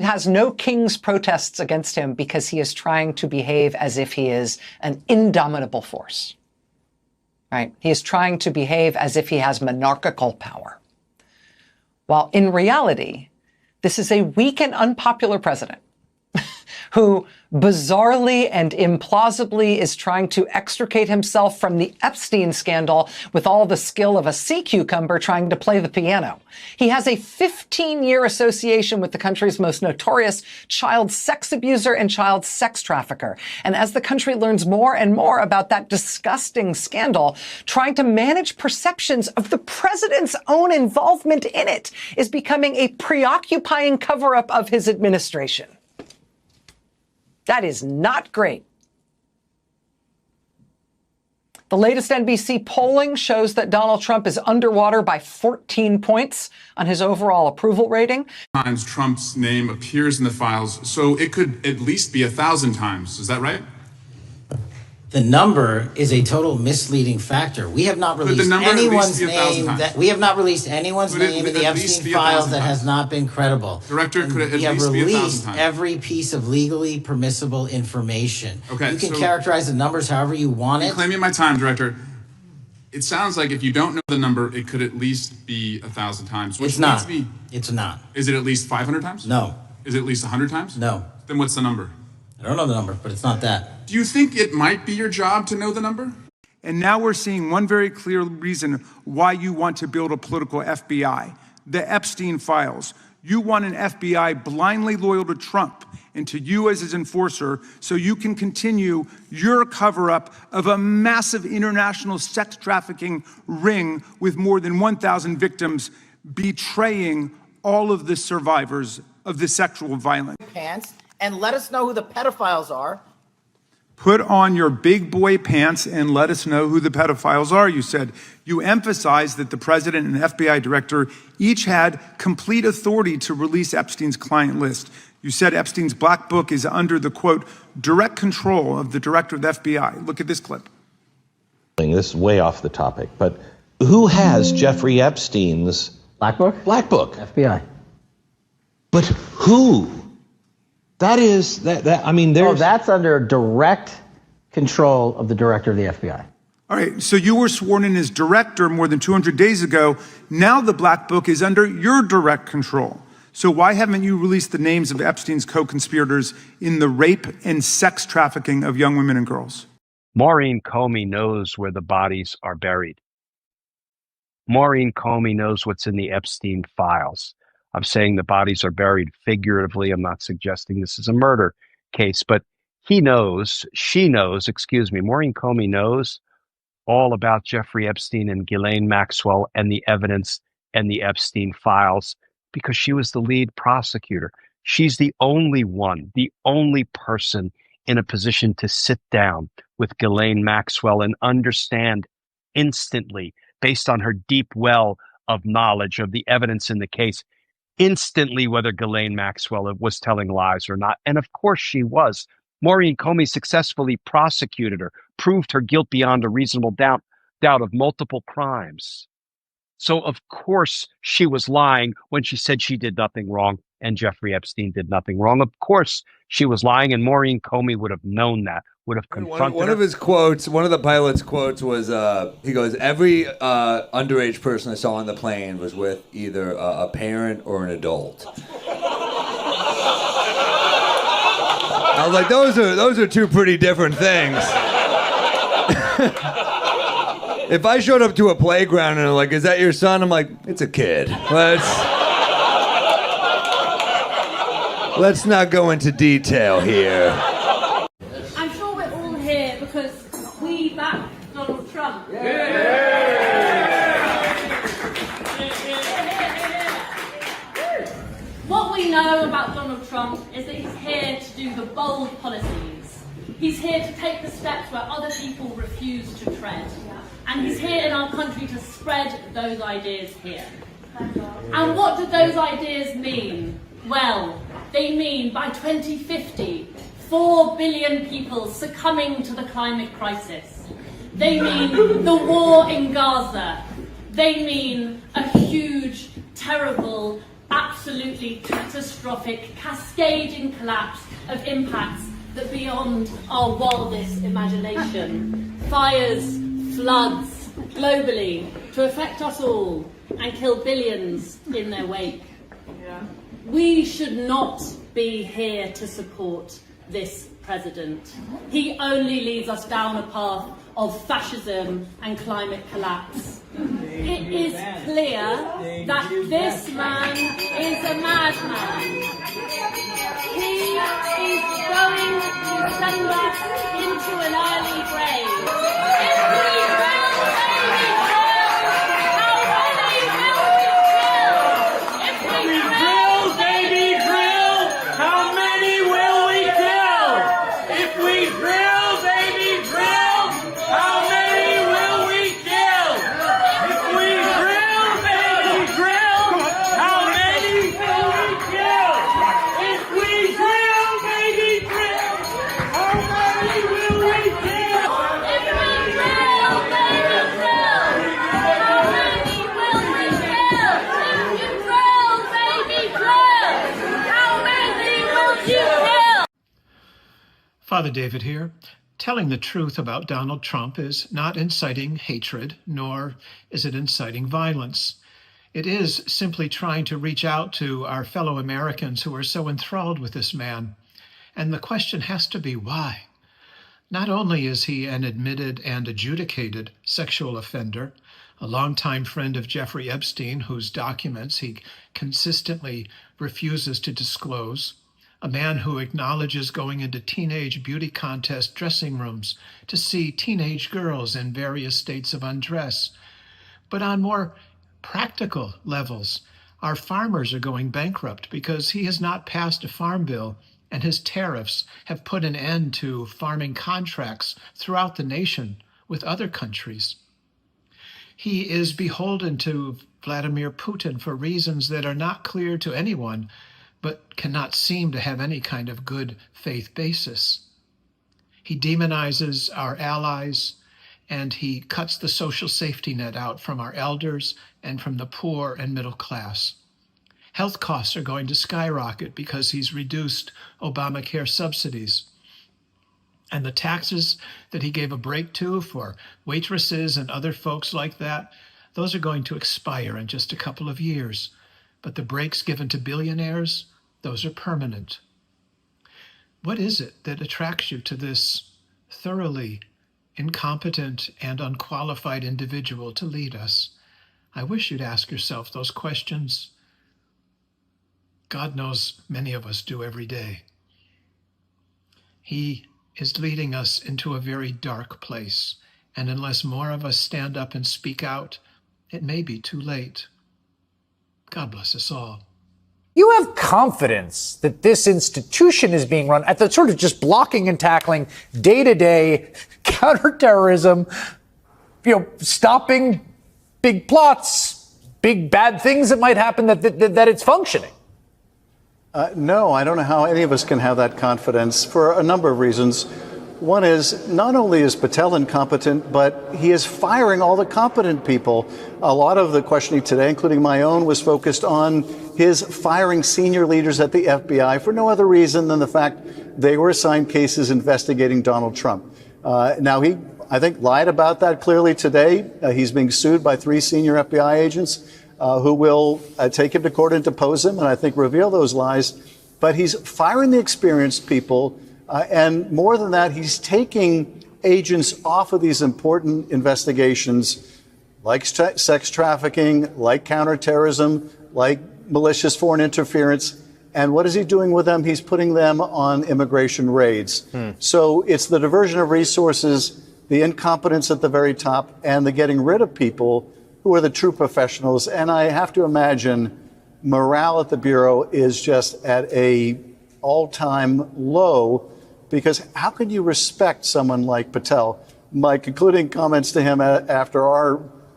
has no king's protests against him because he is trying to behave as if he is an indomitable force. Right? He is trying to behave as if he has monarchical power. While in reality, this is a weak and unpopular president who bizarrely and implausibly is trying to extricate himself from the Epstein scandal with all the skill of a sea cucumber trying to play the piano. He has a 15-year association with the country's most notorious child sex abuser and child sex trafficker. And as the country learns more and more about that disgusting scandal, trying to manage perceptions of the president's own involvement in it is becoming a preoccupying cover-up of his administration. That is not great. The latest NBC polling shows that Donald Trump is underwater by 14 points on his overall approval rating. Times Trump's name appears in the files, so it could at least be 1,000 times. Is that right? The number is a total misleading factor. We have not released anyone's name in the Epstein files that has not been credible. Director, could it at least be 1,000 times? We have released every piece of legally permissible information. Okay, you can characterize the numbers however you want it. Claiming my time, Director. It sounds like if you don't know the number, it could at least be 1,000 times. It's not. It's not. Is it at least 500 times? No. Is it at least 100 times? No. Then what's the number? I don't know the number, but it's not that. Do you think it might be your job to know the number? And now we're seeing one very clear reason why you want to build a political FBI, the Epstein files. You want an FBI blindly loyal to Trump and to you as his enforcer so you can continue your cover-up of a massive international sex trafficking ring with more than 1,000 victims betraying all of the survivors of the sexual violence. Pants. And let us know who the pedophiles are. Put on your big boy pants and let us know who the pedophiles are, you said. You emphasized that the president and the FBI director each had complete authority to release Epstein's client list. You said Epstein's black book is under the, quote, direct control of the director of the FBI. Look at this clip. This is way off the topic, but who has Jeffrey Epstein's black book? Black book. FBI. But who? That is, I mean, there's... Oh, that's under direct control of the director of the FBI. All right, so you were sworn in as director more than 200 days ago. Now the black book is under your direct control. So why haven't you released the names of Epstein's co-conspirators in the rape and sex trafficking of young women and girls? Maureen Comey knows where the bodies are buried. Maureen Comey knows what's in the Epstein files. I'm saying the bodies are buried figuratively. I'm not suggesting this is a murder case, but she knows, Maureen Comey knows all about Jeffrey Epstein and Ghislaine Maxwell and the evidence and the Epstein files because she was the lead prosecutor. She's the only one, the only person in a position to sit down with Ghislaine Maxwell and understand instantly, based on her deep well of knowledge of the evidence in the case, instantly whether Ghislaine Maxwell was telling lies or not. And of course she was. Maureen Comey successfully prosecuted her, proved her guilt beyond a reasonable doubt of multiple crimes. So of course she was lying when she said she did nothing wrong and Jeffrey Epstein did nothing wrong. Of course she was lying, and Maureen Comey would have known that, would have confronted one her. of his quotes, one of the pilot's quotes was, he goes, every underage person I saw on the plane was with either a parent or an adult. I was like, those are two pretty different things. If I showed up to a playground and I'm like, is that your son? I'm like, it's a kid. Let's not go into detail here. I'm sure we're all here because we back Donald Trump. What we know about Donald Trump is that he's here to do the bold policies. He's here to take the steps where other people refuse to tread. And he's here in our country to spread those ideas here. And what do those ideas mean? Well, they mean by 2050, 4 billion people succumbing to the climate crisis. They mean the war in Gaza. They mean a huge, terrible, absolute absolutely catastrophic, cascading collapse of impacts that are beyond our wildest imagination. Fires, floods, globally, to affect us all and kill billions in their wake. We should not be here to support this president. He only leads us down a path of fascism and climate collapse. It is clear that this man is a madman. He is going to send us into an early grave. If we will, baby, how many will we kill? If we drill, baby, drill, how many will we kill? If we drill, baby, drill, how many will we kill? If we drill, baby, drill, how many will we kill? If we drill, baby, drill, how many will we kill? If we drill, baby, drill, how many will we kill? If you drill, baby, drill, how many will you kill? Father David here. Telling the truth about Donald Trump is not inciting hatred, nor is it inciting violence. It is simply trying to reach out to our fellow Americans who are so enthralled with this man. And the question has to be why? Not only is he an admitted and adjudicated sexual offender, a longtime friend of Jeffrey Epstein, whose documents he consistently refuses to disclose, a man who acknowledges going into teenage beauty contest dressing rooms to see teenage girls in various states of undress. But on more practical levels, our farmers are going bankrupt because he has not passed a farm bill, and his tariffs have put an end to farming contracts throughout the nation with other countries. He is beholden to Vladimir Putin for reasons that are not clear to anyone, but cannot seem to have any kind of good faith basis. He demonizes our allies, and he cuts the social safety net out from our elders and from the poor and middle class. Health costs are going to skyrocket because he's reduced Obamacare subsidies. And the taxes that he gave a break to for waitresses and other folks like that, those are going to expire in just a couple of years. But the breaks given to billionaires, those are permanent. What is it that attracts you to this thoroughly incompetent and unqualified individual to lead us? I wish you'd ask yourself those questions. God knows many of us do every day. He is leading us into a very dark place, and unless more of us stand up and speak out, it may be too late. God bless us all. You have confidence that this institution is being run at the sort of just blocking and tackling day-to-day counterterrorism, stopping big plots, big bad things that might happen, that it's functioning. No, I don't know how any of us can have that confidence for a number of reasons. One is, not only is Patel incompetent, but he is firing all the competent people. A lot of the questioning today, including my own, was focused on his firing senior leaders at the FBI for no other reason than the fact they were assigned cases investigating Donald Trump. Now, he, I think, lied about that clearly today. He's being sued by 3 senior FBI agents who will take him to court and depose him, and I think reveal those lies. But he's firing the experienced people. And more than that, he's taking agents off of these important investigations, like sex trafficking, like counterterrorism, like malicious foreign interference. And what is he doing with them? He's putting them on immigration raids. So it's the diversion of resources, the incompetence at the very top, and the getting rid of people who are the true professionals. And I have to imagine morale at the Bureau is just at a all-time low, because how can you respect someone like Patel? My concluding comments to him after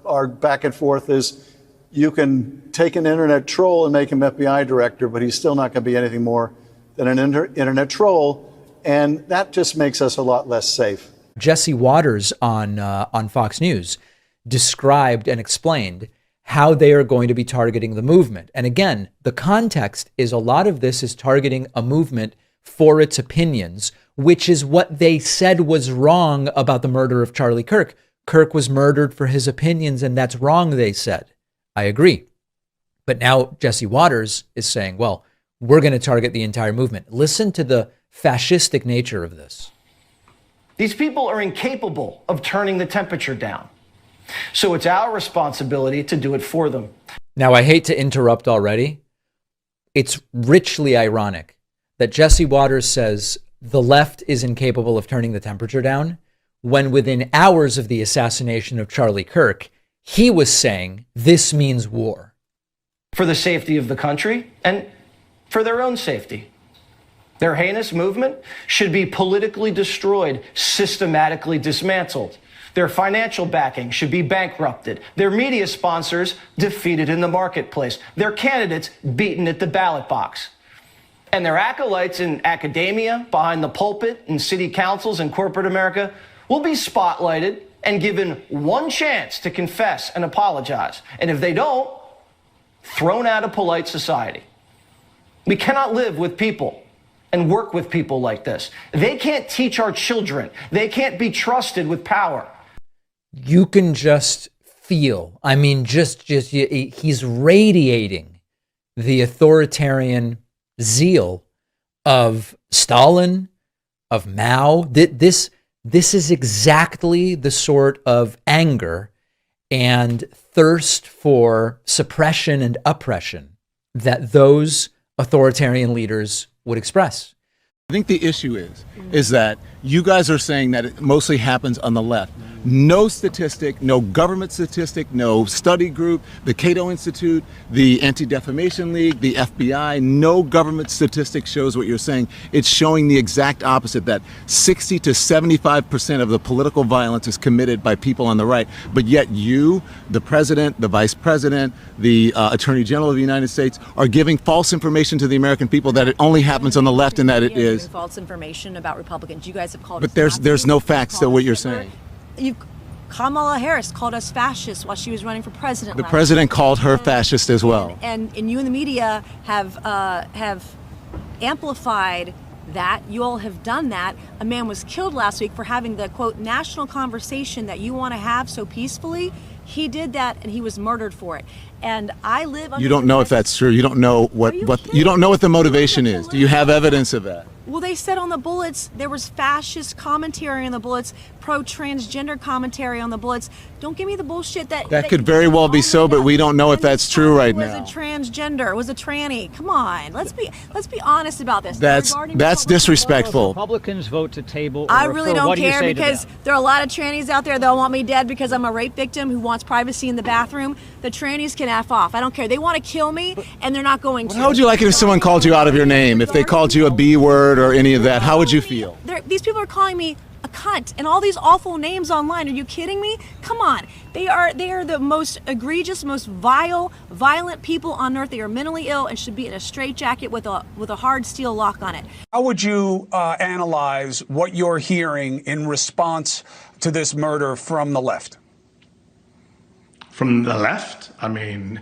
our back and forth is, you can take an internet troll and make him FBI director, but he's still not going to be anything more than an internet troll, and that just makes us a lot less safe. Jesse Waters on Fox News described and explained how they are going to be targeting the movement. And again, the context is a lot of this is targeting a movement for its opinions, which is what they said was wrong about the murder of Charlie Kirk. Kirk was murdered for his opinions, and that's wrong, they said. I agree. But now Jesse Waters is saying, well, we're going to target the entire movement. Listen to the fascistic nature of this. These people are incapable of turning the temperature down. So it's our responsibility to do it for them. Now, I hate to interrupt already. It's richly ironic that Jesse Waters says the left is incapable of turning the temperature down, when within hours of the assassination of Charlie Kirk, he was saying this means war. For the safety of the country and for their own safety. Their heinous movement should be politically destroyed, systematically dismantled. Their financial backing should be bankrupted. Their media sponsors defeated in the marketplace. Their candidates beaten at the ballot box. And their acolytes in academia, behind the pulpit, in city councils and corporate America will be spotlighted and given one chance to confess and apologize. And if they don't, thrown out of polite society. We cannot live with people and work with people like this. They can't teach our children. They can't be trusted with power. You can just feel, I mean, he's radiating the authoritarian zeal of Stalin, of Mao. This is exactly the sort of anger and thirst for suppression and oppression that those authoritarian leaders would express. I think the issue is that you guys are saying that it mostly happens on the left. No statistic, no government statistic, no study group, the Cato Institute, the Anti-Defamation League, the FBI, no government statistic shows what you're saying. It's showing the exact opposite, that 60 to 75% of the political violence is committed by people on the right. But yet you, the president, the vice president, the Attorney General of the United States are giving false information to the American people that it only happens on the left and that it is. False information about Republicans. You guys have called But there's no facts to what you're saying. Kamala Harris called us fascists while she was running for president. The president called her fascist as well. And you in the media have amplified that. You all have done that. A man was killed last week for having the, quote, national conversation that you want to have so peacefully. He did that, and he was murdered for it. And I live under... You don't know if that's true. You don't know what you don't know what the motivation is. Do you have evidence of that? Well, they said on the bullets, there was fascist commentary on the bullets, pro-transgender commentary on the bullets. Don't give me the bullshit that could very well be so, but we don't know if that's true right now. Was a transgender, was a tranny. Come on, let's be honest about this. That's disrespectful. Republicans vote to table. I really don't care because there are a lot of trannies out there that want me dead because I'm a rape victim who wants privacy in the bathroom. The trannies can F off. I don't care. They want to kill me, and they're not going to. How would you like it if someone called you out of your name? If they called you a B word or any of that, how would you feel? These people are calling me a cunt and all these awful names online. Are you kidding me? Come on. They are the most egregious, most violent people on earth. They are mentally ill and should be in a straitjacket with a hard steel lock on it. How would you analyze what you're hearing in response to this murder from the left? From the left? I mean,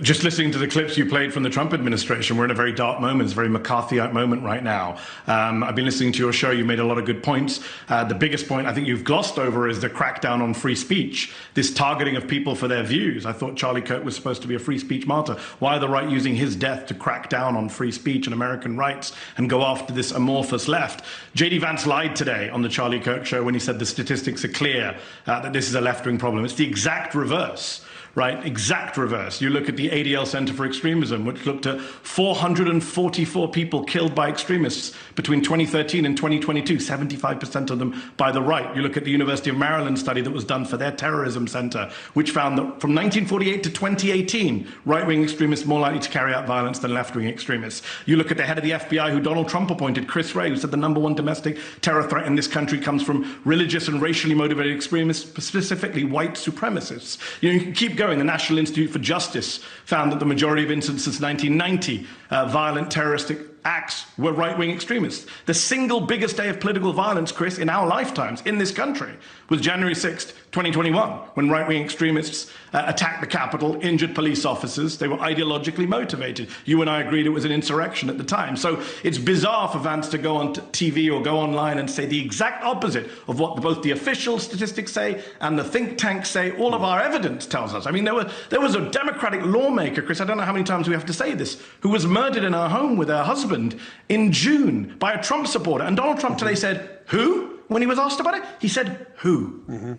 just listening to the clips you played from the Trump administration, we're in a very dark moment. It's a very McCarthyite moment right now. I've been listening to your show. You made a lot of good points. The biggest point I think you've glossed over is the crackdown on free speech, this targeting of people for their views. I thought Charlie Kirk was supposed to be a free speech martyr. Why are the right using his death to crack down on free speech and American rights and go after this amorphous left? J.D. Vance lied today on the Charlie Kirk show when he said the statistics are clear that this is a left-wing problem. It's the exact reverse. Right, exact reverse. You look at the ADL Center for Extremism, which looked at 444 people killed by extremists between 2013 and 2022, 75% of them by the right. You look at the University of Maryland study that was done for their terrorism center, which found that from 1948 to 2018, right-wing extremists more likely to carry out violence than left-wing extremists. You look at the head of the FBI, who Donald Trump appointed, Chris Wray, who said the #1 domestic terror threat in this country comes from religious and racially motivated extremists, specifically white supremacists. You can keep going. The National Institute for Justice found that the majority of incidents since 1990, violent terroristic acts were right-wing extremists. The single biggest day of political violence, Chris, in our lifetimes in this country was January 6th, 2021, when right-wing extremists attacked the Capitol, injured police officers. They were ideologically motivated. You and I agreed it was an insurrection at the time. So it's bizarre for Vance to go on TV or go online and say the exact opposite of what both the official statistics say and the think tanks say. All of our evidence tells us. I mean, there was a Democratic lawmaker, Chris, I don't know how many times we have to say this, who was murdered in her home with her husband in June by a Trump supporter. And Donald Trump today said, who? When he was asked about it, he said, who? Mm-hmm.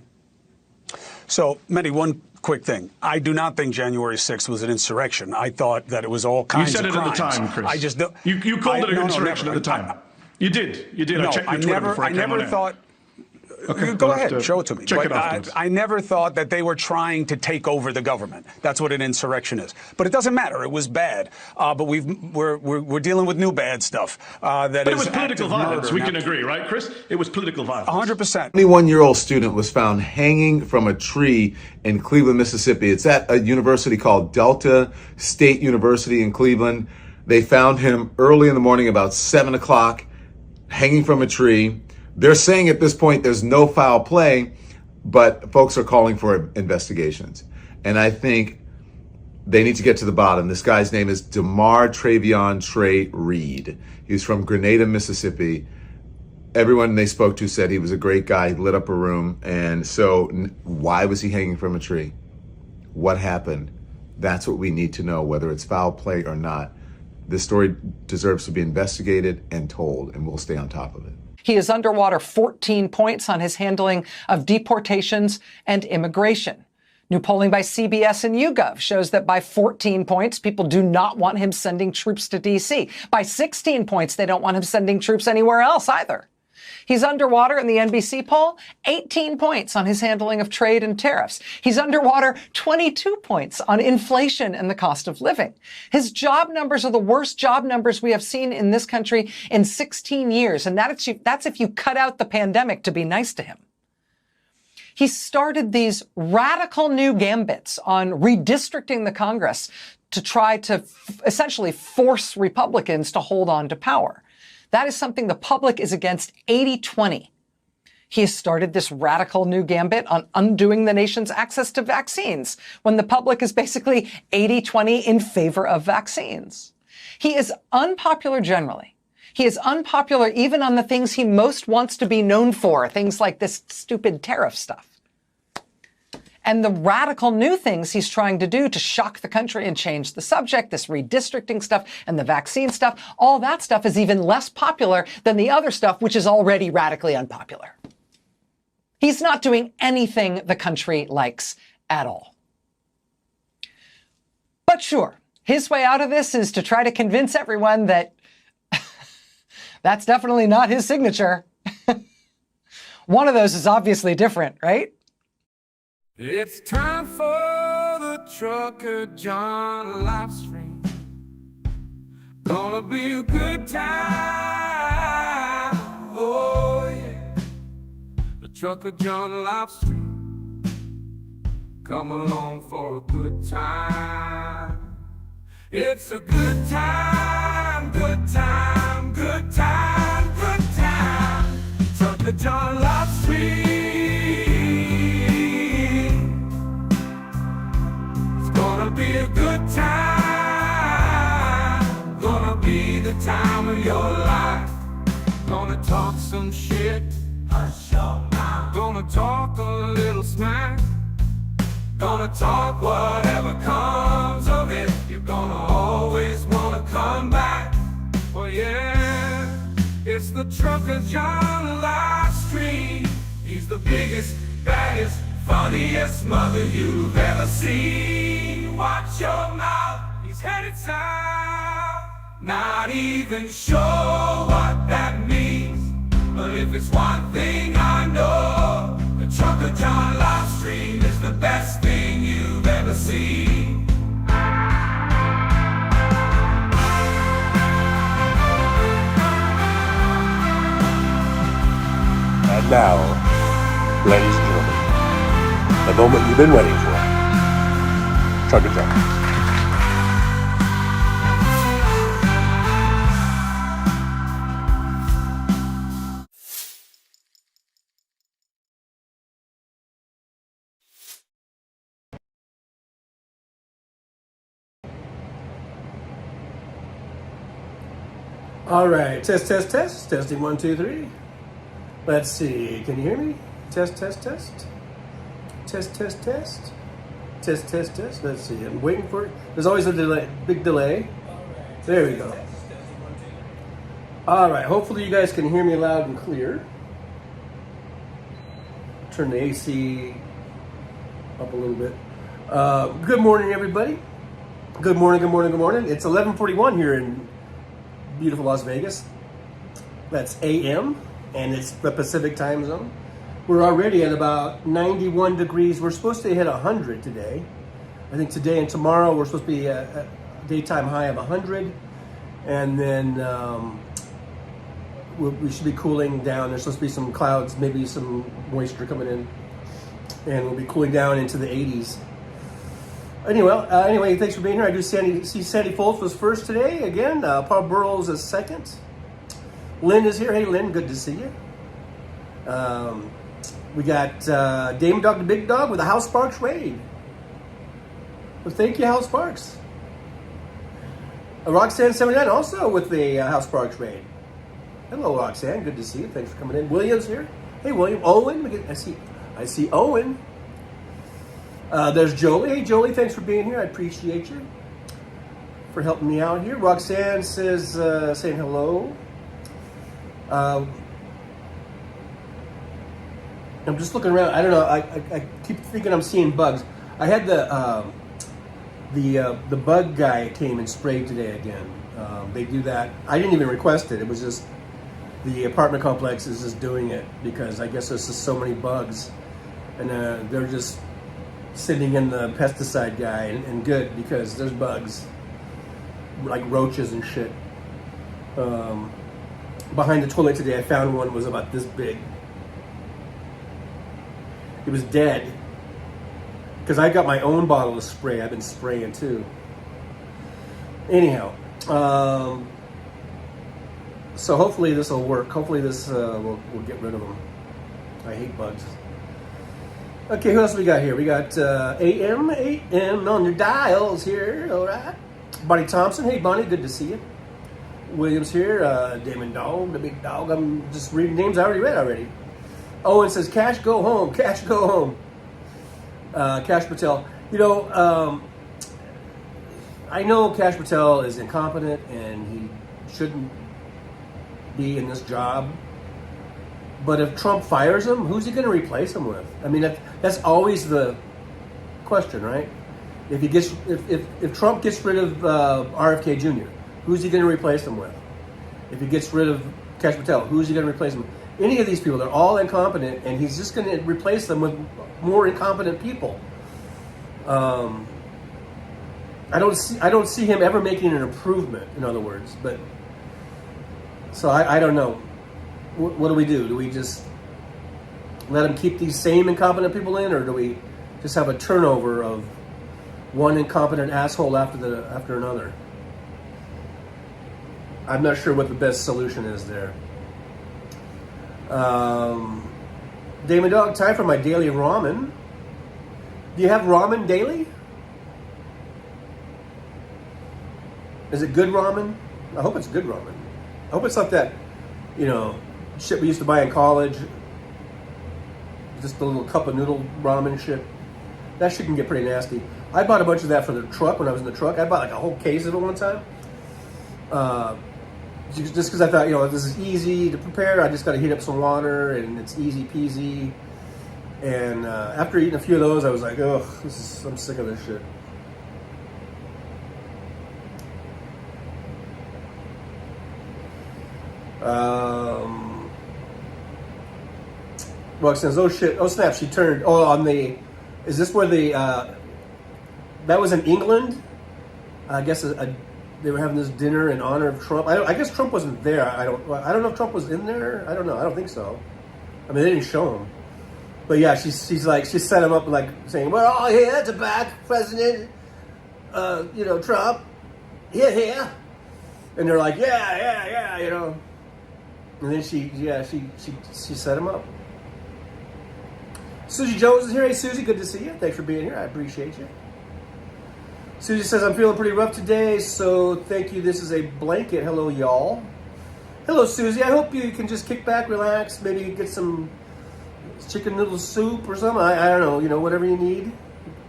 So, Mehdi, one quick thing. I do not think January 6th was an insurrection. I thought that it was all kinds of crimes. You said it at the time, Chris. I just don't. You called it an insurrection at the time. You did. You did. No, I checked your Twitter before I came on never air. thought. Okay, go we'll have ahead, to show it to me. check it But afterwards. I never thought that they were trying to take over the government. That's what an insurrection is. But it doesn't matter. It was bad. But we're dealing with new bad stuff. But it was political violence. We can agree, right, Chris? It was political violence. 100%. 21-year-old student was found hanging from a tree in Cleveland, Mississippi. It's at a university called Delta State University in Cleveland. They found him early in the morning, about 7 o'clock, hanging from a tree. They're saying at this point there's no foul play, but folks are calling for investigations. And I think they need to get to the bottom. This guy's name is DeMar Travion Trey Reed. He's from Grenada, Mississippi. Everyone they spoke to said he was a great guy. He lit up a room. And so why was he hanging from a tree? What happened? That's what we need to know, whether it's foul play or not. This story deserves to be investigated and told, and we'll stay on top of it. He is underwater 14 points on his handling of deportations and immigration. New polling by CBS and YouGov shows that by 14 points, people do not want him sending troops to D.C. By 16 points, they don't want him sending troops anywhere else either. He's underwater in the NBC poll, 18 points on his handling of trade and tariffs. He's underwater 22 points on inflation and the cost of living. His job numbers are the worst job numbers we have seen in this country in 16 years. And that's if you cut out the pandemic to be nice to him. He started these radical new gambits on redistricting the Congress to try to essentially force Republicans to hold on to power. That is something the public is against 80-20. He has started this radical new gambit on undoing the nation's access to vaccines when the public is basically 80-20 in favor of vaccines. He is unpopular generally. He is unpopular even on the things he most wants to be known for, things like this stupid tariff stuff. And the radical new things he's trying to do to shock the country and change the subject, this redistricting stuff and the vaccine stuff, all that stuff is even less popular than the other stuff, which is already radically unpopular. He's not doing anything the country likes at all. But sure, his way out of this is to try to convince everyone that that's definitely not his signature. One of those is obviously different, right? It's time for the Trucker John Livestream. Gonna be a good time. Oh yeah. The Trucker John Livestream. Come along for a good time. It's a good time, good time, good time, good time. Trucker John Livestream. Gonna be a good time. Gonna be the time of your life. Gonna talk some shit. Hush your mouth. Gonna talk a little smack. Gonna talk whatever comes of it. You're gonna always wanna come back. Well, yeah, it's the Trucker John Livestream. He's the biggest, baddest, funniest mother you've ever seen. Watch your mouth, he's headed south. Not even sure what that means, but if it's one thing I know, the Trucker John Livestream is the best thing you've ever seen. And now, ladies and gentlemen, the moment you've been waiting for. Trucker John. All right, test, testing 1, 2, 3. Let's see, can you hear me? Test. Test. Let's see, I'm waiting for it. There's always a delay, big delay. There we go. All right, hopefully you guys can hear me loud and clear. Turn the AC up a little bit. Good morning, everybody. Good morning. It's 11:41 here in beautiful Las Vegas. That's AM, and it's the Pacific time zone. We're already at about 91 degrees. We're supposed to hit 100 today. I think today and tomorrow we're supposed to be a daytime high of 100, and then we should be cooling down. There's supposed to be some clouds, maybe some moisture coming in, and we'll be cooling down into the 80s. Anyway, thanks for being here. I do see Sandy Foltz was first today again. Paul Burrows is second. Lynn is here. Hey, Lynn, good to see you. We got Dame Dog the Big Dog with a Hal Sparks raid. Well, thank you, Hal Sparks. Roxanne79 also with the Hal Sparks raid. Hello, Roxanne. Good to see you. Thanks for coming in. William's here. Hey, William. Owen. I see Owen. There's Jolie. Hey, Jolie, thanks for being here. I appreciate you for helping me out here. Roxanne says, saying hello. I'm just looking around. I don't know. I keep thinking I'm seeing bugs. I had the bug guy came and sprayed today again. They do that. I didn't even request it. It was just the apartment complex is just doing it because I guess there's just so many bugs, and they're just sending in the pesticide guy, and good because there's bugs like roaches and shit. Behind the toilet today, I found one was about this big. It was dead because I got my own bottle of spray. I've been spraying too. Anyhow, so hopefully this will work. Hopefully this will get rid of them. I hate bugs. Okay, who else we got here? We got AM on your dials here. All right. Bonnie Thompson. Hey, Bonnie, good to see you. Williams here. Damon Dog, the Big Dog. I'm just reading names I already read already. Owen says, Cash, go home. Cash, go home. Cash Patel. You know, I know Cash Patel is incompetent and he shouldn't be in this job. But if Trump fires him, who's he going to replace him with? I mean, that's always the question, right? If Trump gets rid of RFK Jr., who's he going to replace him with? If he gets rid of Cash Patel, who's he going to replace him with? Any of these people, they're all incompetent, and he's just going to replace them with more incompetent people. I don't see him ever making an improvement. In other words, but so I don't know. What do we do? Do we just let him keep these same incompetent people in, or do we just have a turnover of one incompetent asshole after another? I'm not sure what the best solution is there. Damon Dog, time for my daily ramen. Do you have ramen daily? Is it good ramen? I hope it's good ramen. I hope it's not that, shit we used to buy in college. Just a little cup of noodle ramen shit. That shit can get pretty nasty. I bought a bunch of that for the truck when I was in the truck. I bought like a whole case of it one time. Just because I thought, this is easy to prepare. I just got to heat up some water and it's easy peasy. And after eating a few of those, I was like, ugh, I'm sick of this shit. Roxanne says, oh shit, oh snap, she turned, is this where that was in England? I guess they were having this dinner in honor of Trump. I guess Trump wasn't there. I don't know if Trump was in there. I don't know. I don't think so. I mean, they didn't show him. But yeah, she set him up like saying, "We're all here to back President, Trump. Here." And they're like, yeah, And then she set him up. Susie Jones is here. Hey, Susie, good to see you. Thanks for being here. I appreciate you. Susie says, I'm feeling pretty rough today, so thank you. This is a blanket. Hello, y'all. Hello, Susie. I hope you can just kick back, relax, maybe get some chicken noodle soup or something. I don't know, whatever you need.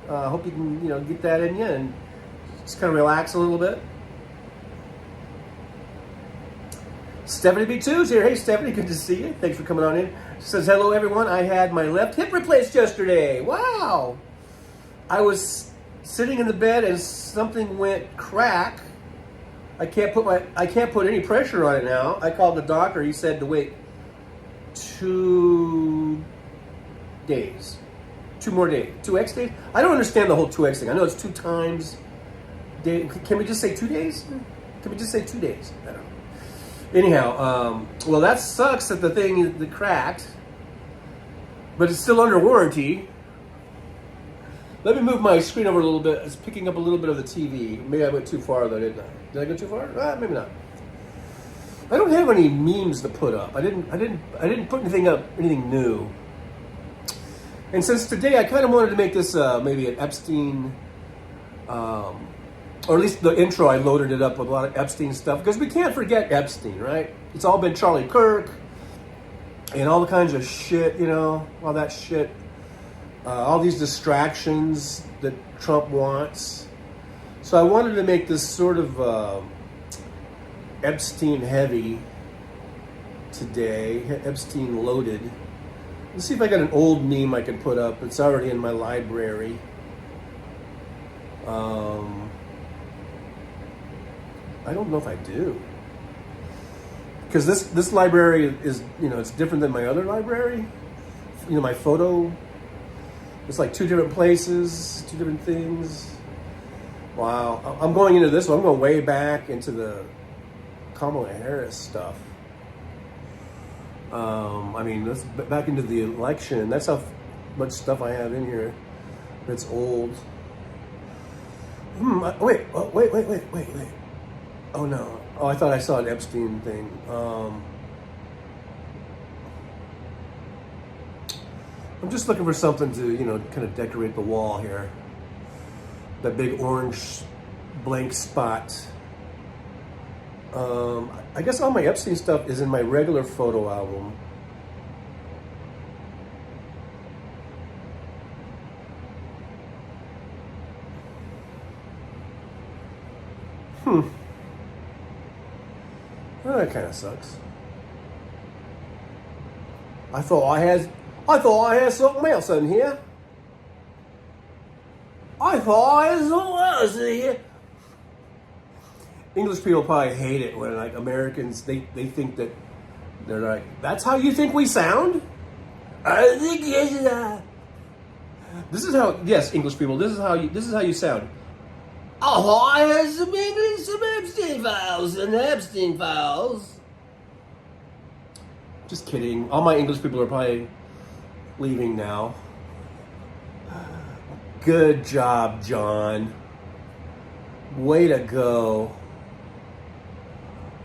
I hope you can, get that in you and just kind of relax a little bit. Stephanie B2's here. Hey, Stephanie, good to see you. Thanks for coming on in. She says, hello, everyone. I had my left hip replaced yesterday. Wow. I was sitting in the bed and something went crack. I can't put any pressure on it now. I called the doctor. He said to wait 2 days. 2 more days. 2x days? I don't understand the whole 2x thing. I know it's 2 times day. Can we just say 2 days? Can we just say 2 days? I don't know. Anyhow, well, that sucks that the thing that cracked, but it's still under warranty. Let me move my screen over a little bit. It's picking up a little bit of the TV. Maybe I went too far, though, didn't I? Did I go too far? Maybe not. I don't have any memes to put up. I didn't put anything up, anything new. And since today, I kind of wanted to make this maybe an Epstein, or at least the intro, I loaded it up with a lot of Epstein stuff, because we can't forget Epstein, right? It's all been Charlie Kirk and all the kinds of shit, all that shit. All these distractions that Trump wants. So I wanted to make this sort of Epstein heavy today, Epstein loaded. Let's see if I got an old meme I can put up. It's already in my library. I don't know if I do. Because this library is, it's different than my other library. My photo, it's like 2 different places, 2 different things. Wow. I'm going into this one. I'm going way back into the Kamala Harris stuff. Let's back into the election. That's how much stuff I have in here that's old. Wait. Oh, no. Oh, I thought I saw an Epstein thing. I'm just looking for something to, kind of decorate the wall here. That big orange blank spot. I guess all my Epstein stuff is in my regular photo album. Well, that kind of sucks. I thought I had something else in here. English people probably hate it when Americans, they think that they're like, that's how you think we sound? I think yes. This is how, yes, English people, this is how you sound. Oh, I had some Epstein files. Just kidding. All my English people are probably leaving now. Good job, John. Way to go.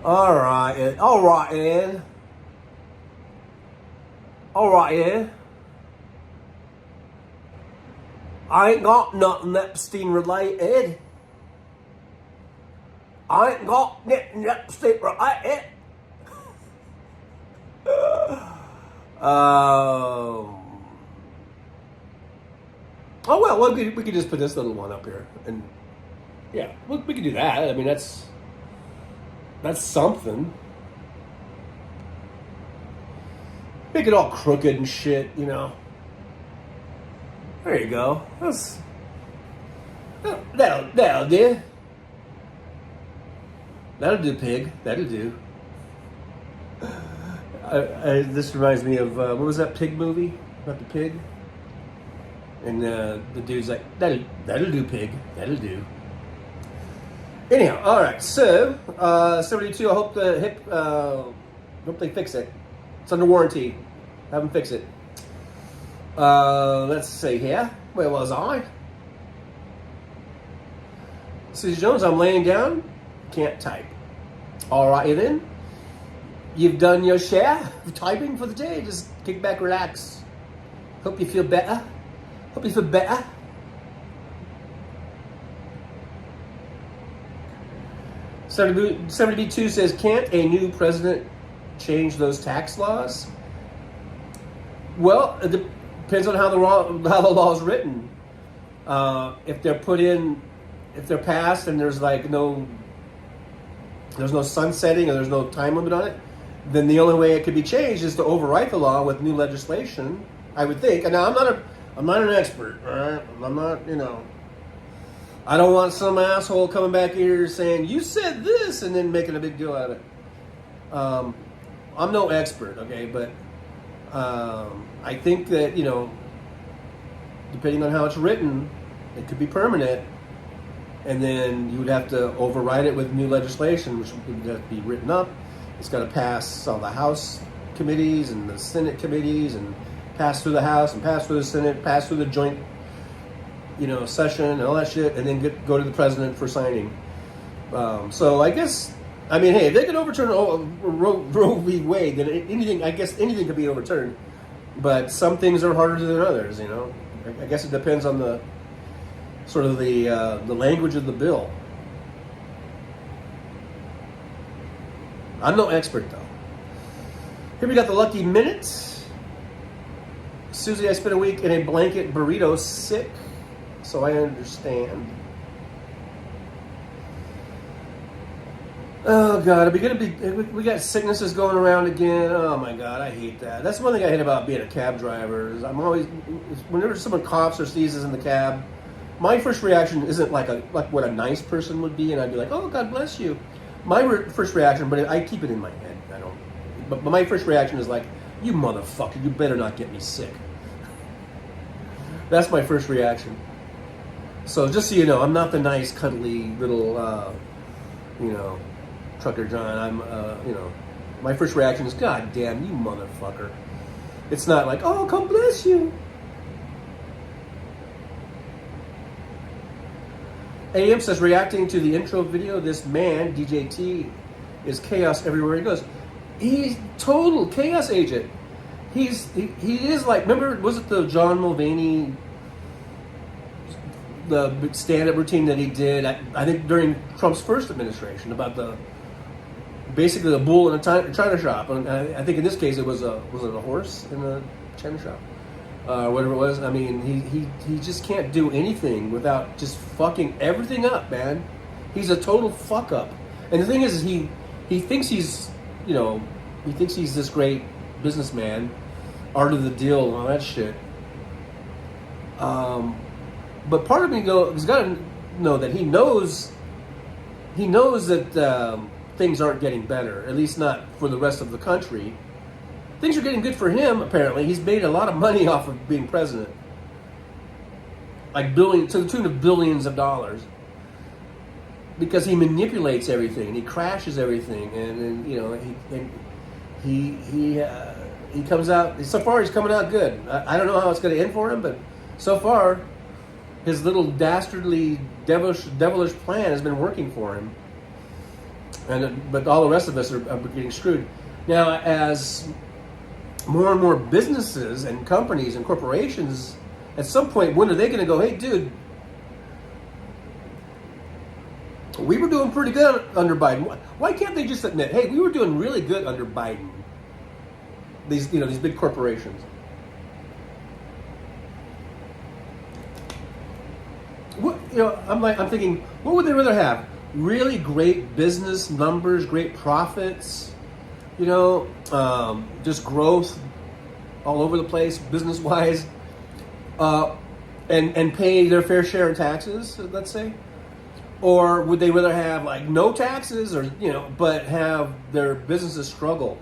All right, Ed. I ain't got nothing Epstein related. Oh well, we could just put this little one up here, and yeah, we could do that. I mean, that's something. Make it all crooked and shit, There you go. That'll do. That'll do, pig. That'll do. This reminds me of what was that pig movie about the pig? And the dude's like, that'll do, pig. That'll do. Anyhow, all right. So 72. I hope the hip. Hope they fix it. It's under warranty. Have them fix it. Let's see here. Where was I? Susie Jones. I'm laying down. Can't type. All right, then. You've done your share of typing for the day. Just kick back, relax. Hope you feel better. 70B2 says, can't a new president change those tax laws? Well, it depends on how the law is written. If they're put in, if they're passed and there's no sunsetting or there's no time limit on it, then the only way it could be changed is to overwrite the law with new legislation, I would think. And now I'm not an expert, all right? I'm not, I don't want some asshole coming back here saying, you said this, and then making a big deal out of it. I'm no expert, okay? But I think that, depending on how it's written, it could be permanent. And then you would have to override it with new legislation, which would have to be written up. It's got to pass all the House committees and the Senate committees and pass through the House and pass through the Senate, pass through the joint, session and all that shit, and then go to the president for signing. So I guess, hey, if they could overturn Roe v. Wade, then anything could be overturned. But some things are harder than others, I guess it depends on the sort of the language of the bill. I'm no expert, though. Here we got the lucky minute. Susie, I spent a week in a blanket burrito sick, so I understand. Oh, God, we got sicknesses going around again. Oh, my God, I hate that. That's one thing I hate about being a cab driver. Is whenever someone coughs or sneezes in the cab, my first reaction isn't like what a nice person would be, and I'd be like, oh, God bless you. My first reaction, but I keep it in my head. I don't. But my first reaction is like, you motherfucker, you better not get me sick. That's my first reaction. So just so you know, I'm not the nice, cuddly little, Trucker John. I'm, my first reaction is, God damn, you motherfucker. It's not like, oh, God bless you. AM says, reacting to the intro video, this man, DJ T, is chaos everywhere he goes. He's total chaos agent. He is like, remember, was it the John Mulvaney, the stand-up routine that he did, I think during Trump's first administration, about basically the bull in a china shop. And I think in this case was it a horse in a china shop? Whatever it was. He just can't do anything without just fucking everything up, man. He's a total fuck up. And the thing is he thinks he's this great businessman, art of the deal and all that shit. But part of me has got to know that he knows that things aren't getting better, at least not for the rest of the country. Things are getting good for him, apparently. He's made a lot of money off of being president. Like to the tune of billions of dollars. Because he manipulates everything, and he crashes everything, and he comes out, so far he's coming out good. I don't know how it's going to end for him, but so far, his little dastardly, devilish plan has been working for him. But all the rest of us are getting screwed. Now, as more and more businesses and companies and corporations, at some point, when are they going to go, hey, dude, we were doing pretty good under Biden. Why can't they just admit, hey, we were doing really good under Biden? These big corporations. I'm thinking, what would they rather have? Really great business numbers, great profits, just growth all over the place, business-wise, and pay their fair share of taxes, let's say? Or would they rather have no taxes, or but have their businesses struggle,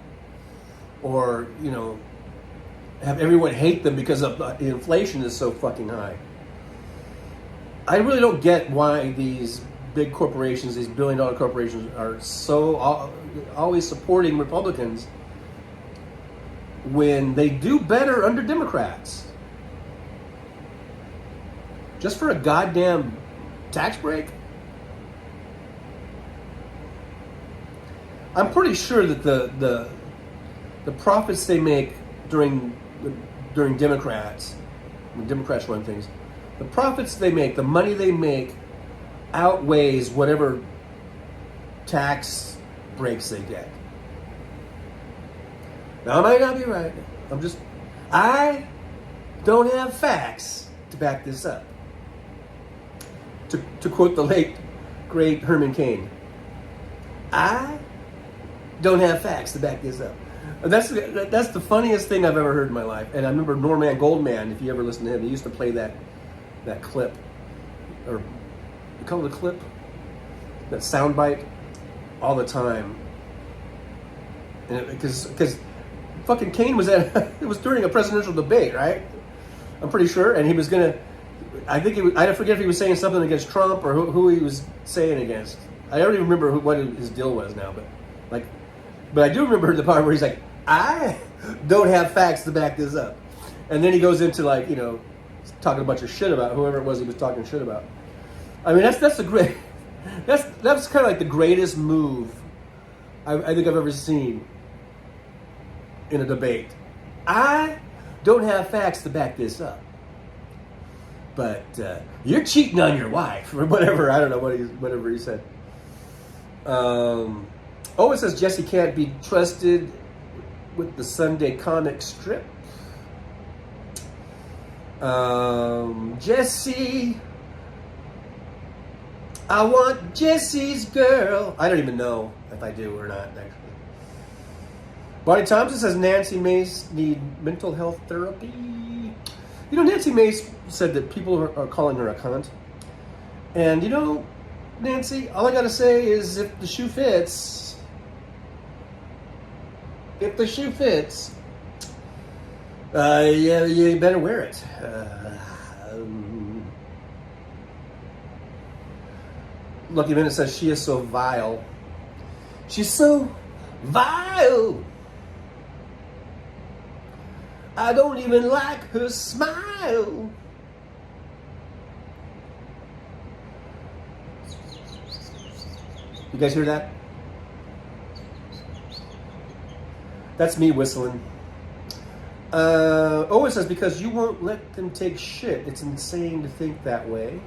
or have everyone hate them because of the inflation is so fucking high? I really don't get why these big corporations, these billion-dollar corporations, are so always supporting Republicans when they do better under Democrats. Just for a goddamn tax break? I'm pretty sure that the profits they make during Democrats, when Democrats run things, the profits they make, the money they make, outweighs whatever tax breaks they get. Now, I might not be right. I don't have facts to back this up. To quote the late, great Herman Cain, I don't have facts to back this up. And that's the funniest thing I've ever heard in my life. And I remember Norman Goldman, if you ever listen to him, he used to play that clip, or you call it a clip? That soundbite all the time. And because fucking Cain was it was during a presidential debate, right? I'm pretty sure, and he was gonna. I forget if he was saying something against Trump or who he was saying against. I don't even remember what his deal was now, but I do remember the part where he's like, I don't have facts to back this up, and then he goes into talking a bunch of shit about whoever it was he was talking shit about. I mean, that's kind of like the greatest move I think I've ever seen in a debate. I don't have facts to back this up, but you're cheating on your wife or whatever. I don't know whatever he said. It says Jesse can't be trusted with the Sunday comic strip. Jesse, I want Jesse's girl. I don't even know if I do or not, actually. Bonnie Thompson says Nancy Mace need mental health therapy. Nancy Mace said that people are calling her a cunt. And Nancy, all I gotta say is if the shoe fits, you better wear it. Lucky Minute says she is so vile. She's so vile. I don't even like her smile. You guys hear that? That's me whistling. It says because you won't let them take shit. It's insane to think that way.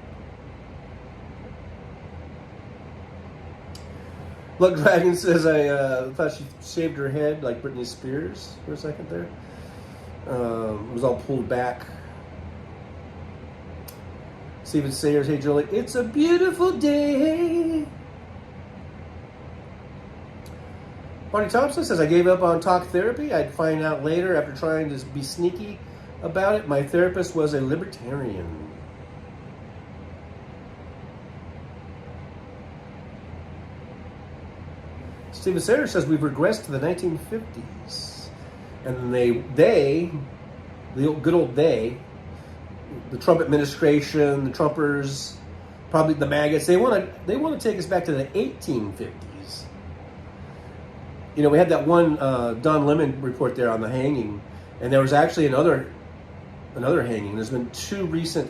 Blood Dragon says I thought she shaved her head like Britney Spears for a second there. It was all pulled back. Steven Sayers, hey Jolie, it's a beautiful day. Bonnie Thompson says I gave up on talk therapy. I'd find out later after trying to be sneaky about it. My therapist was a libertarian. Steven Sayers says we've regressed to the 1950s. And the good old they, the Trump administration, the Trumpers, probably the maggots, they want to take us back to the 1850s. We had that one Don Lemon report there on the hanging, and there was actually another hanging. There's been two recent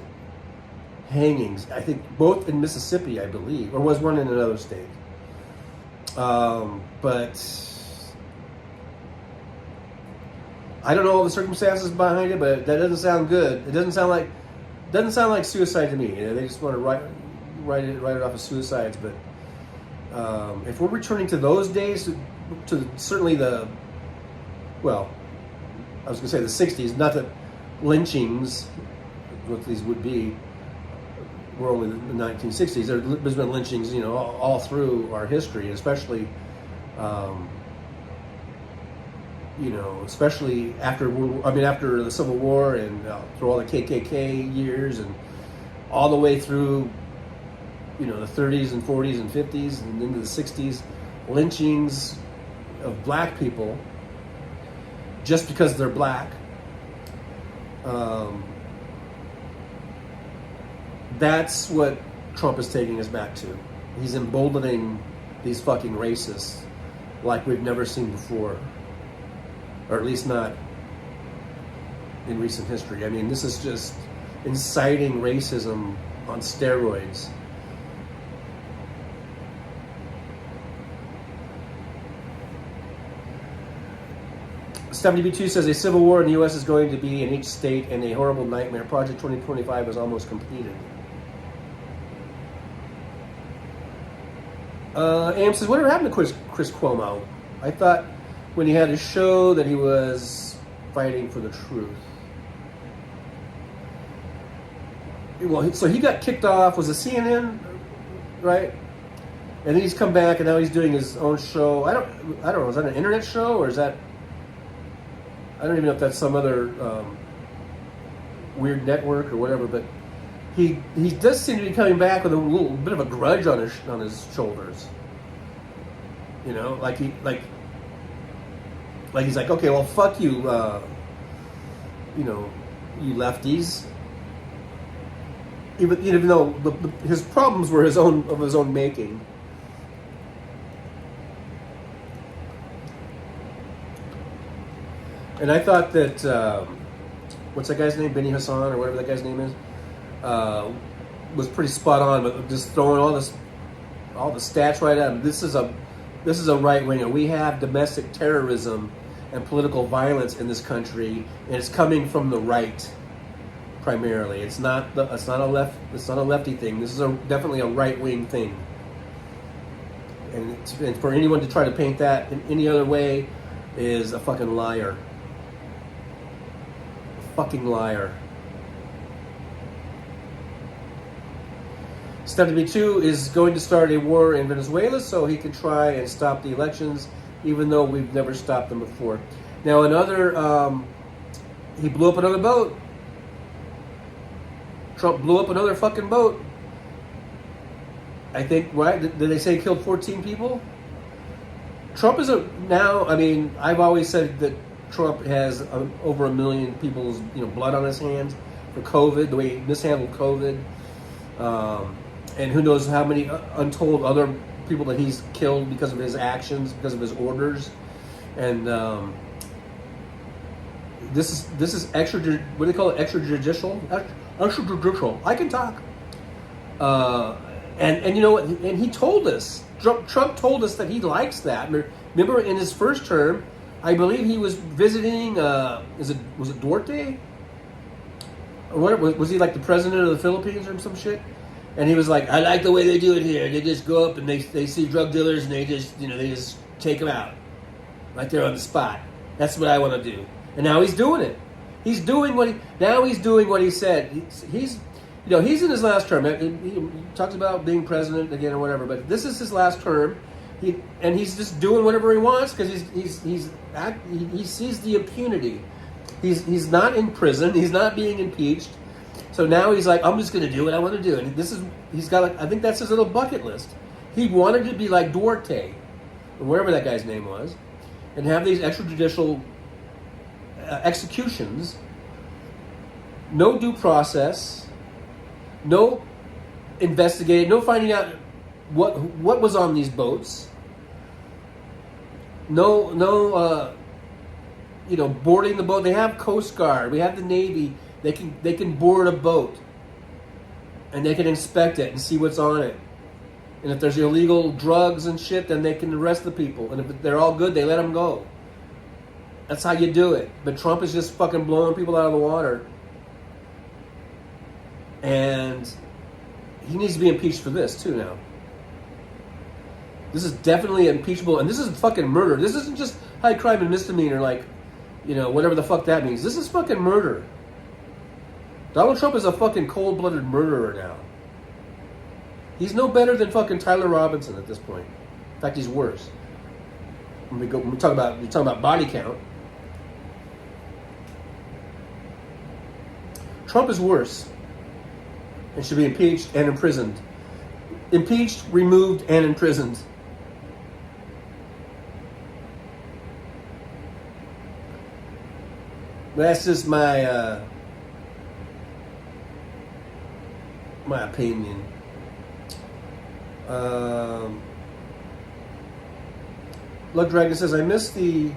hangings, I think both in Mississippi, I believe, or was one in another state. But I don't know all the circumstances behind it, but that doesn't sound good. It doesn't sound like suicide to me. They just want to write it off as suicides. But if we're returning to those days, to certainly I was going to say the 60s. Not that lynchings, what these would be, were only the 1960s. There's been lynchings, all through our history, especially. Especially after the Civil War and through all the KKK years and all the way through, the 30s and 40s and 50s and into the 60s, lynchings of black people just because they're black. That's what Trump is taking us back to. He's emboldening these fucking racists like we've never seen before. Or at least not in recent history. I mean, this is just inciting racism on steroids. WB2 says a civil war in the U.S. is going to be in each state and a horrible nightmare. Project 2025 is almost completed. Am says, whatever happened to Chris Cuomo? I thought when he had to show that he was fighting for the truth. Well, so he got kicked off. Was it CNN, right? And then he's come back, and now he's doing his own show. I don't know. Is that an internet show, or is that? I don't even know if that's some other weird network or whatever. But he does seem to be coming back with a little bit of a grudge on his shoulders. You know, like he's like, okay, well, fuck you, you know, you lefties. Even though his problems were his own making. And I thought that what's that guy's name, Benny Hassan or whatever that guy's name is, was pretty spot on. But just throwing all the stats right at him. This is a right winger. We have domestic terrorism and political violence in this country, and it's coming from the right. Primarily, it's not a lefty thing. This is definitely a right wing thing. And for anyone to try to paint that in any other way is a fucking liar. A fucking liar. Step number 2 is going to start a war in Venezuela so he can try and stop the elections, even though we've never stopped them before. Now he blew up another boat. Trump blew up another fucking boat. I think, right? Did they say he killed 14 people? Trump is I mean, I've always said that Trump has over 1 million people's blood on his hands for COVID, the way he mishandled COVID, and who knows how many untold other people that he's killed because of his actions, because of his orders, and this is extra. What do they call it? Extrajudicial. Extrajudicial. I can talk. And you know what? And he told us. Trump told us that he likes that. Remember, in his first term, I believe he was visiting. Was it Duarte? Or what was he, like the president of the Philippines or some shit? And he was like, I like the way they do it here. They just go up and they see drug dealers and they just take them out right there on the spot. That's what I want to do. And now he's doing it. He's doing what he said. He's in his last term. He talks about being president again or whatever, but this is his last term. He's just doing whatever he wants because he sees the impunity. He's not in prison. He's not being impeached. So now he's like, I'm just going to do what I want to do. And he's got I think that's his little bucket list. He wanted to be like Duarte, or whatever that guy's name was, and have these extrajudicial executions, no due process, no investigating, no finding out what was on these boats, no boarding the boat. They have Coast Guard, we have the Navy. They can board a boat and they can inspect it and see what's on it. And if there's illegal drugs and shit, then they can arrest the people. And if they're all good, they let them go. That's how you do it. But Trump is just fucking blowing people out of the water. And he needs to be impeached for this, too, now. This is definitely impeachable. And this is fucking murder. This isn't just high crime and misdemeanor, like, whatever the fuck that means. This is fucking murder. Donald Trump is a fucking cold-blooded murderer now. He's no better than fucking Tyler Robinson at this point. In fact, he's worse. When we talk about body count, Trump is worse and should be impeached and imprisoned. Impeached, removed, and imprisoned. That's just my opinion. Blood Dragon says, I miss the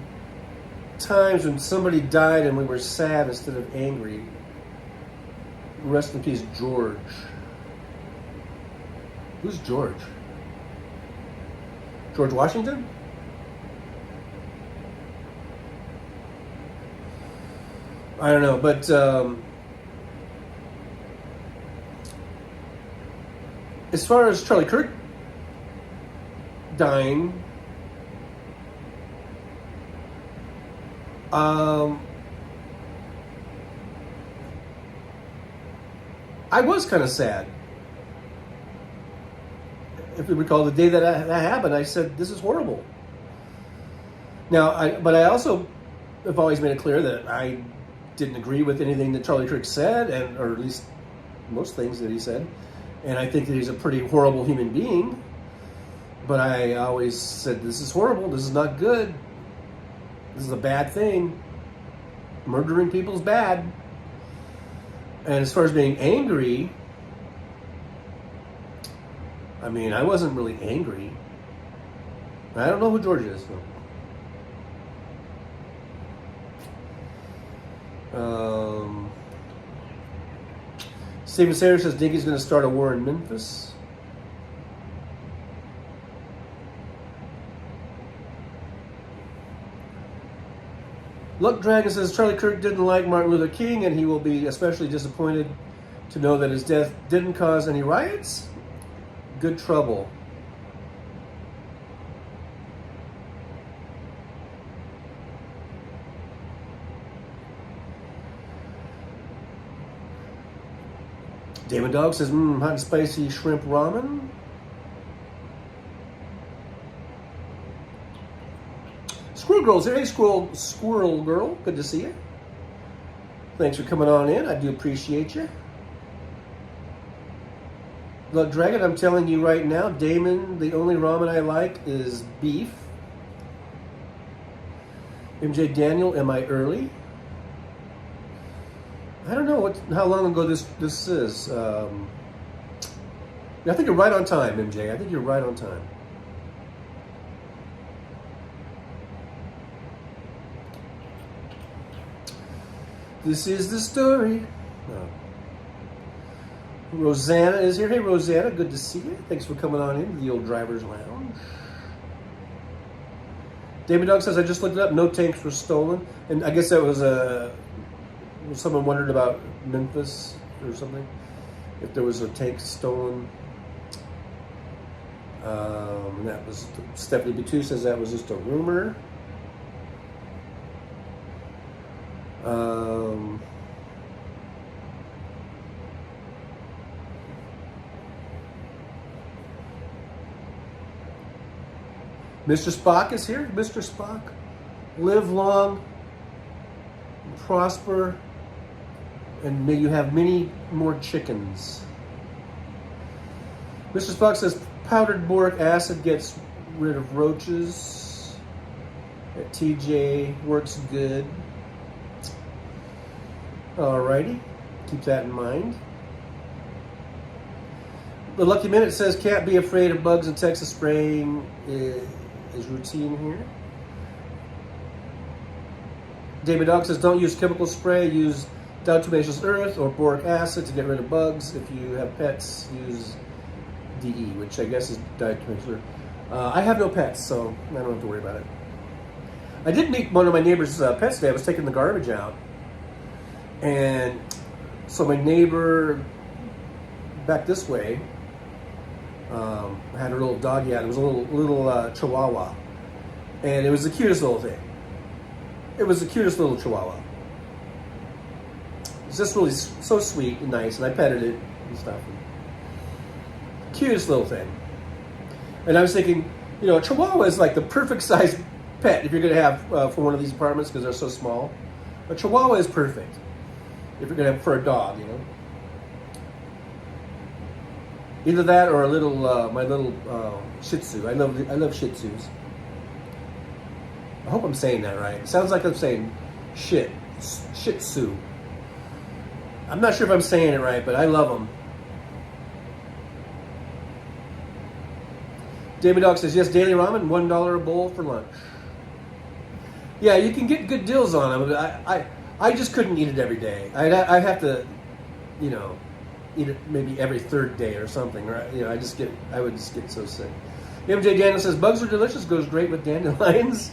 times when somebody died and we were sad instead of angry. Rest in peace, George. Who's George? George Washington? I don't know, but as far as Charlie Kirk dying, I was kind of sad. If you recall the day that happened, I said, this is horrible. Now, but I also have always made it clear that I didn't agree with anything that Charlie Kirk said, or at least most things that he said. And I think that he's a pretty horrible human being. But I always said, this is horrible. This is not good. This is a bad thing. Murdering people is bad. And as far as being angry, I mean, I wasn't really angry. I don't know who George is. Steven Sayers says Dinky's going to start a war in Memphis. Luck Dragon says Charlie Kirk didn't like Martin Luther King, and he will be especially disappointed to know that his death didn't cause any riots. Good trouble. Damon Dog says, hot and spicy shrimp ramen. Squirrel Girl's here. Hey, Squirrel Girl. Good to see you. Thanks for coming on in. I do appreciate you. Look, Dragon, I'm telling you right now, Damon, the only ramen I like is beef. MJ Daniel, am I early? I don't know how long ago this is. I think you're right on time, MJ. I think you're right on time. This is the story. Oh. Rosanna is here. Hey, Rosanna, good to see you. Thanks for coming on in the old driver's lounge. David Dog says, I just looked it up. No tanks were stolen. And I guess that was someone wondered about Memphis or something. If there was a tank stolen. And that was, Stephanie B2 says that was just a rumor. Mr. Spock is here. Mr. Spock, live long, and prosper, and may you have many more chickens. Mr. Spock says powdered boric acid gets rid of roaches. At TJ works good. Alrighty, keep that in mind. The Lucky Minute says can't be afraid of bugs in Texas. Spraying is routine here. David Dog says don't use chemical spray. Use diatomaceous earth or boric acid to get rid of bugs. If you have pets, use DE, which I guess is diatomaceous earth. I have no pets, so I don't have to worry about it. I did meet one of my neighbor's pets today. I was taking the garbage out. And so my neighbor back this way had her little doggy out. It was a little chihuahua. And it was the cutest little thing. It was the cutest little chihuahua. It was just really so sweet and nice. And I petted it and stuff. Cutest little thing. And I was thinking, you know, a chihuahua is like the perfect size pet if you're going to have for one of these apartments because they're so small. A chihuahua is perfect. If you're gonna have for a dog, you know, either that or a little, my little Shih Tzu. I love Shih Tzus. I hope I'm saying that right. It sounds like I'm saying Shih Tzu. I'm not sure if I'm saying it right, but I love them. David Dog says yes. Daily ramen, $1 a bowl for lunch. Yeah, you can get good deals on them. I just couldn't eat it every day. I'd have to, you know, eat it maybe every third day or something. Or, you know, I would just get so sick. MJ Daniel says bugs are delicious. Goes great with dandelions.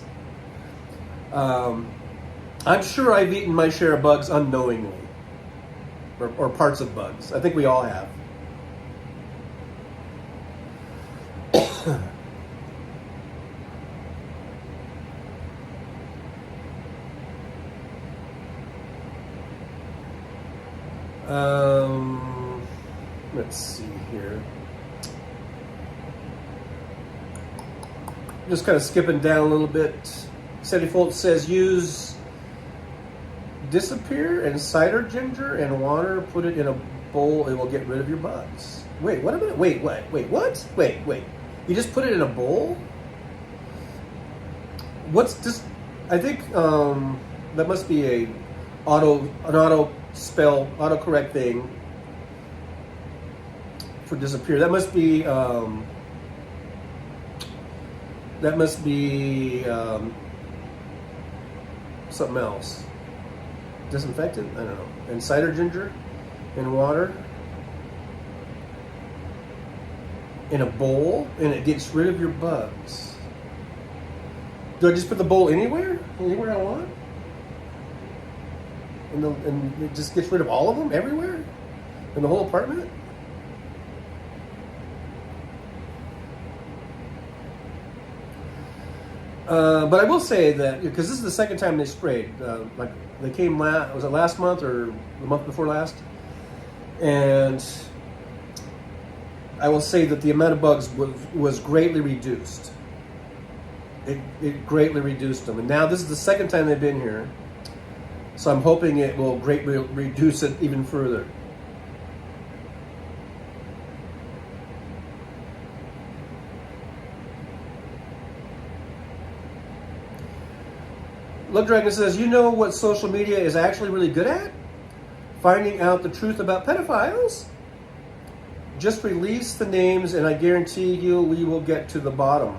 I'm sure I've eaten my share of bugs unknowingly, or parts of bugs. I think we all have. Let's see here. Just kind of skipping down a little bit. Sandy Foltz says use disappear and cider ginger and water. Put it in a bowl. It will get rid of your bugs. Wait, what a minute. Wait, what? Wait. You just put it in a bowl? What's this? I think that must be an autocorrect thing for disappear. That must be something else. Disinfectant? I don't know. And cider ginger and water in a bowl, and it gets rid of your bugs. Do I just put the bowl anywhere I want? And it just gets rid of all of them everywhere? In the whole apartment? But I will say that, because this is the second time they sprayed, like they came was it last month or the month before last? And I will say that the amount of bugs was greatly reduced. It greatly reduced them. And now this is the second time they've been here. So I'm hoping it will greatly reduce it even further. Love Dragon says, you know what social media is actually really good at? Finding out the truth about pedophiles. Just release the names and I guarantee you we will get to the bottom.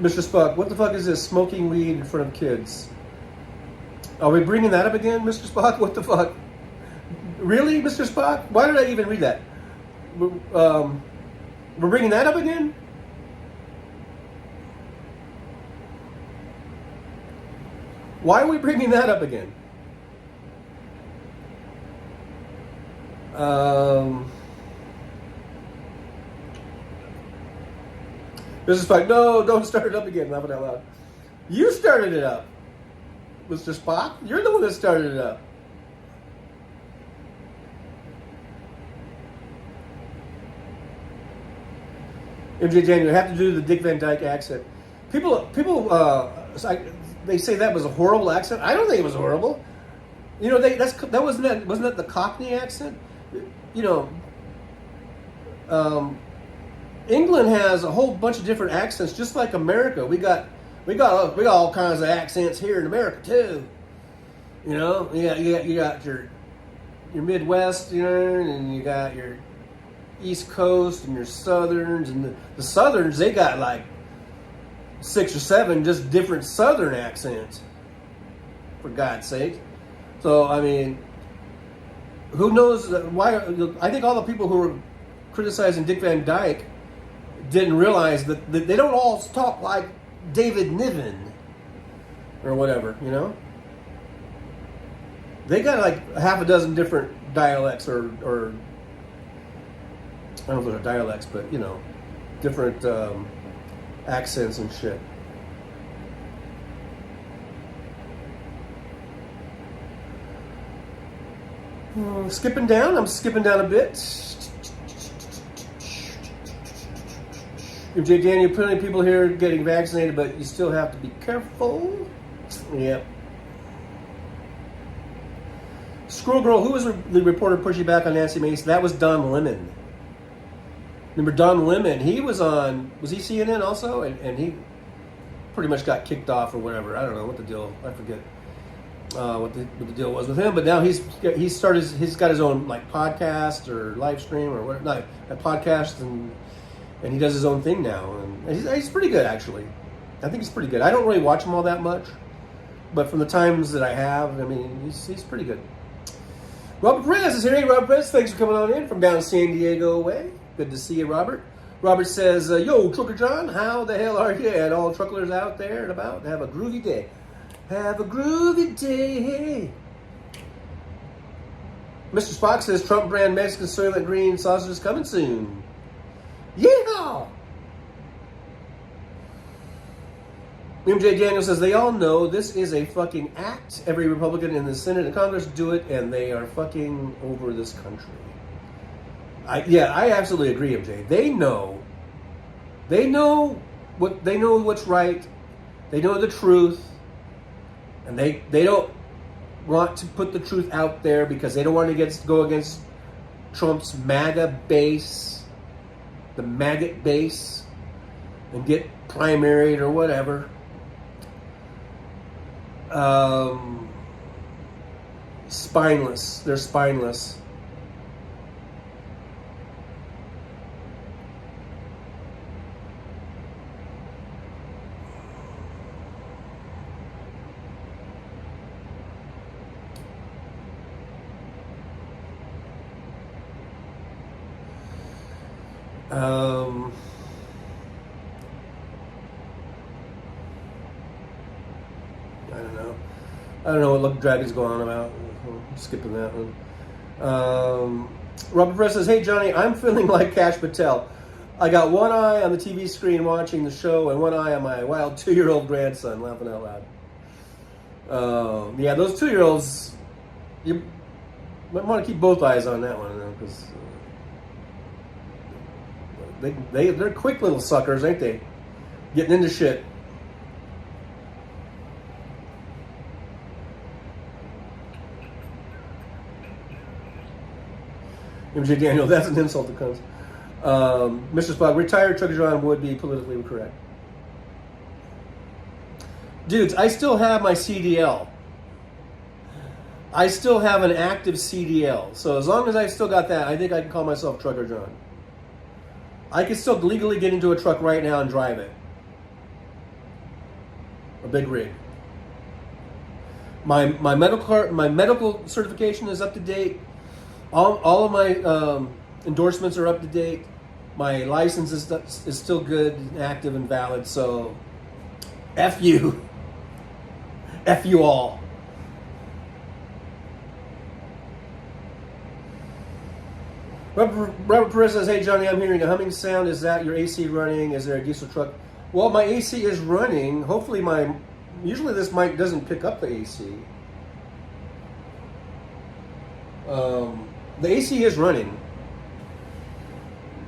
Mr. Spock, what the fuck is this? Smoking weed in front of kids. Are we bringing that up again, Mr. Spock? What the fuck? Really, Mr. Spock? Why did I even read that? We're bringing that up again? Why are we bringing that up again? Mr. Spock, no, don't start it up again, laughing out loud. You started it up, Mr. Spock. You're the one that started it up. MJ Daniel, you have to do the Dick Van Dyke accent. People, they say that was a horrible accent. I don't think it was horrible. You know, that wasn't that the Cockney accent. You know, England has a whole bunch of different accents, just like America. We got all kinds of accents here in America too. You know, you got your Midwest, you know, and you got your East Coast and your Southerns, and the Southerns, they got like 6 or 7 just different Southern accents, for God's sake. So, I mean, who knows why? I think all the people who were criticizing Dick Van Dyke didn't realize that they don't all talk like David Niven or whatever, you know? They got like half a dozen different dialects or I don't know if they're dialects, but, you know, different accents and shit. Skipping down, I'm skipping down a bit. MJ Daniel, plenty of people here getting vaccinated, but you still have to be careful. Yep. Squirrel Girl, who was the reporter pushing back on Nancy Mace? That was Don Lemon. Remember Don Lemon? He was on, was he CNN also? And he pretty much got kicked off or whatever. I don't know what the deal, I forget what the deal was with him. But now he's got his own like podcast or live stream or whatever, not a podcast, and he does his own thing now. And he's pretty good, actually. I think he's pretty good. I don't really watch him all that much, but from the times that I have, I mean, he's pretty good. Robert Perez is here. Hey, Robert Perez, thanks for coming on in from down San Diego way. Good to see you, Robert. Robert says, yo, Trucker John, how the hell are you? And all truckers out there and about, have a groovy day. Have a groovy day. Mr. Spock says, Trump brand Mexican Soylent Green sausages coming soon. Yeehaw! MJ Daniel says, they all know this is a fucking act. Every Republican in the Senate and Congress do it, and they are fucking over this country. I absolutely agree, MJ. They know what's right. They know the truth, and they don't want to put the truth out there because they don't want to go against Trump's MAGA base, the maggot base, and get primaried or whatever. Spineless. They're spineless. I don't know what Lucky Dragon's going on about. I'm skipping that one. Robert Press says, hey Johnny, I'm feeling like Kash Patel. I got one eye on the TV screen watching the show and one eye on my wild 2-year-old grandson, laughing out loud. Yeah, those 2-year-olds, you might want to keep both eyes on that one, because they're quick little suckers, ain't they? Getting into shit. MJ Daniel, that's an insult to comes. Mr. Spock, retired Trucker John would be politically correct. Dudes, I still have my CDL. I still have an active CDL. So as long as I still got that, I think I can call myself Trucker John. I can still legally get into a truck right now and drive it. A big rig. My medical certification is up to date. All of my endorsements are up to date. My license is still good, and active, and valid. So, F you. F you all. Robert Perez says, hey Johnny, I'm hearing a humming sound. Is that your AC running? Is there a diesel truck? Well, my AC is running. Hopefully usually this mic doesn't pick up the AC. The AC is running.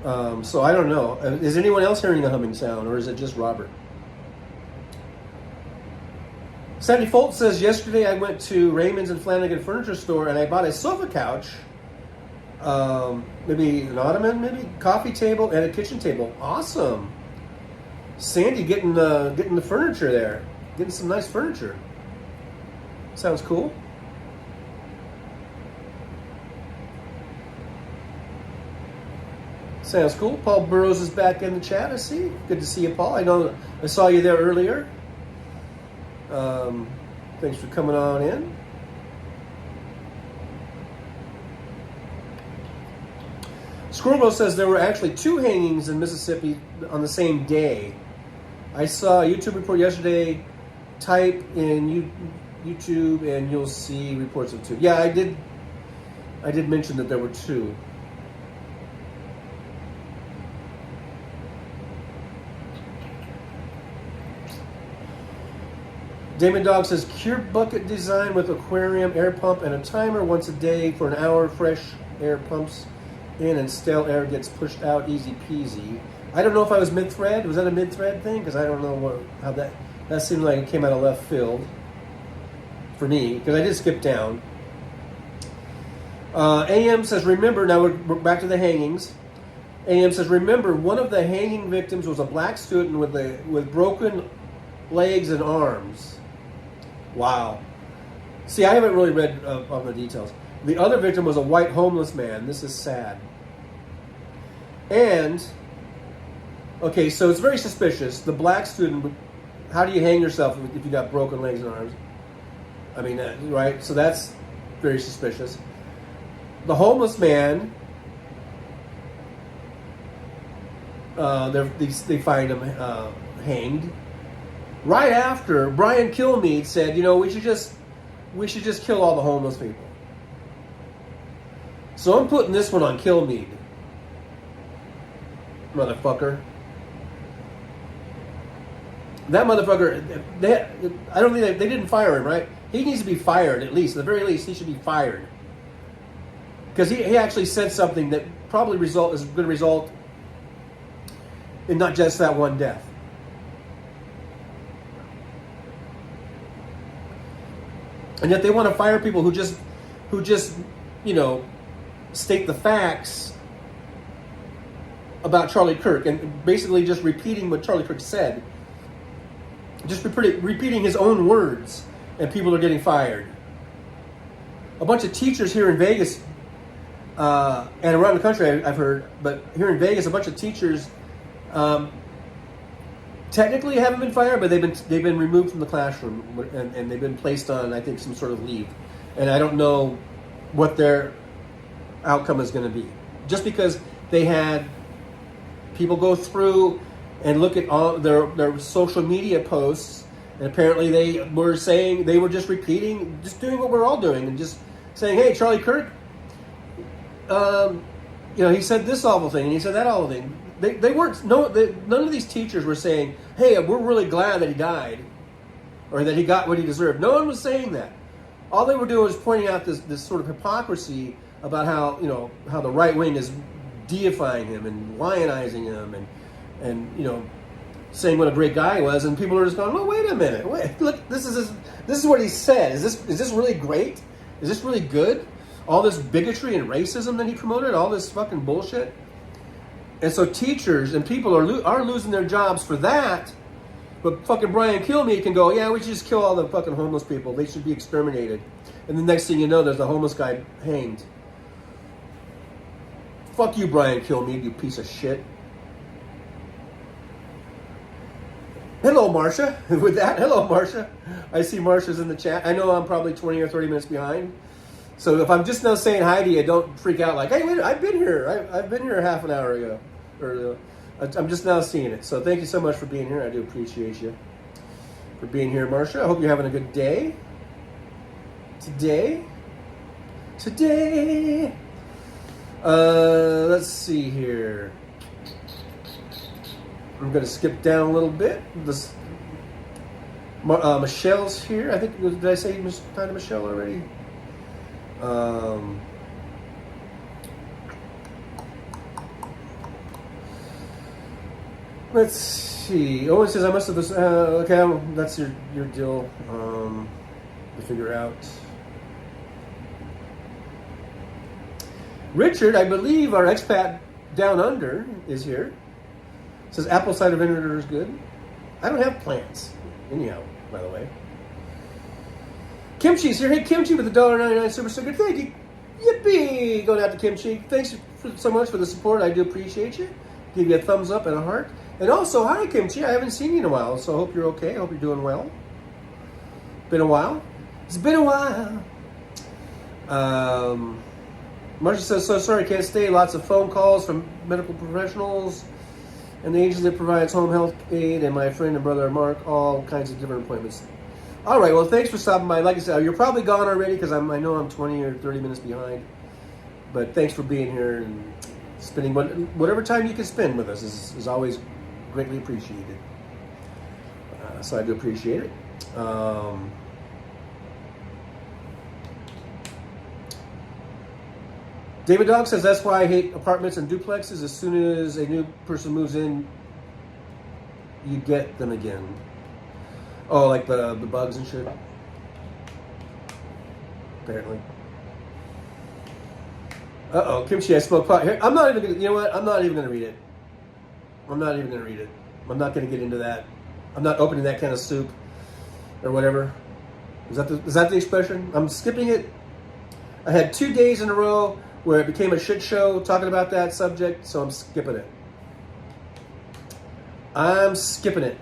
So I don't know. Is anyone else hearing a humming sound, or is it just Robert? Sandy Folt says, yesterday I went to Raymond's and Flanagan Furniture Store and I bought a sofa couch, maybe an ottoman, maybe coffee table, and a kitchen table. Awesome. Sandy getting the furniture there. Getting some nice furniture. Sounds cool. Sounds cool. Paul Burrows is back in the chat, I see. Good to see you, Paul. I know I saw you there earlier. Thanks for coming on in. Squirrel says there were actually 2 hangings in Mississippi on the same day. I saw a YouTube report yesterday. Type in YouTube and you'll see reports of 2. Yeah, I did mention that there were 2. Damon Dog says, cure bucket design with aquarium, air pump, and a timer once a day for an hour. Fresh air pumps in and stale air gets pushed out. Easy peasy. I don't know if I was mid-thread. Was that a mid-thread thing? Because I don't know how that seemed like it came out of left field for me, because I did skip down. AM says, remember, now we're back to the hangings. AM says, remember, one of the hanging victims was a black student with broken legs and arms. Wow. See, I haven't really read on the details. The other victim was a white homeless man. This is sad. And, okay, so it's very suspicious. The black student, how do you hang yourself if you got broken legs and arms? I mean, right? So that's very suspicious. The homeless man, they find him hanged. Right after, Brian Kilmeade said, you know, we should just kill all the homeless people. So I'm putting this one on Kilmeade. Motherfucker. That motherfucker, I don't think they didn't fire him, right? He needs to be fired at least. At the very least, he should be fired. Because he actually said something that probably is going to result in not just that one death. And yet they want to fire people who just, state the facts about Charlie Kirk and basically just repeating what Charlie Kirk said. Just repeating his own words, and people are getting fired. A bunch of teachers here in Vegas and around the country, I've heard, but here in Vegas, a bunch of teachers technically haven't been fired, but they've been removed from the classroom and they've been placed on, I think, some sort of leave. And I don't know what their outcome is going to be. Just because they had people go through and look at all their social media posts, and apparently they were just repeating, just doing what we're all doing, and just saying, hey, Charlie Kirk, he said this awful thing, and he said that awful thing. None of these teachers were saying, hey, we're really glad that he died, or that he got what he deserved. No one was saying that. All they were doing was pointing out this sort of hypocrisy about how the right wing is deifying him and lionizing him and saying what a great guy he was, and people are just going, oh, wait a minute, look, this is what he said. Is this really great? Is this really good? All this bigotry and racism that he promoted, all this fucking bullshit. And so teachers and people are losing their jobs for that. But fucking Brian Kilmeade can go, yeah, we should just kill all the fucking homeless people. They should be exterminated. And the next thing you know, there's a homeless guy hanged. Fuck you, Brian Kilmeade, you piece of shit. Hello, Marcia. With that, hello, Marcia. I see Marcia's in the chat. I know I'm probably 20 or 30 minutes behind. So if I'm just now saying hi to you, don't freak out like, hey, wait, I've been here. I've been here half an hour ago. I'm just now seeing it. So thank you so much for being here. I do appreciate you for being here, Marcia. I hope you're having a good day. Today. Let's see here. I'm going to skip down a little bit. Michelle's here. I think, did I say kind of Michelle already? Let's see. Owen says, I must have this. Okay, that's your deal to figure out. Richard, I believe our expat down under is here. Says apple cider vinegar is good. I don't have plants. Anyhow, by the way. Kimchi's here. Hey, Kimchi with the $1.99 super sticker. Thank you. Yippee! Going out to Kimchi. Thanks so much for the support. I do appreciate you. Give you a thumbs up and a heart. And also, hi, Kimchi. I haven't seen you in a while, so I hope you're okay. I hope you're doing well. Been a while? It's been a while. Marcia says, so sorry, can't stay. Lots of phone calls from medical professionals and the agency that provides home health aid, and my friend and brother Mark, all kinds of different appointments. All right, well, thanks for stopping by. Like I said, you're probably gone already because I know I'm 20 or 30 minutes behind. But thanks for being here and spending whatever time you can spend with us is always greatly appreciated. So I do appreciate it. David Dog says, that's why I hate apartments and duplexes. As soon as a new person moves in, you get them again. Oh, like the bugs and shit? Apparently. Uh-oh, Kimchi, I smoke pot. Here, I'm not even going to, you know what? I'm not even going to read it. I'm not even going to read it. I'm not going to get into that. I'm not opening that kind of soup or whatever. Is that the expression? I'm skipping it. I had 2 days in a row where it became a shit show talking about that subject, so I'm skipping it. I'm skipping it.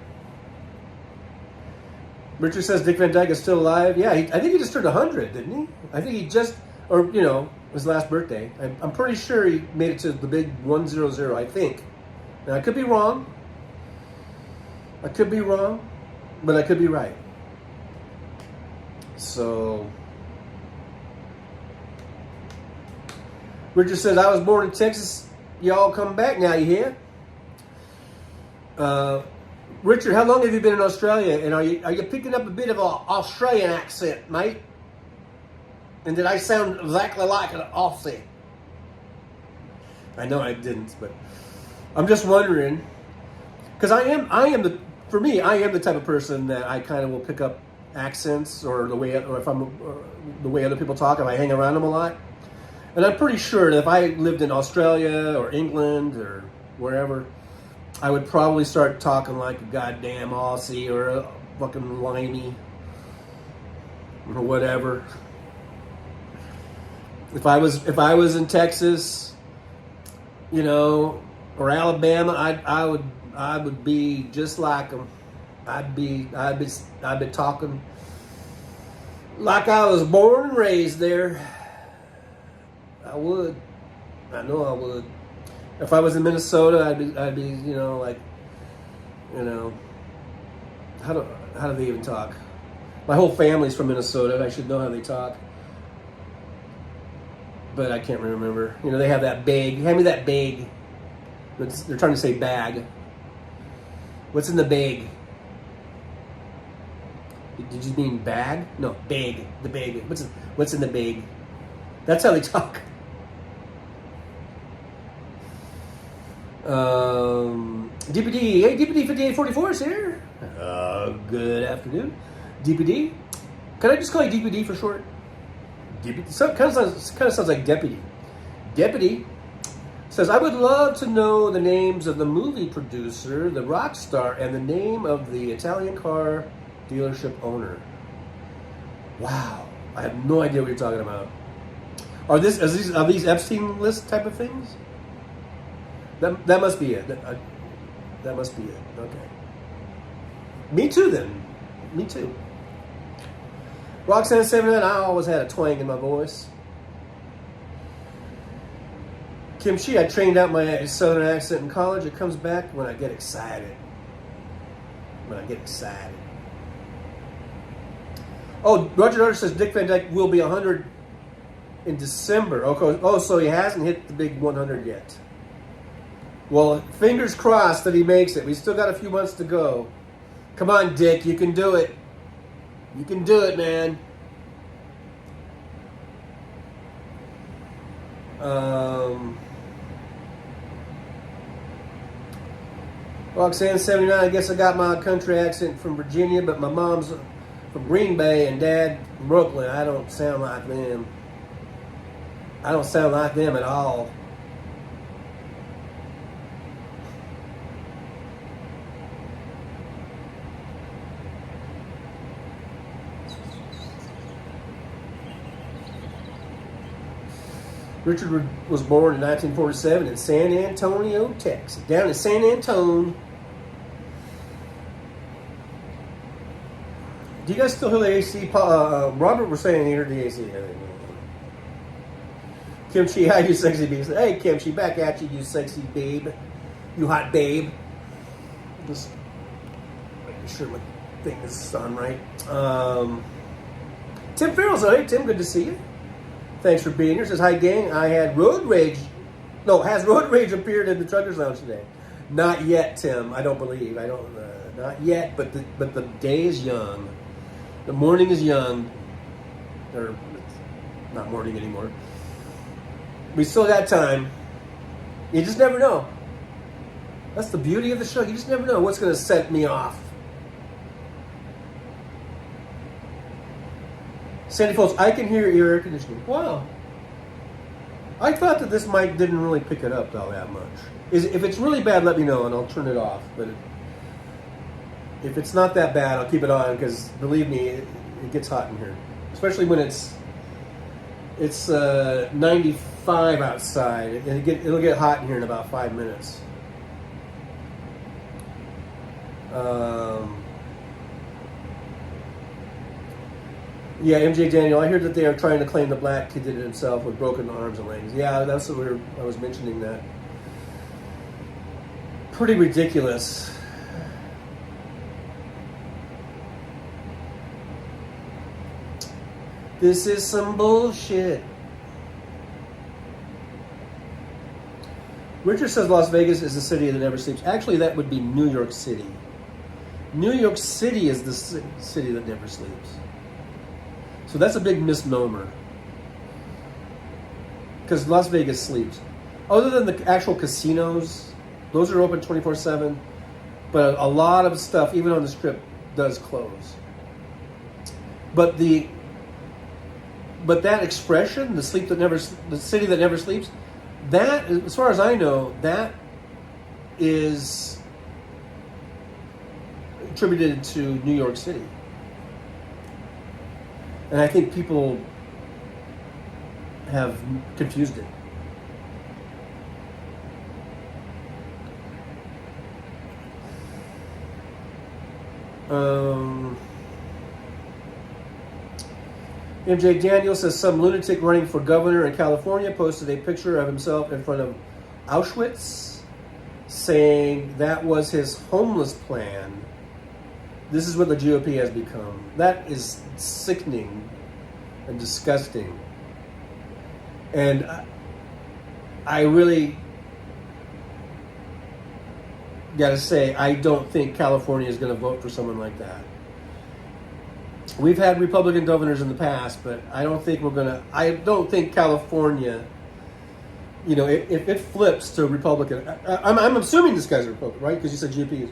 Richard says Dick Van Dyke is still alive. Yeah, I think he just turned 100, didn't he? I think he just, or, his last birthday. I'm pretty sure he made it to the big 100, I think. Now, I could be wrong. But I could be right. So, Richard says, I was born in Texas. Y'all come back now, you hear? Richard, how long have you been in Australia? And are you picking up a bit of an Australian accent, mate? And did I sound exactly like an Aussie? I know I didn't, but I'm just wondering, because I am the type of person that I kind of will pick up accents or the way other people talk if I hang around them a lot. And I'm pretty sure that if I lived in Australia or England or wherever, I would probably start talking like a goddamn Aussie or a fucking limey or whatever. If I was in Texas, you know, or Alabama, I would be just like them. I'd be talking like I was born and raised there. I would. I know I would. If I was in Minnesota, I'd be, you know, like, you know, how do they even talk? My whole family's from Minnesota. I should know how they talk. But I can't remember. You know, they have that bag. Hand me that bag. They're trying to say bag. What's in the bag? Did you mean bag? No, bag. The bag. What's in the bag? That's how they talk. DPD. Hey, DPD 5844 is here. Good afternoon. DPD. Can I just call you DPD for short? DPD. Kind of sounds like deputy. Deputy says, I would love to know the names of the movie producer, the rock star, and the name of the Italian car dealership owner. Wow. I have no idea what you're talking about. Are these Epstein list type of things? That must be it. That must be it. Okay. Me too then. Me too. Roxanne 79, I always had a twang in my voice. Kimchi, I trained out my southern accent in college. It comes back when I get excited. When I get excited. Oh, Roger Darter says Dick Van Dyke will be 100 in December. Oh, so he hasn't hit the big 100 yet. Well, fingers crossed that he makes it. We still got a few months to go. Come on, Dick, you can do it. You can do it, man. Roxanne 79, I guess I got my country accent from Virginia, but my mom's from Green Bay and Dad from Brooklyn. I don't sound like them. I don't sound like them at all. Richard was born in 1947 in San Antonio, Texas. Down in San Antonio. Do you guys still hear the AC? Robert was saying he heard the AC. Kimchi, hi, you sexy babe. Hey, Kimchi, back at you, you sexy babe. You hot babe. Just making sure my thing is on right. Tim Farrell's on. Hey, Tim, good to see you. Thanks for being here. Says, hi, gang. I had road rage. No, has road rage appeared in the Truckers Lounge today? Not yet, Tim. I don't believe. I don't. Not yet. But the day is young. The morning is young. Or not morning anymore. We still got time. You just never know. That's the beauty of the show. You just never know what's going to set me off. Sandy Folks, I can hear your air conditioning. Wow. I thought that this mic didn't really pick it up all that much. If it's really bad, let me know and I'll turn it off. But if it's not that bad, I'll keep it on because believe me, it gets hot in here. Especially when it's 95 outside. It'll get hot in here in about 5 minutes. Yeah, MJ Daniel, I hear that they are trying to claim the black kid did it himself with broken arms and legs. Yeah, that's what I was mentioning that. Pretty ridiculous. This is some bullshit. Richard says Las Vegas is the city that never sleeps. Actually, that would be New York City. New York City is the city that never sleeps. So that's a big misnomer. Because Las Vegas sleeps. Other than the actual casinos, those are open 24/7. But a lot of stuff, even on the Strip, does close. But that expression, the city that never sleeps, that, as far as I know, that is attributed to New York City. And I think people have confused it. MJ Daniel says some lunatic running for governor in California posted a picture of himself in front of Auschwitz, saying that was his homeless plan. This is what the GOP has become. That is sickening and disgusting. And I really got to say, I don't think California is going to vote for someone like that. We've had Republican governors in the past, but I don't think I don't think California, if it flips to Republican, I'm assuming this guy's a Republican, right? Because you said GOP.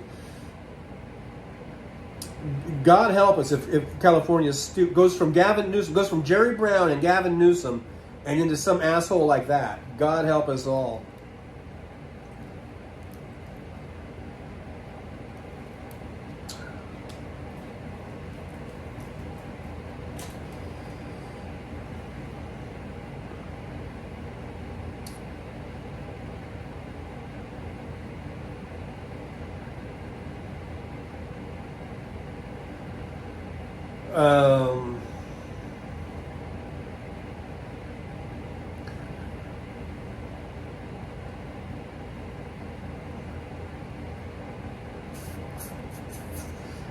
God help us if California goes from Jerry Brown and Gavin Newsom and into some asshole like that. God help us all.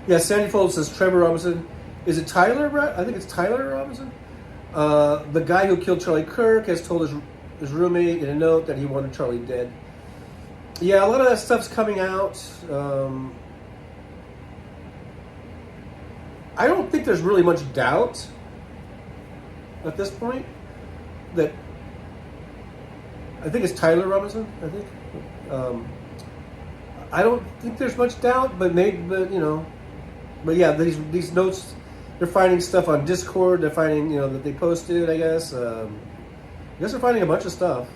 Yeah, Sandy Fold says Trevor Robinson. Is it Tyler? I think it's Tyler Robinson. The guy who killed Charlie Kirk has told his roommate in a note that he wanted Charlie dead. Yeah, a lot of that stuff's coming out. I don't think there's really much doubt at this point that I think it's Tyler Robinson. I think I don't think there's much doubt, but yeah, these notes, they're finding stuff on Discord. They're finding that they posted. I guess they're finding a bunch of stuff.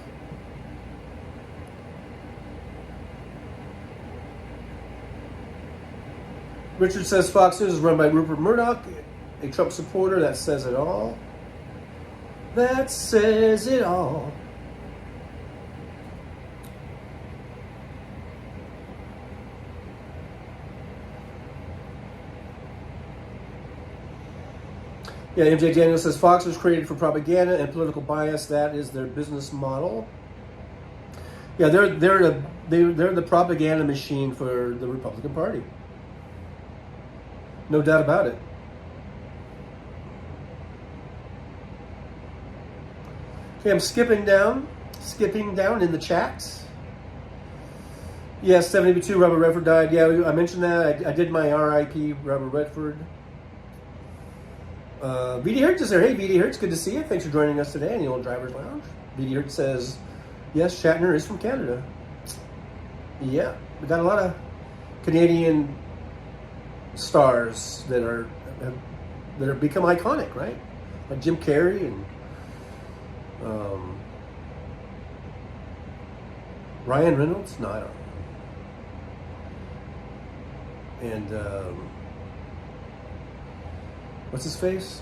Richard says Fox News is run by Rupert Murdoch, a Trump supporter. That says it all. That says it all. Yeah, MJ Daniel says Fox was created for propaganda and political bias. That is their business model. Yeah, they're the propaganda machine for the Republican Party. No doubt about it. Okay, I'm skipping down in the chat. Yeah, 72, Robert Redford died. Yeah, I mentioned that. I did my RIP, Robert Redford. VD Hertz is there. Hey, VD Hertz, good to see you. Thanks for joining us today in the Old Drivers Lounge. VD Hertz says, yes, Shatner is from Canada. Yeah, we got a lot of Canadian stars that are become iconic, right? Like Jim Carrey and Ryan Reynolds. No, I don't know. And what's his face?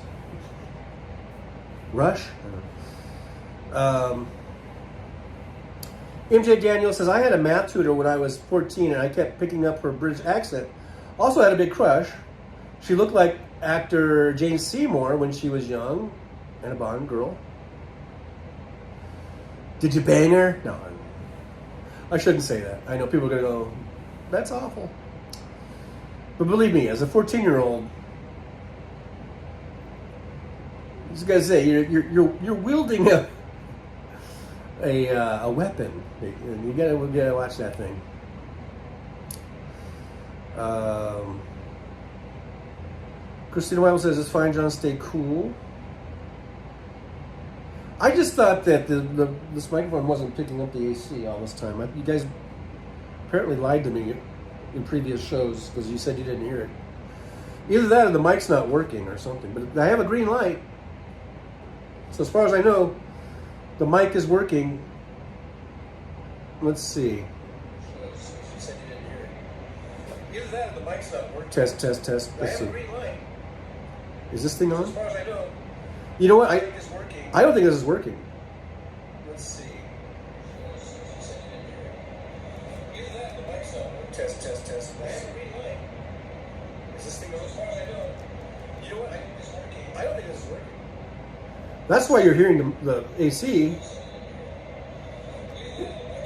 Rush. MJ Daniel says I had a math tutor when I was 14, and I kept picking up her British accent. Also had a big crush. She looked like actor Jane Seymour when she was young and a Bond girl. Did you bang her? No, I shouldn't say that. I know people are going to go, that's awful. But believe me, as a 14-year-old, I was going to say, you're wielding a weapon. You gotta watch that thing. Christina Bible says it's fine, John. Stay cool. I just thought that this microphone wasn't picking up the AC all this time. You guys apparently lied to me in previous shows because you said you didn't hear it. Either that or the mic's not working or something. But I have a green light. So as far as I know, the mic is working. Let's see. She said you didn't hear it. Either that or the mic's not working. Test. Let's see. Green light. Is this thing on? As far as I know. You know what? I don't think this is working. Let's see. Either that or the mic's not working. Test. I have a green light. Is this thing on? As far as I know. You know what? I think it's working. I don't think this is working. That's why you're hearing the AC.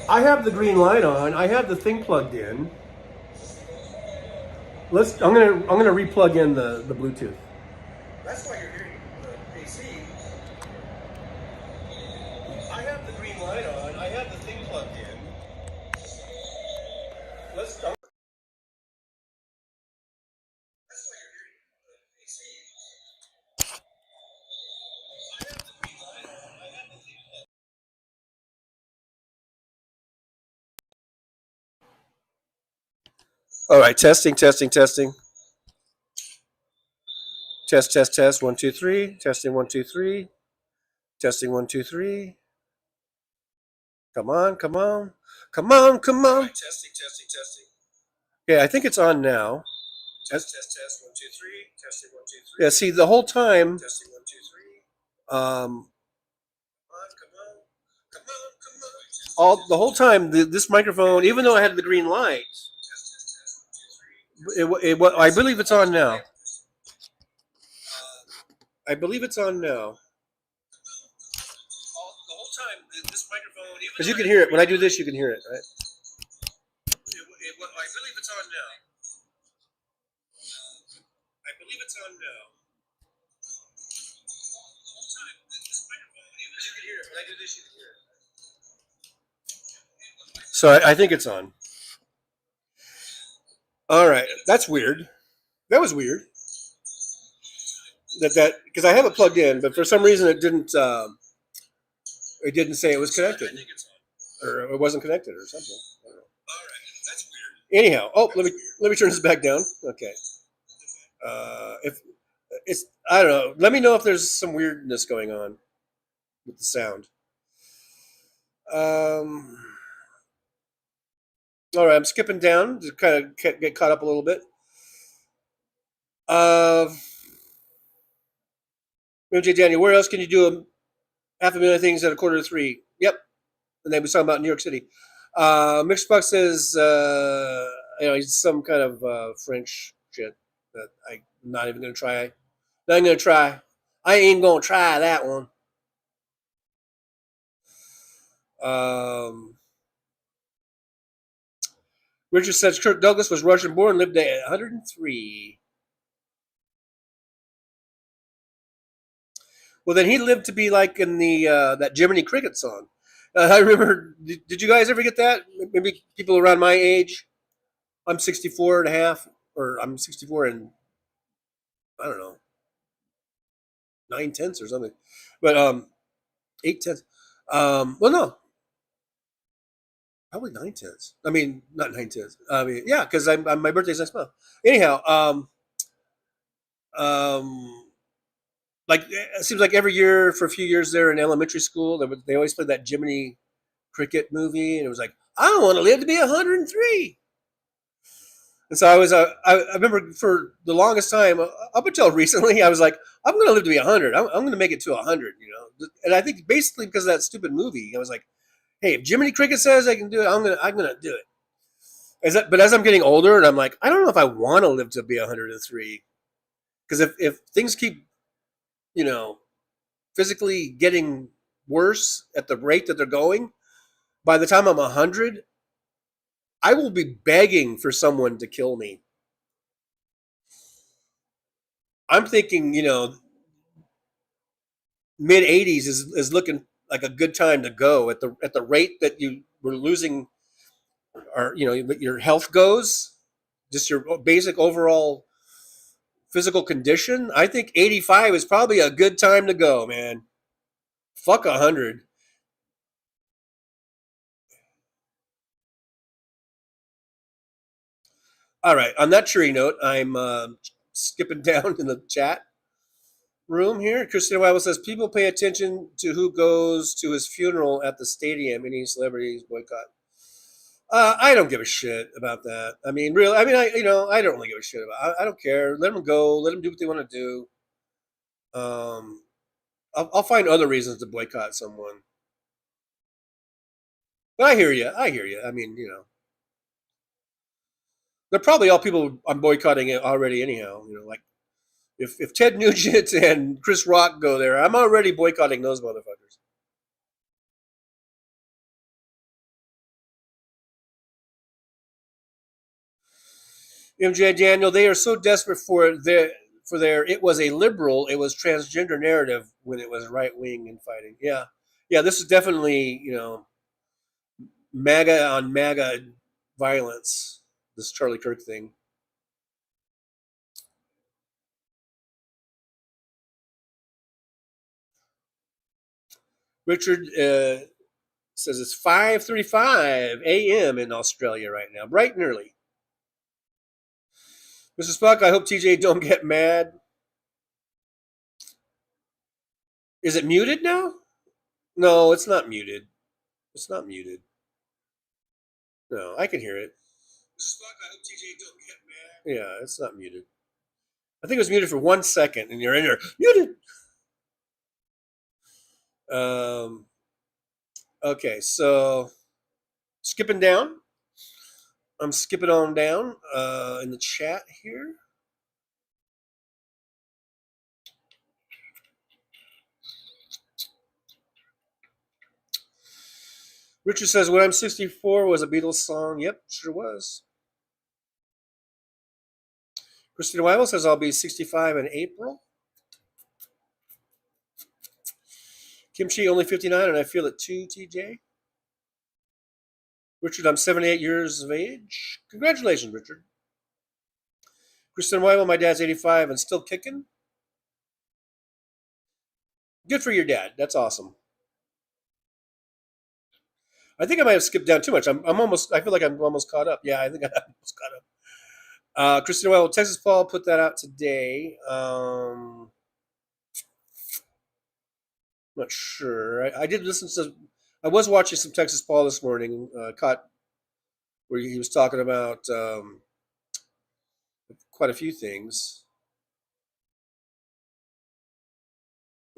I have the green light on. I have the thing plugged in. I'm gonna re-plug in the Bluetooth. That's why you're hearing the AC. I have the green light on. I have the thing plugged in. All right, testing. Test. 1, 2, 3. Testing 1, 2, 3. Testing 1, 2, 3. Come on. Testing. Okay, I think it's on now. Test. 1, 2, 3. Testing 1, 2, 3. Yeah, see the whole time. Testing 1, 2, 3. Come on. The whole time, this microphone, even though I had the green light, I believe it's on now. The whole time, this microphone, because you can hear it when I do this, you can hear it, right? I believe it's on now. The whole time, this microphone, because you can hear it when I do this, you can hear it. So I think it's on. All right, that's weird. That was weird. That because I have it plugged in, but for some reason it didn't say it was connected, or it wasn't connected, or something. I don't know. All right, that's weird. Anyhow, let me turn this back down. Okay. If it's, I don't know. Let me know if there's some weirdness going on with the sound. All right, I'm skipping down to kind of get caught up a little bit. MJ Daniel, where else can you do 500,000 things at 2:45? Yep. And then we talking about New York City. Mixed Buck says, he's some kind of French shit that I'm not even going to try. Not even going to try. I ain't going to try that one. Richard says Kirk Douglas was Russian born, lived at 103. Well, then he lived to be like in the that Jiminy Cricket song. I remember. Did you guys ever get that? Maybe people around my age. I'm 64 and a half, or I'm 64 and I don't know, 9/10 or something, but 8/10. Well, no, probably 9/10. I mean, not 9/10. I mean, yeah, because my birthday's next month. Anyhow, like it seems like every year for a few years there in elementary school, they always played that Jiminy Cricket movie, and it was like, I don't want to live to be 103. And so I remember for the longest time, up until recently, I was like, I'm going to live to be 100. I'm going to make it to 100, And I think basically because of that stupid movie, I was like, hey, if Jiminy Cricket says I can do it, I'm going to do it. But as I'm getting older, and I'm like, I don't know if I want to live to be 103, because if things keep, physically getting worse at the rate that they're going, by the time I'm 100, I will be begging for someone to kill me. I'm thinking, mid 80s is looking like a good time to go at the rate that you were losing, or your health goes, just your basic overall physical condition, I think 85 is probably a good time to go, man. Fuck 100. All right. On that cheery note, I'm skipping down in the chat room here. Christina Bible says people pay attention to who goes to his funeral at the stadium. Any celebrities boycott. I don't give a shit about that. I mean, really. I mean, I don't really give a shit about. I don't care. Let them go. Let them do what they want to do. I'll find other reasons to boycott someone. But I hear you. I hear you. I mean, they're probably all people I'm boycotting it already anyhow. Like if Ted Nugent and Chris Rock go there, I'm already boycotting those motherfuckers. MJ Daniel, they are so desperate for their it was a liberal, it was transgender narrative when it was right wing and fighting. Yeah. Yeah, this is definitely, MAGA on MAGA violence. This Charlie Kirk thing. Richard says it's 5:35 a.m. in Australia right now, bright and early. Mr. Spock, I hope TJ don't get mad. Is it muted now? No, it's not muted. It's not muted. No, I can hear it. Mr. Spock, I hope TJ don't get mad. Yeah, it's not muted. I think it was muted for 1 second, and you're in there. Muted! Okay, so skipping down. I'm skipping on down in the chat here. Richard says, when I'm 64 was a Beatles song. Yep, sure was. Christina Weibel says, I'll be 65 in April. Kimchi, only 59, and I feel it too, TJ. Richard, I'm 78 years of age. Congratulations, Richard. Christina Weibel, my dad's 85 and still kicking. Good for your dad. That's awesome. I think I might have skipped down too much. I'm almost, I feel like I'm almost caught up. Yeah, I think I'm almost caught up. Christina Weibel, Texas Paul put that out today. Not sure. I did listen to. I was watching some Texas Paul this morning. Caught where he was talking about quite a few things,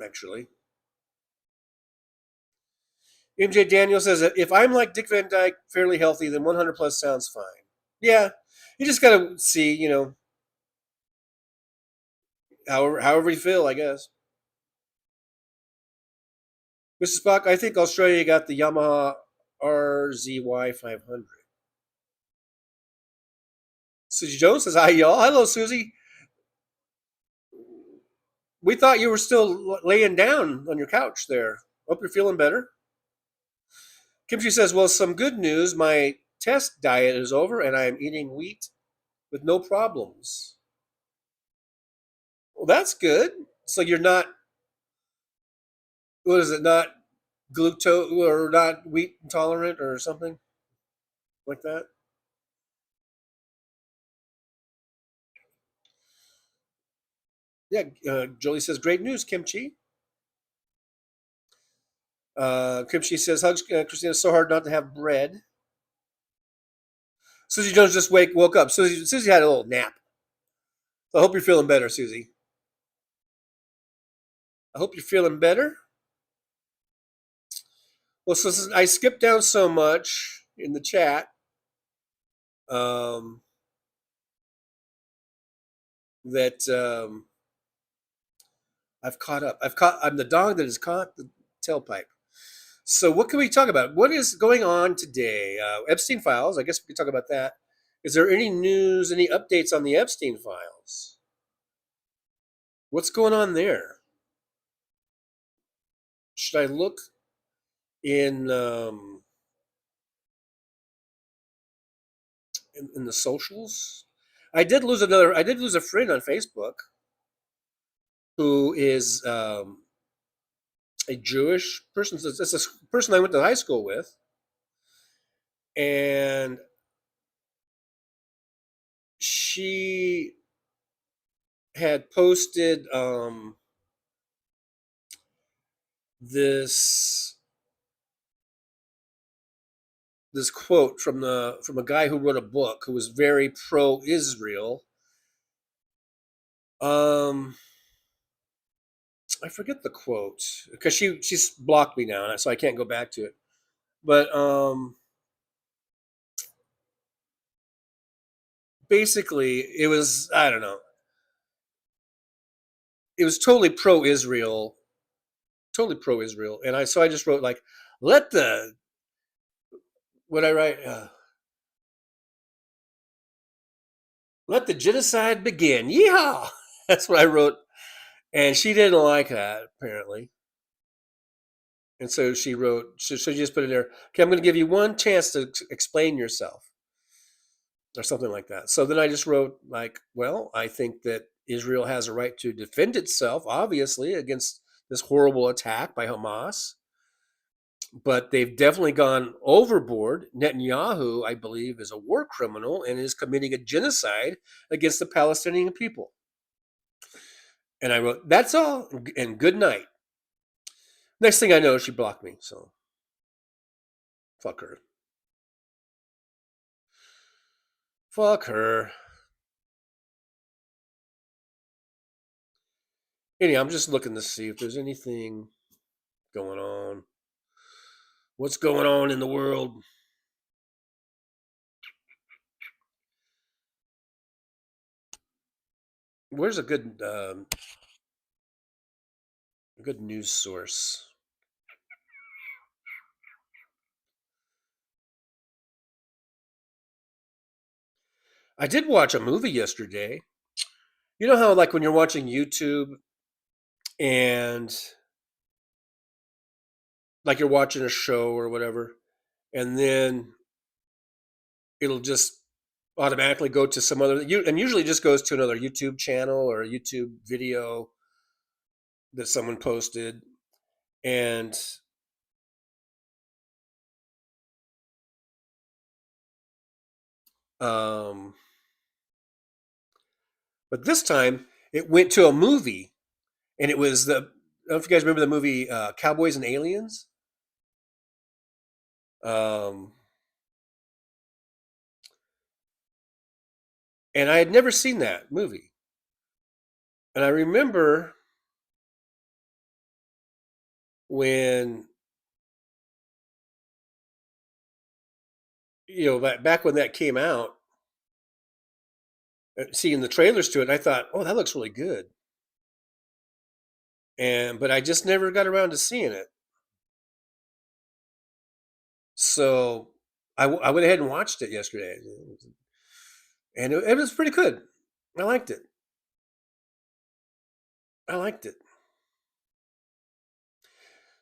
actually. MJ Daniel says that if I'm like Dick Van Dyke, fairly healthy, then 100 plus sounds fine. Yeah, you just gotta see, however you feel, I guess. Mrs. Spock, I think Australia got the Yamaha RZY 500. Susie Jones says, hi, y'all. Hello, Susie. We thought you were still laying down on your couch there. Hope you're feeling better. Kimchi says, well, some good news. My test diet is over and I am eating wheat with no problems. Well, that's good. So you're not, what is it, not glucose or not wheat intolerant or something like that? Yeah, Jolie says, great news, Kimchi. Kimchi says, hugs, Christina, so hard not to have bread. Susie Jones just woke up. Susie had a little nap. So I hope you're feeling better, Susie. I hope you're feeling better. Well, so I skipped down so much in the chat. That I've caught up. I'm the dog that has caught the tailpipe. So what can we talk about? What is going on today? Epstein files. I guess we could talk about that. Is there any news, any updates on the Epstein files? What's going on there? Should I look in the socials? I did lose a friend on Facebook who is a Jewish person. It's a person I went to high school with, and she had posted this quote from a guy who wrote a book who was very pro-Israel. I forget the quote because she's blocked me now, so I can't go back to it. But basically, it was, I don't know. It was totally pro-Israel, and I just wrote like, what I write? Let the genocide begin. Yeehaw! That's what I wrote, and she didn't like that apparently. And so she wrote, so she just put it there, okay, I'm going to give you one chance to explain yourself, or something like that. So then I just wrote, like, well, I think that Israel has a right to defend itself, obviously, against this horrible attack by Hamas. But they've definitely gone overboard. Netanyahu, I believe, is a war criminal and is committing a genocide against the Palestinian people. And I wrote, that's all, and good night. Next thing I know, she blocked me, so fuck her. Fuck her. Anyway, I'm just looking to see if there's anything going on. What's going on in the world? Where's a good news source? I did watch a movie yesterday. You know how, like, when you're watching YouTube and like you're watching a show or whatever, and then it'll just automatically go to some other, and usually just goes to another YouTube channel or a YouTube video that someone posted. And but this time it went to a movie, and it was I don't know if you guys remember the movie Cowboys and Aliens. And I had never seen that movie. And I remember when, back when that came out, seeing the trailers to it, I thought, oh, that looks really good. But I just never got around to seeing it. So I went ahead and watched it yesterday. And it was pretty good. I liked it.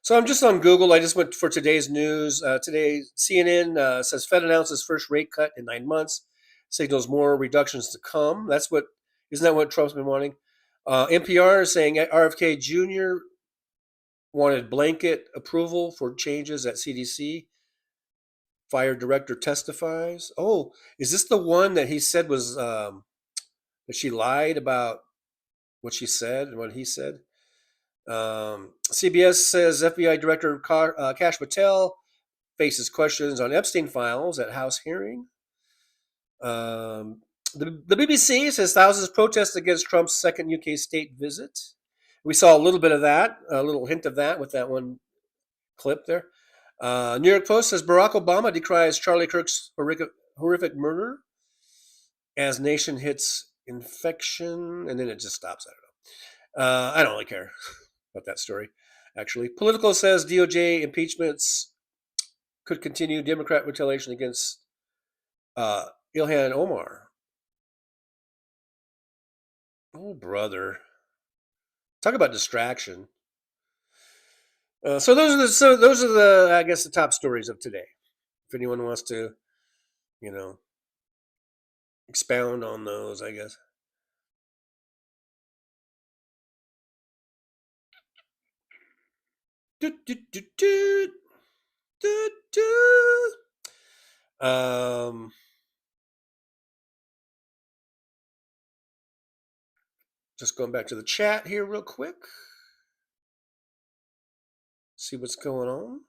So I'm just on Google. I just went for today's news. Today, CNN says Fed announces first rate cut in 9 months, signals more reductions to come. Isn't that what Trump's been wanting? NPR is saying RFK Jr. wanted blanket approval for changes at CDC. Fire director testifies. Oh, is this the one that he said was that she lied about what she said and what he said? CBS says FBI Director Kash Patel faces questions on Epstein files at House hearing. The BBC says thousands protest against Trump's second UK state visit. We saw a little bit of that, a little hint of that with that one clip there. New York Post says Barack Obama decries Charlie Kirk's horrific murder as nation hits infection, and then it just stops. I don't know. I don't really care about that story, actually. Politico says DOJ impeachments could continue Democrat retaliation against Ilhan Omar. Oh, brother. Talk about distraction. So those are the I guess the top stories of today. If anyone wants to, expound on those, I guess. Just going back to the chat here real quick. See what's going on.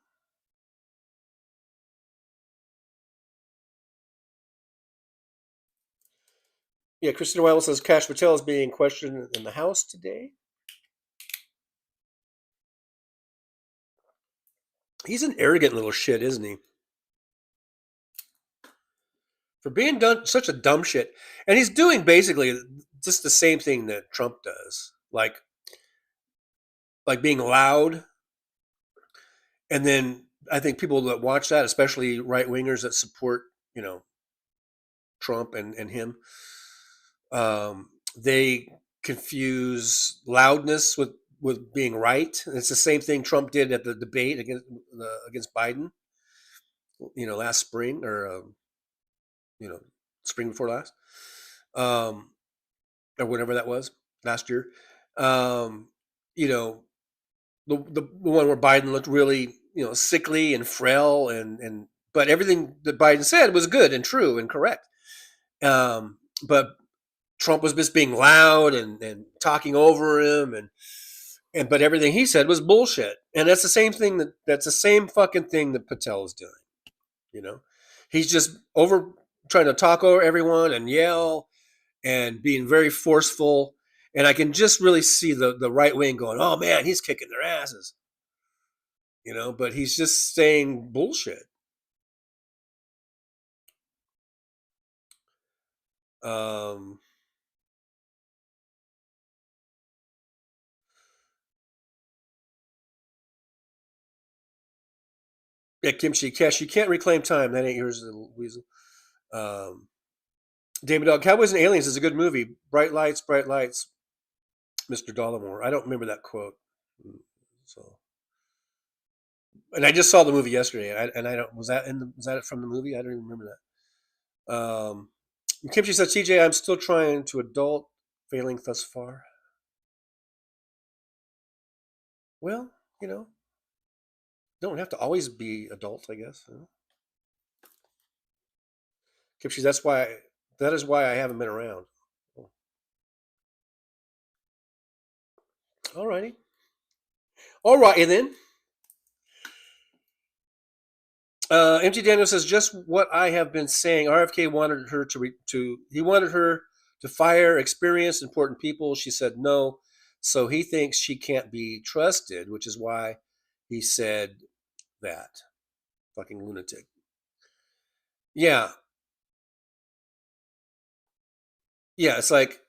Yeah, Christina Weil says Kash Patel is being questioned in the House today. He's an arrogant little shit, isn't he? For being done such a dumb shit. And he's doing basically just the same thing that Trump does. Like being loud. And then I think people that watch that, especially right-wingers that support, Trump and him, they confuse loudness with being right. And it's the same thing Trump did at the debate against Biden, last spring or spring before last, or whatever that was, last year. The one where Biden looked really, sickly and frail, but everything that Biden said was good and true and correct. But Trump was just being loud and talking over him, but everything he said was bullshit. And that's the same thing that's the same fucking thing that Patel is doing. He's just trying to talk over everyone and yell and being very forceful. And I can just really see the right wing going, oh man, he's kicking their asses. But he's just saying bullshit. Yeah, Kimchi Cash, you can't reclaim time. That ain't yours, little weasel. David Dog, Cowboys and Aliens is a good movie. Bright lights, Mr. Dollamore. I don't remember that quote. So, and I just saw the movie yesterday, and I don't. Was that from the movie? I don't even remember that. Kimchi says, TJ, I'm still trying to adult, failing thus far. Well, don't have to always be adult, I guess. Kimchi, that is why I haven't been around. Alrighty. Alrighty then. MT Daniel says, just what I have been saying. RFK wanted her he wanted her to fire experienced, important people. She said no. So he thinks she can't be trusted, which is why he said that. Fucking lunatic. Yeah. Yeah, it's like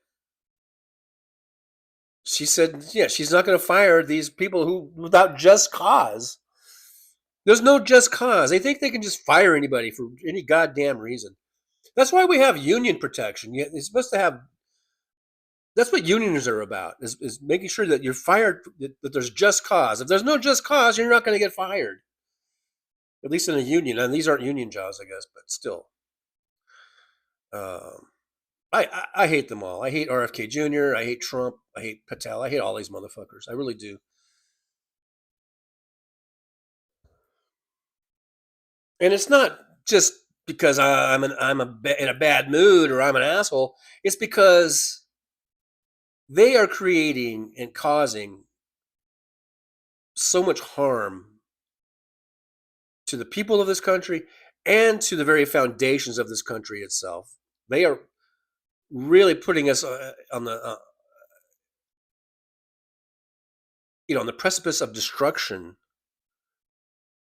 she said, yeah, she's not going to fire these people who without just cause. There's no just cause. They think they can just fire anybody for any goddamn reason. That's why we have union protection. It's supposed to have. That's what unions are about, is making sure that you're fired, that there's just cause. If there's no just cause, you're not going to get fired. At least in a union. And these aren't union jobs, I guess, but still. I hate them all. I hate RFK Jr. I hate Trump. I hate Patel. I hate all these motherfuckers. I really do. And it's not just because I'm in a bad mood or I'm an asshole. It's because they are creating and causing so much harm to the people of this country and to the very foundations of this country itself. They are really putting us on the on the precipice of destruction.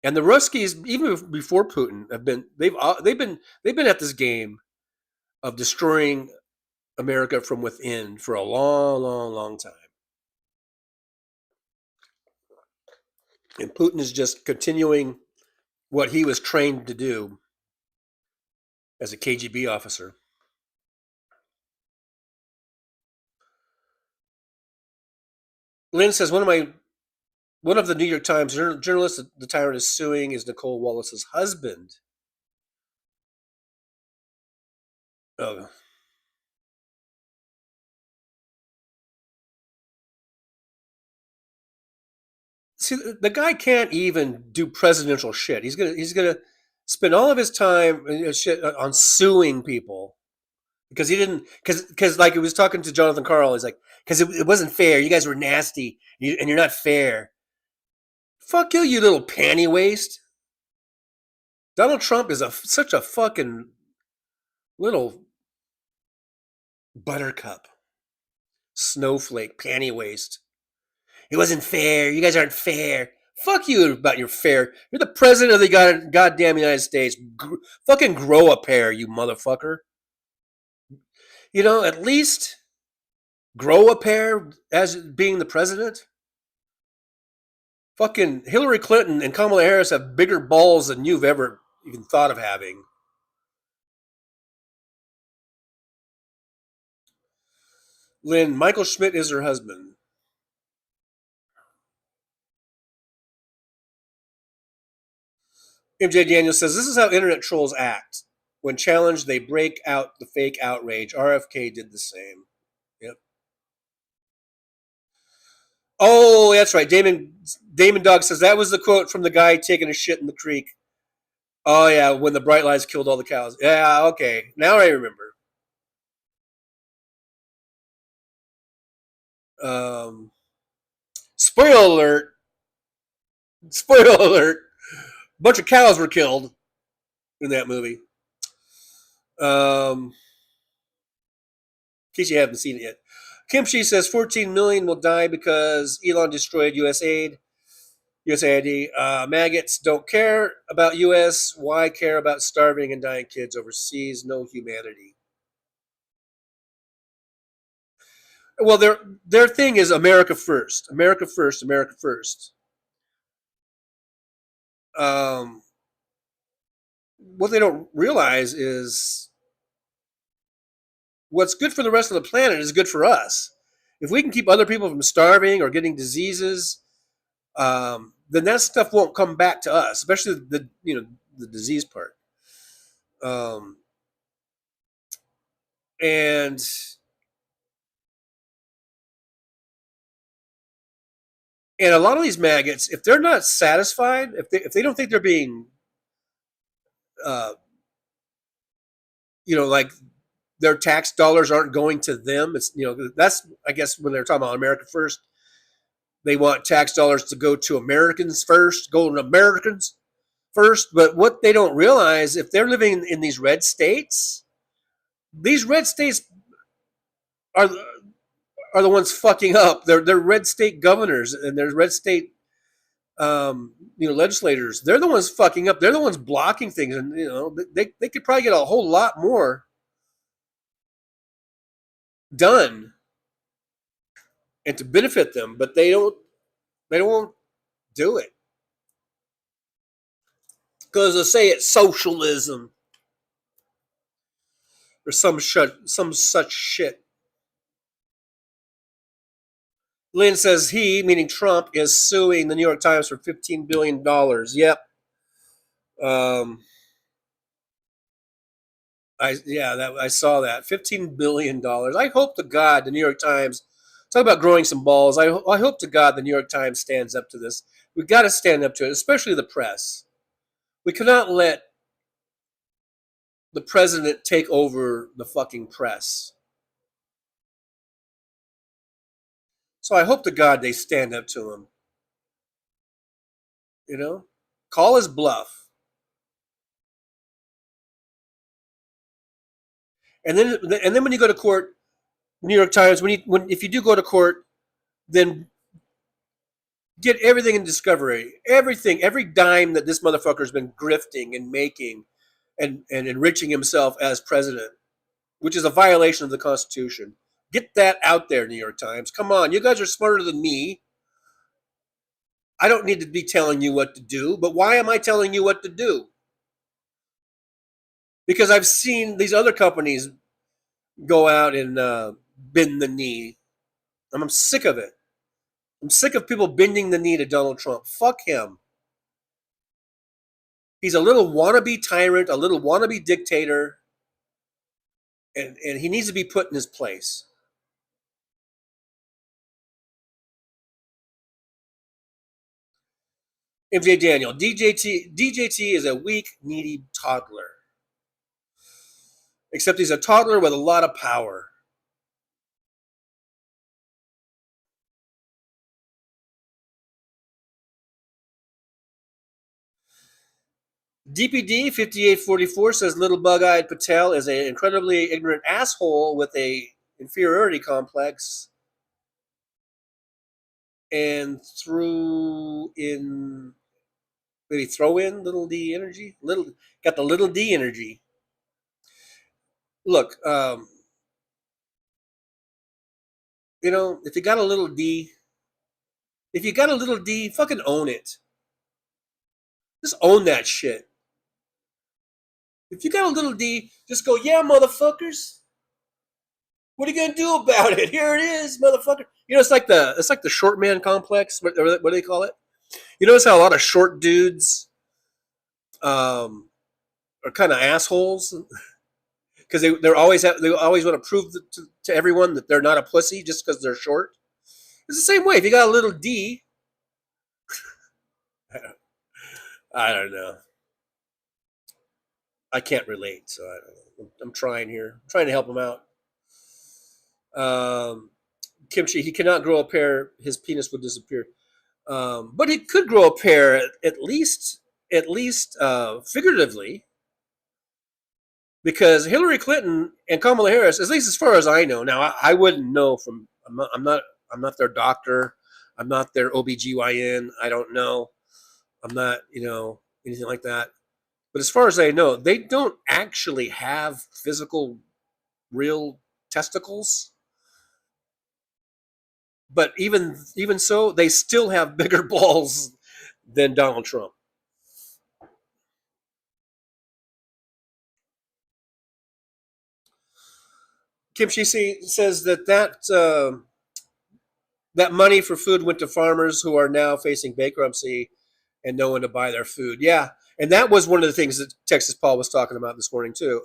And the Ruskies, even before Putin, they've been at this game of destroying America from within for a long, long, long time. And Putin is just continuing what he was trained to do as a KGB officer. Lynn says, one of the New York Times journalists the tyrant is suing is Nicole Wallace's husband. Oh, See, the guy can't even do presidential shit. He's gonna spend all of his time shit on suing people because he didn't because like he was talking to Jonathan Carl. He's like, because it wasn't fair. You guys were nasty, and you're not fair. Fuck you, you little panty waste. Donald Trump is such a fucking little buttercup, snowflake, panty waste. It wasn't fair. You guys aren't fair. Fuck you about your fair. You're the president of the goddamn United States. Fucking grow a pair, you motherfucker. You know, at least grow a pair as being the president. Fucking Hillary Clinton and Kamala Harris have bigger balls than you've ever even thought of having. Lynn, Michael Schmidt is her husband. MJ Daniels says, this is how internet trolls act. When challenged, they break out the fake outrage. RFK did the same. Yep. Oh, that's right. Damon Dog says that was the quote from the guy taking a shit in the creek. Oh, yeah, when the bright lights killed all the cows. Yeah, okay. Now I remember. Spoiler alert. Spoiler alert. A bunch of cows were killed in that movie. In case you haven't seen it yet. Kimchi says 14 million will die because Elon destroyed USAID. USAID. Maggots don't care about U.S. Why care about starving and dying kids overseas? No humanity. Well, their thing is America first. America first. America first. What they don't realize is what's good for the rest of the planet is good for us. If we can keep other people from starving or getting diseases, then that stuff won't come back to us, especially the disease part. And a lot of these maggots, if they're not satisfied, if they don't think they're being, like their tax dollars aren't going to them, it's that's I guess when they're talking about America first, they want tax dollars to go to Americans first, go to Americans first. But what they don't realize, if they're living in these red states are the ones fucking up. They're red state governors and they're red state legislators. They're the ones fucking up. They're the ones blocking things, and they could probably get a whole lot more done and to benefit them, but they won't do it because they say it's socialism or some such shit. Lynn says he, meaning Trump, is suing the New York Times for $15 billion. Yep. I saw that. $15 billion. I hope to God the New York Times, talk about growing some balls. I hope to God the New York Times stands up to this. We've got to stand up to it, especially the press. We cannot let the president take over the fucking press. So I hope to God they stand up to him. Call his bluff. And then when you go to court, New York Times, if you do go to court, then get everything in discovery. Everything, every dime that this motherfucker's been grifting and making and enriching himself as president, which is a violation of the Constitution. Get that out there, New York Times. Come on, you guys are smarter than me. I don't need to be telling you what to do, but why am I telling you what to do? Because I've seen these other companies go out and bend the knee. I'm sick of it. I'm sick of people bending the knee to Donald Trump. Fuck him. He's a little wannabe tyrant, a little wannabe dictator, and he needs to be put in his place. MJ Daniel, DJT is a weak, needy toddler. Except he's a toddler with a lot of power. DPD 5844 says little bug-eyed Patel is an incredibly ignorant asshole with a inferiority complex and throw in little D energy. Got the little D energy. Look, if you got a little D, fucking own it. Just own that shit. If you got a little D, just go, yeah, motherfuckers. What are you gonna do about it? Here it is, motherfucker. It's like the short man complex. What do they call it? You notice how a lot of short dudes are kind of assholes because they always want to prove to everyone that they're not a pussy just because they're short. It's the same way. If you got a little D, I don't know. I can't relate, so I don't know. I'm trying here. I'm trying to help him out. Kimchi, he cannot grow a pair. His penis would disappear. But he could grow a pair at least figuratively, because Hillary Clinton and Kamala Harris, at least as far as I know, now I wouldn't know from. I'm not their doctor. I'm not their OBGYN. I don't know. I'm not anything like that. But as far as I know, they don't actually have physical, real testicles. But even so, they still have bigger balls than Donald Trump. Kim Shi says that money for food went to farmers who are now facing bankruptcy and no one to buy their food. Yeah, and that was one of the things that Texas Paul was talking about this morning too.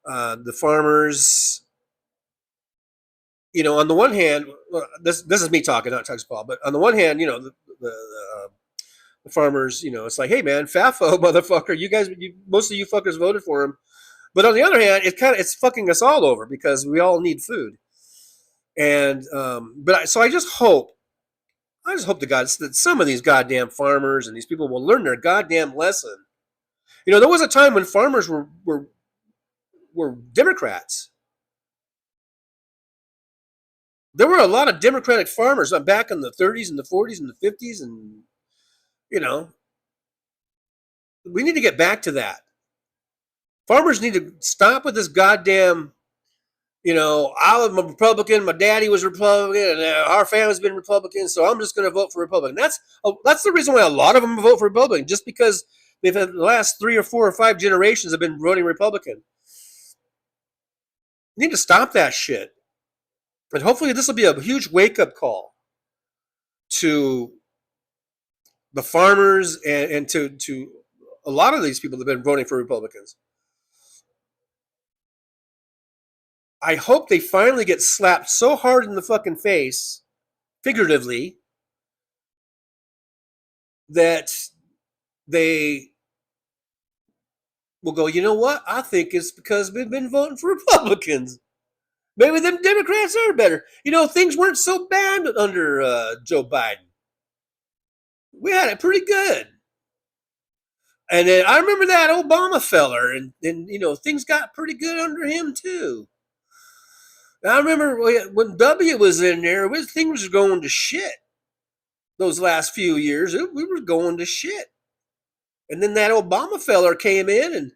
The farmers, on the one hand, this is me talking, not Texas Paul, but on the one hand, the farmers, it's like, hey man, FAFO motherfucker, most of you fuckers voted for him. But on the other hand, it's fucking us all over because we all need food. And so I just hope to God that some of these goddamn farmers and these people will learn their goddamn lesson. There was a time when farmers were Democrats. There were a lot of Democratic farmers back in the 30s and the 40s and the 50s, and we need to get back to that. Farmers need to stop with this goddamn, I was a Republican, my daddy was Republican, and our family's been Republican, so I'm just going to vote for Republican. That's the reason why a lot of them vote for Republican, just because they've had the last 3 or 4 or 5 generations have been voting Republican. You need to stop that shit. And hopefully this will be a huge wake-up call to the farmers and to a lot of these people that have been voting for Republicans. I hope they finally get slapped so hard in the fucking face, figuratively, that they will go, you know what? I think it's because we've been voting for Republicans. Maybe them Democrats are better. Things weren't so bad under Joe Biden. We had it pretty good. And then I remember that Obama feller, and things got pretty good under him too. I remember when W was in there, things were going to shit. Those last few years, we were going to shit. And then that Obama feller came in, and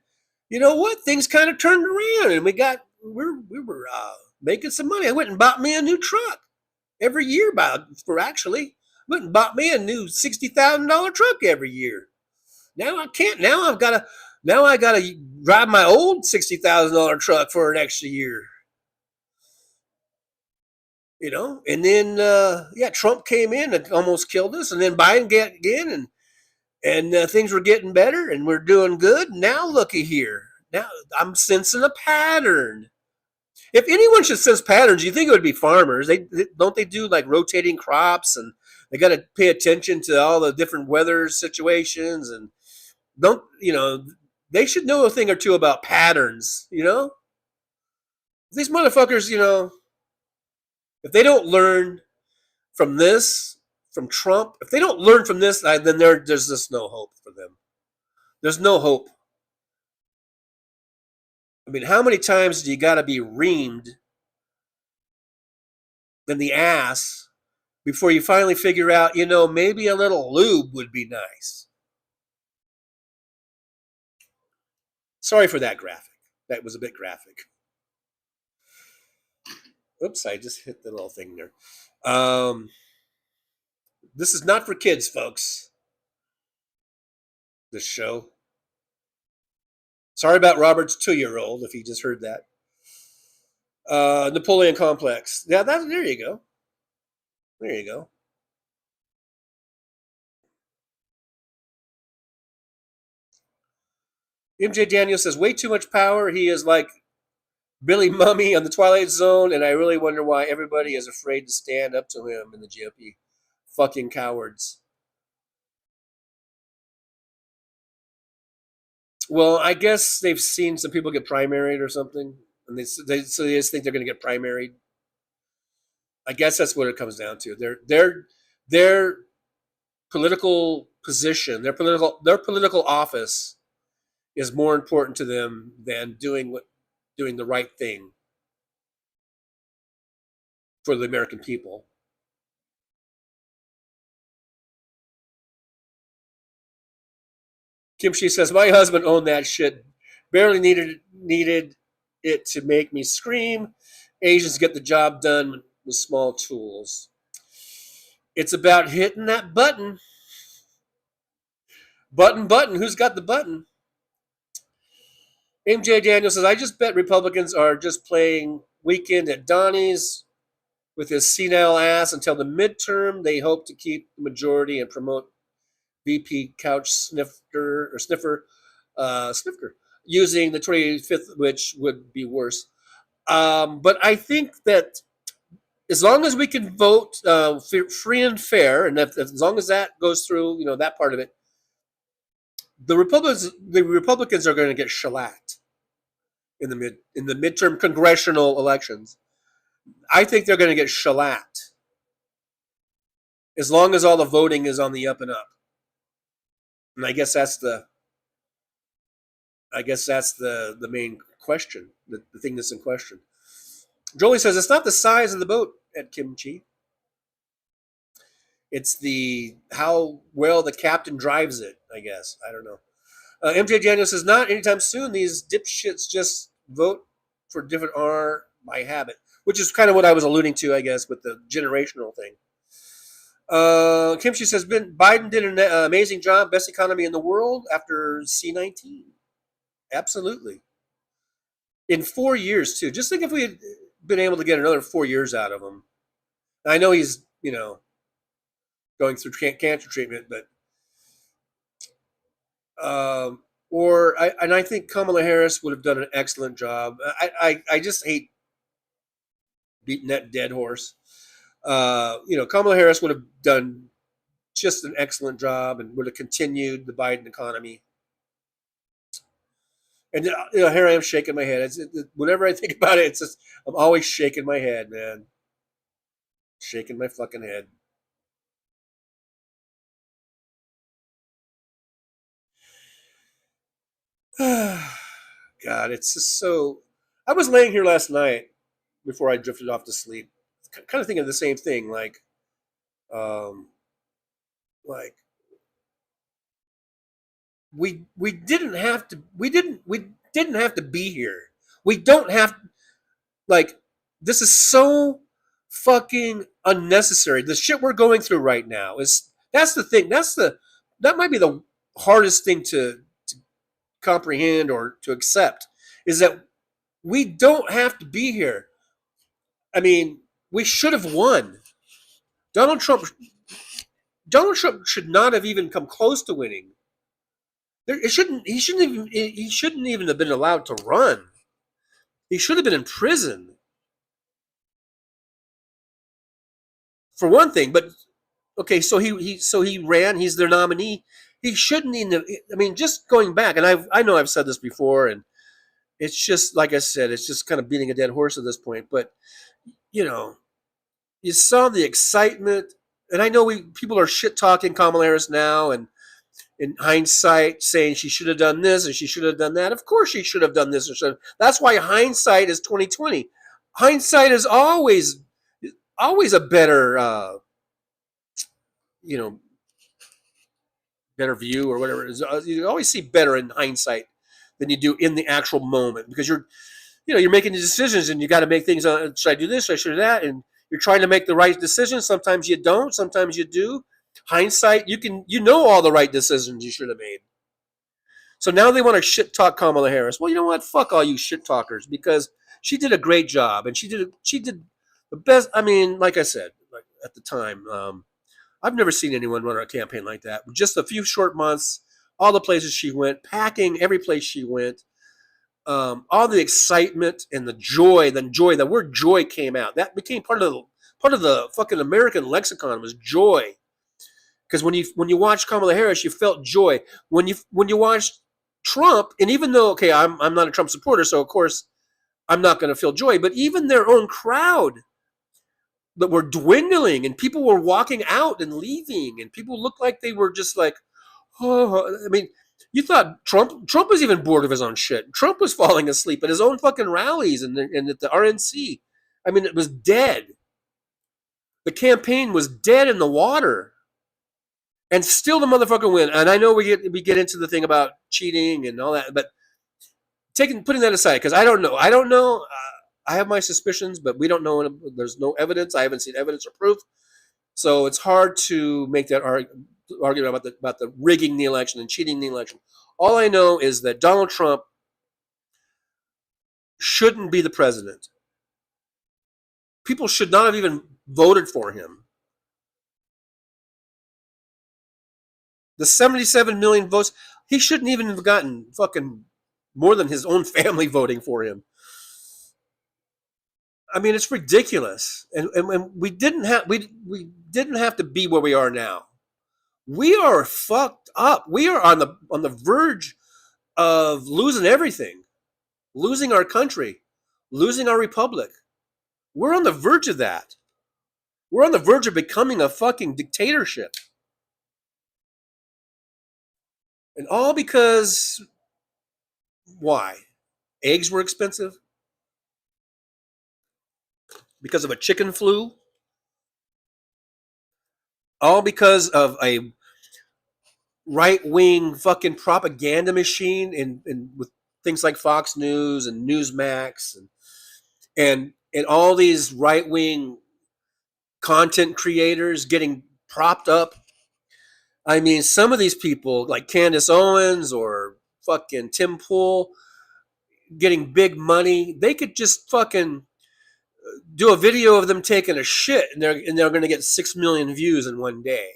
you know what? Things kind of turned around, and we were making some money. I went and bought me a new truck every year. Went and bought me a new $60,000 truck every year. Now I can't. Now I gotta drive my old $60,000 truck for an extra year. And then Trump came in and almost killed us, and then Biden got again, and things were getting better, and we're doing good. Now looky here. Now I'm sensing a pattern. If anyone should sense patterns, you think it would be farmers. Don't they do like rotating crops, and they got to pay attention to all the different weather situations, and don't they should know a thing or two about patterns. These motherfuckers, if they don't learn from this, from Trump, if they don't learn from this, then there's just no hope for them. There's no hope. I mean, how many times do you got to be reamed in the ass before you finally figure out, maybe a little lube would be nice? Sorry for that graphic. That was a bit graphic. Oops, I just hit the little thing there. This is not for kids, folks. This show. Sorry about Robert's 2-year-old, if he just heard that. Napoleon Complex. Yeah, there you go. There you go. MJ Daniel says, way too much power. He is like Billy Mummy on the Twilight Zone, and I really wonder why everybody is afraid to stand up to him in the GOP. Fucking cowards. Well, I guess they've seen some people get primaried or something, and so they just think they're going to get primaried. I guess that's what it comes down to. Their political position, their political office, is more important to them than doing the right thing for the American people. Kimchi says, my husband owned that shit. Barely needed it to make me scream. Asians get the job done with small tools. It's about hitting that button. Button. Who's got the button? MJ Daniel says, I just bet Republicans are just playing weekend at Donnie's with his senile ass until the midterm. They hope to keep the majority and promote VP couch sniffer using the 25th, which would be worse. But I think that as long as we can vote free and fair, and as long as that goes through, that part of it, the Republicans are going to get shellacked in the midterm congressional elections. I think they're going to get shellacked as long as all the voting is on the up and up. And I guess that's the main question, the thing that's in question. Jolie says it's not the size of the boat at Kimchi. It's how well the captain drives it, I guess. I don't know. MJ Daniel says not anytime soon. These dipshits just vote for different R by habit, which is kind of what I was alluding to, I guess, with the generational thing. Kimchi says Biden did an amazing job, best economy in the world after C-19. Absolutely. In 4 years, too. Just think if we had been able to get another 4 years out of him. I know he's, going through cancer treatment, but I think Kamala Harris would have done an excellent job. I just hate beating that dead horse. Kamala Harris would have done just an excellent job and would have continued the Biden economy. And here I am shaking my head. Whenever I think about it, I'm always shaking my head, man. Shaking my fucking head. God, it's just so. I was laying here last night before I drifted off to sleep, kind of thinking the same thing, like we didn't have to be here. We don't have this is so fucking unnecessary. The shit we're going through right now that's the thing. That might be the hardest thing to comprehend or to accept, is that we don't have to be here. I mean, we should have won. Donald Trump should not have even come close to winning. He shouldn't even have been allowed to run. He should have been in prison. for one thing. But okay, so he ran. He's their nominee. He shouldn't even. I mean, just going back, and I know I've said this before, and it's just like I said, it's just kind of beating a dead horse at this point. But you know, you saw the excitement, and I know people are shit talking Kamala Harris now, and in hindsight saying she should have done this and she should have done that. Of course, she should have done this or should. That's why hindsight is 2020. Hindsight is always a better, better view or whatever it is. You always see better in hindsight than you do in the actual moment because you're making the decisions and you got to make things. Should I do this? Should I do that? And you're trying to make the right decision. Sometimes you don't. Sometimes you do. Hindsight, you know all the right decisions you should have made. So now they want to shit talk Kamala Harris. Well, you know what? Fuck all you shit talkers because she did a great job and she did the best. I mean, like I said, like at the time, I've never seen anyone run a campaign like that. Just a few short months, all the places she went, packing every place she went, all the excitement and the joy. The word joy came out. That became part of the fucking American lexicon was joy. Because when you watch Kamala Harris, you felt joy. When you watch Trump, and even though I'm not a Trump supporter, so of course I'm not going to feel joy. But even their own crowd that were dwindling, and people were walking out and leaving, and people looked like they were just like, oh. I mean, you thought Trump was even bored of his own shit. Trump was falling asleep at his own fucking rallies and at the RNC. I mean, it was dead. The campaign was dead in the water. And still the motherfucker win. And I know we get into the thing about cheating and all that, but putting that aside, because I don't know. I have my suspicions, but we don't know. There's no evidence. I haven't seen evidence or proof. So it's hard to make that argument about the rigging the election and cheating the election. All I know is that Donald Trump shouldn't be the president. People should not have even voted for him. The 77 million votes, he shouldn't even have gotten fucking more than his own family voting for him. I mean, it's ridiculous. And we didn't have to be where we are now. We are fucked up. We are on the verge of losing everything. Losing our country, losing our republic. We're on the verge of that. We're on the verge of becoming a fucking dictatorship. And all because, why? Eggs were expensive? Because of a chicken flu? All because of a right-wing fucking propaganda machine and with things like Fox News and Newsmax and all these right-wing content creators getting propped up. I mean, some of these people, like Candace Owens or fucking Tim Pool, getting big money, they could just fucking do a video of them taking a shit, and they're going to get 6 million views in one day.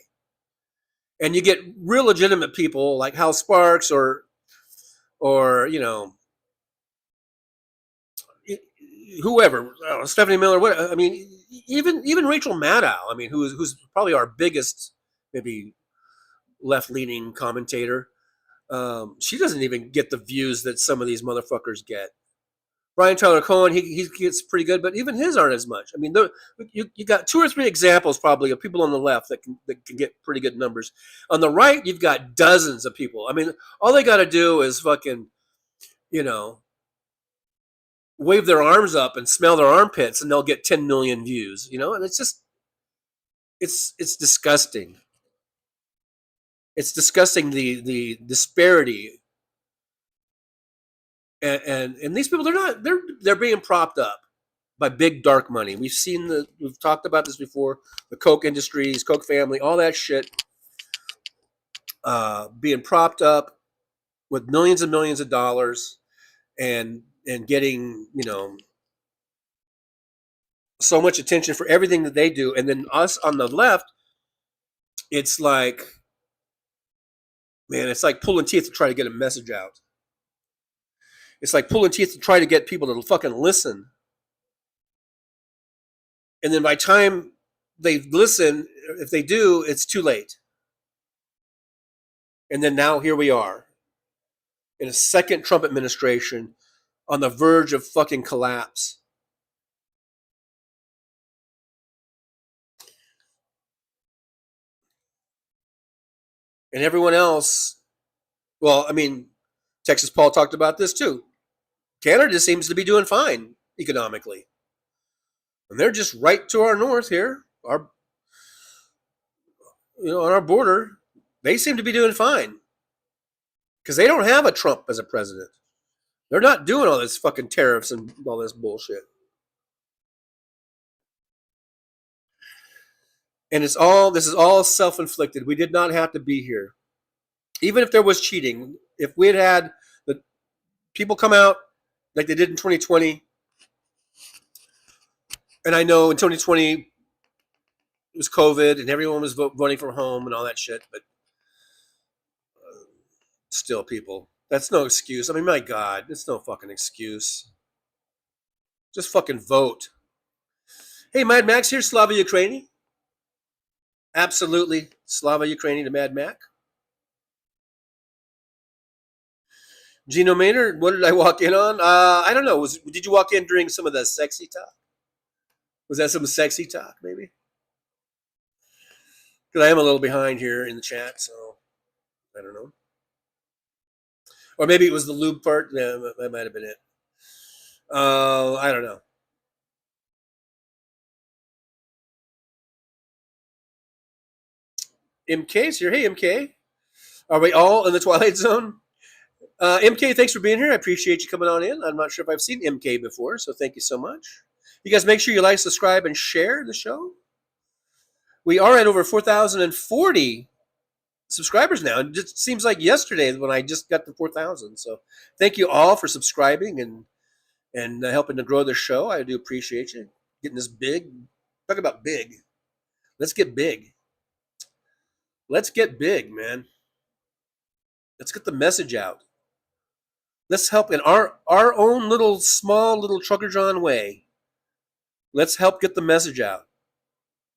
And you get real legitimate people like Hal Sparks or whoever, Stephanie Miller. What I mean, even Rachel Maddow. I mean, who's probably our biggest maybe left-leaning commentator. She doesn't even get the views that some of these motherfuckers get. Brian Tyler Cohen, he gets pretty good, but even his aren't as much. I mean, you got 2 or 3 examples probably of people on the left that can get pretty good numbers. On the right, you've got dozens of people. I mean, all they got to do is fucking, wave their arms up and smell their armpits, and they'll get 10 million views. And it's just, it's disgusting. It's disgusting the disparity. And these people, they're being propped up by big dark money. We've talked about this before. The Koch industries, Koch family, all that shit, being propped up with millions and millions of dollars, and getting so much attention for everything that they do. And then us on the left, it's like, man, it's like pulling teeth to try to get a message out. It's like pulling teeth to try to get people to fucking listen. And then by the time they listen. If they do, it's too late. And then now here we are in a second Trump administration on the verge of fucking collapse. And everyone else, well, I mean, Texas Paul talked about this too. Canada seems to be doing fine economically. And they're just right to our north here, on our border. They seem to be doing fine. Because they don't have a Trump as a president. They're not doing all this fucking tariffs and all this bullshit. And this is all self-inflicted. We did not have to be here. Even if there was cheating, if we had the people come out like they did in 2020, and I know in 2020 it was COVID and everyone was voting from home and all that shit, but still, people, that's no excuse. I mean, my God, it's no fucking excuse. Just fucking vote. Hey, Mad Max here, Slava Ukraini. Absolutely, Slava Ukraini to Mad Mac. Gino Maynard, what did I walk in on? I don't know. Did you walk in during some of the sexy talk? Was that some sexy talk, maybe? Because I am a little behind here in the chat, so I don't know. Or maybe it was the lube part. Yeah, that might have been it. I don't know. MK's here. Hey, MK. Are we all in the Twilight Zone? MK, thanks for being here. I appreciate you coming on in. I'm not sure if I've seen MK before, so thank you so much. You guys make sure you like, subscribe, and share the show. We are at over 4,040 subscribers now. It just seems like yesterday when I just got to 4,000. So thank you all for subscribing and helping to grow the show. I do appreciate you getting this big. Talk about big. Let's get big. Let's get big, man. Let's get the message out. Let's help in our own little small little Trucker John way. Let's help get the message out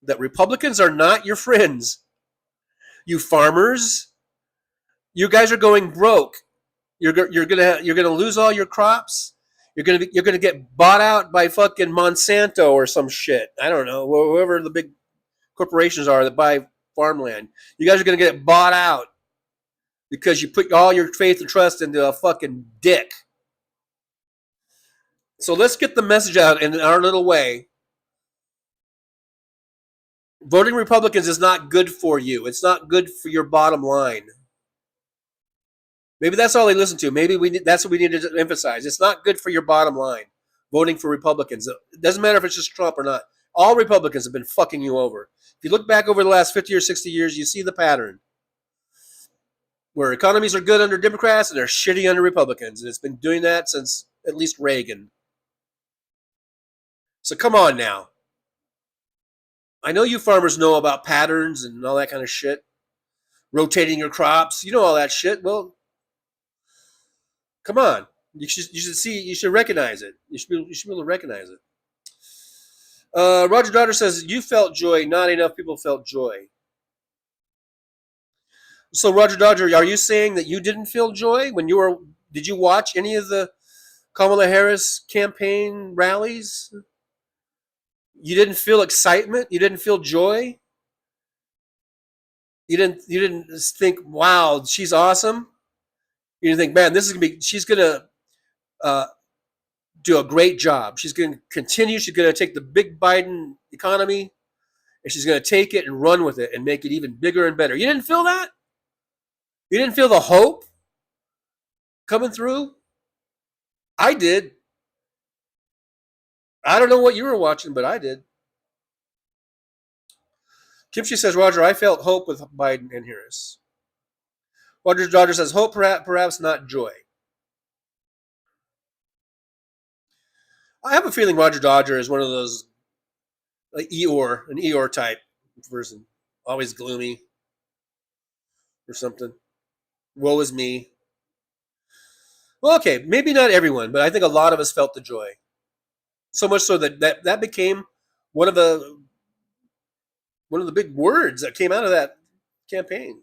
that Republicans are not your friends. You farmers, you guys are going broke. You're gonna lose all your crops. You're gonna get bought out by fucking Monsanto or some shit. I don't know, whoever the big corporations are that buy farmland. You guys are gonna get bought out because you put all your faith and trust into a fucking dick. So let's get the message out in our little way. Voting Republicans is not good for you. It's not good for your bottom line. Maybe that's all they listen to. Maybe that's what we need to emphasize. It's not good for your bottom line, voting for Republicans. It doesn't matter if it's just Trump or not. All Republicans have been fucking you over. If you look back over the last 50 or 60 years, you see the pattern. Where economies are good under Democrats and they're shitty under Republicans. And it's been doing that since at least Reagan. So come on now. I know you farmers know about patterns and all that kind of shit. Rotating your crops. You know all that shit. Well, come on. You should recognize it. You should be able to recognize it. Roger Daughter says, you felt joy. Not enough people felt joy. So, Roger Dodger, are you saying that you didn't feel joy when you were? Did you watch any of the Kamala Harris campaign rallies? You didn't feel excitement. You didn't feel joy. You didn't think, "Wow, she's awesome." You didn't think, "Man, she's gonna do a great job. She's gonna continue. She's gonna take the big Biden economy, and she's gonna take it and run with it and make it even bigger and better." You didn't feel that. You didn't feel the hope coming through? I did. I don't know what you were watching, but I did. Kimchi says, Roger, I felt hope with Biden and Harris. Roger Dodger says, hope perhaps not joy. I have a feeling Roger Dodger is one of those like an Eeyore type person. Always gloomy or something. Woe is me. Well, okay, maybe not everyone, but I think a lot of us felt the joy. So much so that became one of the one of the big words that came out of that campaign.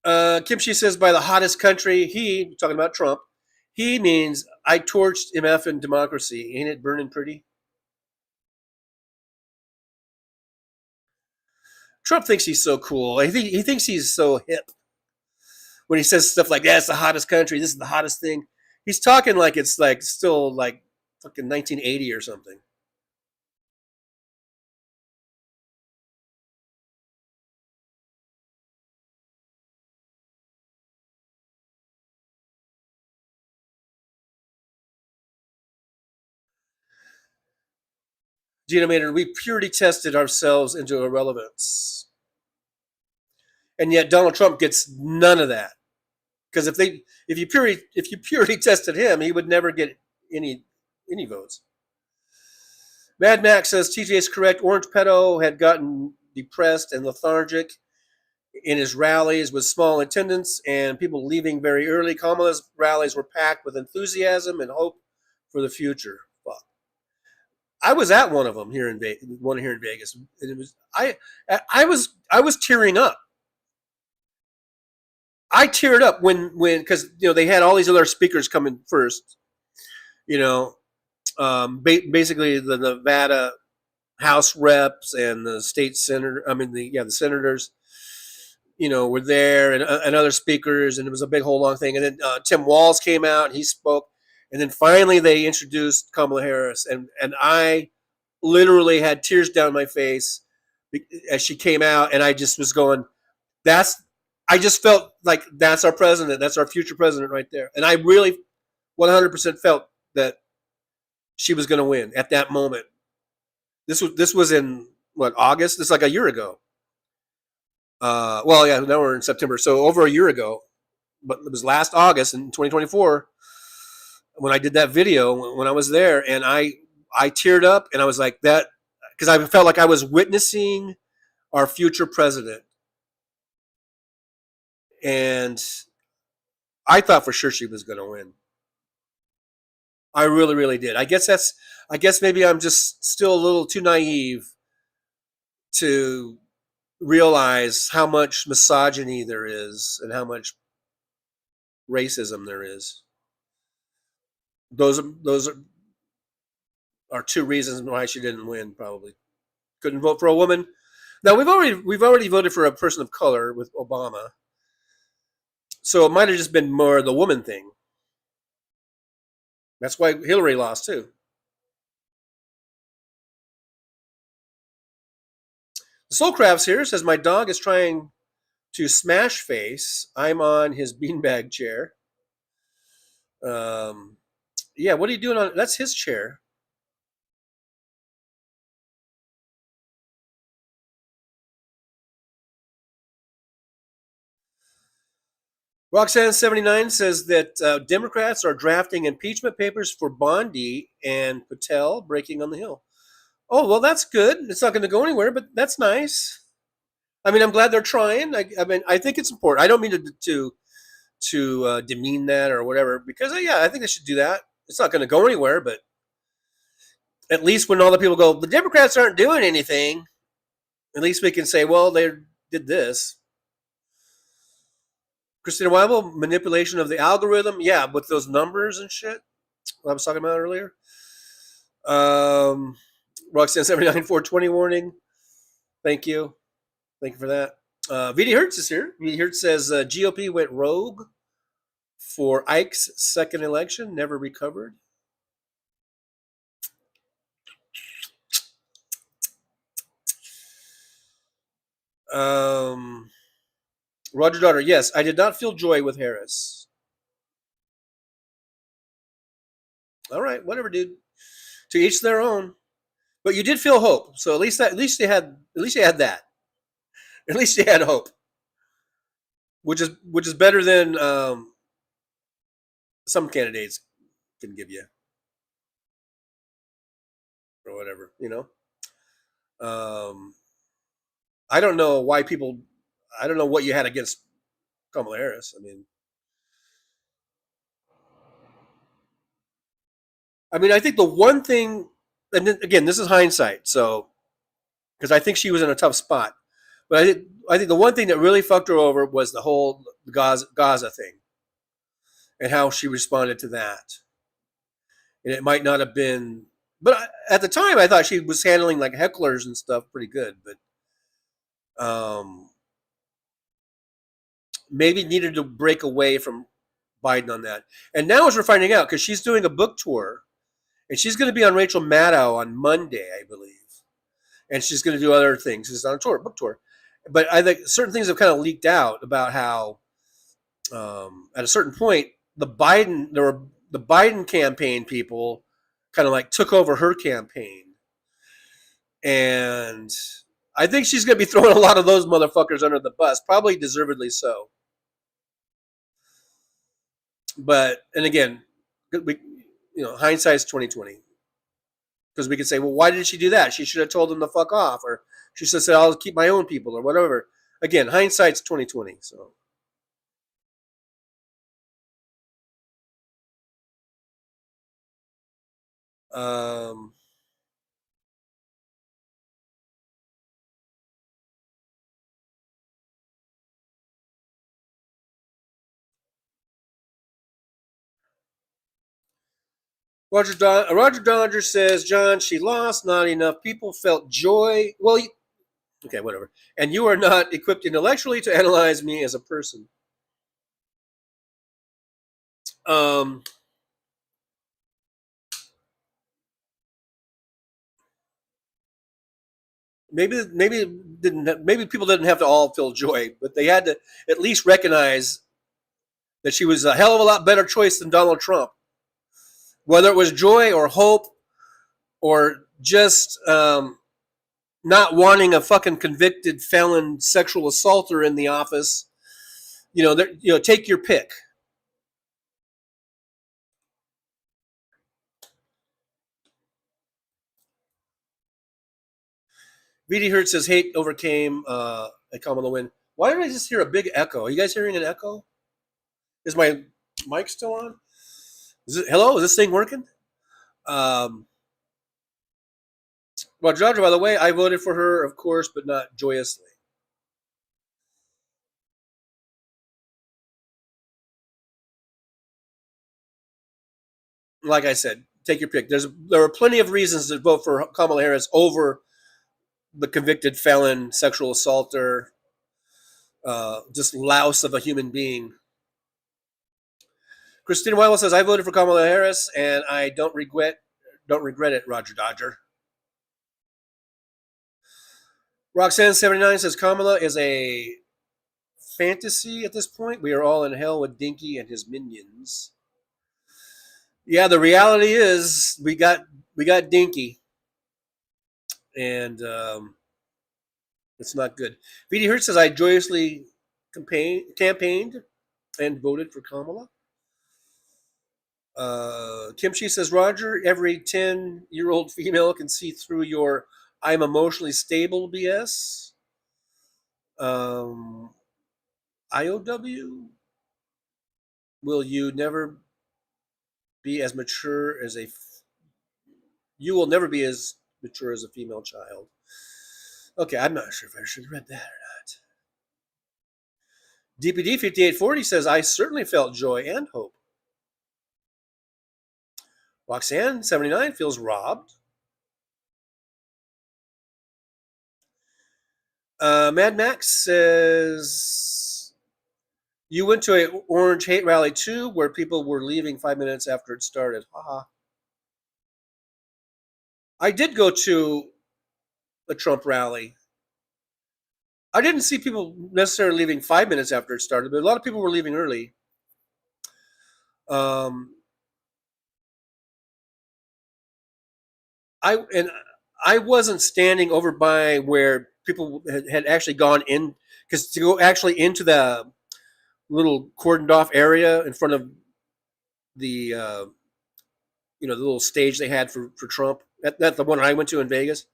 Kimchi says, by the hottest country, he, talking about Trump, he means I torched MF in democracy. Ain't it burning pretty? Trump thinks he's so cool. He thinks he's so hip when he says stuff like, "Yeah, it's the hottest country. This is the hottest thing." He's talking like it's like still like fucking 1980 or something. Gina Maynard, we purity tested ourselves into irrelevance, and yet Donald Trump gets none of that. Because if you purity tested him, he would never get any votes. Mad Max says TJ is correct. Orange Pedo had gotten depressed and lethargic in his rallies with small attendance and people leaving very early. Kamala's rallies were packed with enthusiasm and hope for the future. Fuck. I was at one of them here in Vegas, and it was I was tearing up. I teared up when because they had all these other speakers coming first. Basically the Nevada House reps and the state senator. The senators. Were there and other speakers, and it was a big whole long thing. And then Tim Walz came out and he spoke, and then finally they introduced Kamala Harris, and I literally had tears down my face as she came out, and I just was going, I just felt like that's our president. That's our future president right there. And I really 100% felt that she was going to win at that moment. This was in what, August? It's like a year ago. Now we're in September. So over a year ago, but it was last August in 2024 when I did that video when I was there, and I teared up, and I was like that because I felt like I was witnessing our future president. And I thought for sure she was going to win. I really, really did. I guess maybe I'm just still a little too naive to realize how much misogyny there is and how much racism there is. Those are two reasons why she didn't win. Probably couldn't vote for a woman. Now we've already voted for a person of color with Obama. So it might have just been more the woman thing. That's why Hillary lost too. The Soul Crafts here says my dog is trying to smash face. I'm on his beanbag chair. Yeah, what are you doing on? That's his chair. Roxanne79 says that Democrats are drafting impeachment papers for Bondi and Patel breaking on the Hill. Oh, well, that's good. It's not going to go anywhere, but that's nice. I mean, I'm glad they're trying. I think it's important. I don't mean to demean that or whatever, because I think they should do that. It's not going to go anywhere, but at least when all the people go, the Democrats aren't doing anything, at least we can say, well, they did this. Christina Weibel, manipulation of the algorithm. Yeah, with those numbers and shit. What I was talking about earlier. Roxanne 79 420 warning. Thank you. Thank you for that. VD Hertz is here. VD Hertz says GOP went rogue for Ike's second election, never recovered. Roger Daughter, yes, I did not feel joy with Harris. All right, whatever, dude. To each their own. But you did feel hope, so at least you had that. At least you had hope, which is better than some candidates can give you, or whatever, I don't know why people. I don't know what you had against Kamala Harris. I mean, I mean, I think the one thing, and then, again, this is hindsight, so because I think she was in a tough spot, but I think the one thing that really fucked her over was the whole Gaza thing and how she responded to that. And it might not have been, but at the time I thought she was handling like hecklers and stuff pretty good, but maybe needed to break away from Biden on that. And now as we're finding out, because she's doing a book tour, and she's going to be on Rachel Maddow on Monday, I believe, and she's going to do other things. She's on a tour, book tour. But I think certain things have kind of leaked out about how, at a certain point, the Biden campaign people kind of like took over her campaign, and I think she's going to be throwing a lot of those motherfuckers under the bus, probably deservedly so. But, and again, hindsight's 2020, because we could say, well, why did she do that? She should have told them to fuck off, or she should have said, I'll keep my own people, or whatever. Again, hindsight's 2020. So, Roger Dodger says, John, she lost. Not enough people felt joy. Well, okay, whatever. And you are not equipped intellectually to analyze me as a person. Maybe people didn't have to all feel joy, but they had to at least recognize that she was a hell of a lot better choice than Donald Trump. Whether it was joy or hope or just not wanting a fucking convicted felon sexual assaulter in the office, take your pick. VD Hertz says hate overcame a Kamala win. Why did I just hear a big echo? Are you guys hearing an echo? Is my mic still on? Hello? Is this thing working? Well, Georgia, by the way, I voted for her, of course, but not joyously. Like I said, take your pick. There are plenty of reasons to vote for Kamala Harris over the convicted felon, sexual assaulter, just louse of a human being. Christina Weil says, I voted for Kamala Harris, and I don't regret it, Roger Dodger. Roxanne79 says, Kamala is a fantasy at this point. We are all in hell with Dinky and his minions. Yeah, the reality is we got Dinky, and it's not good. VD Hertz says, I joyously campaigned and voted for Kamala. Kimchi says, Roger, every 10-year-old female can see through your I'm emotionally stable BS. IOW, will you never be as mature as you will never be as mature as a female child. Okay, I'm not sure if I should have read that or not. DPD 5840 says, I certainly felt joy and hope. Roxanne 79 feels robbed. Mad Max says, you went to an Orange hate rally too, where people were leaving 5 minutes after it started. Haha. I did go to a Trump rally. I didn't see people necessarily leaving 5 minutes after it started, but a lot of people were leaving early. I wasn't standing over by where people had actually gone in, because to go actually into the little cordoned off area in front of the the little stage they had for Trump. That's the one I went to in Vegas.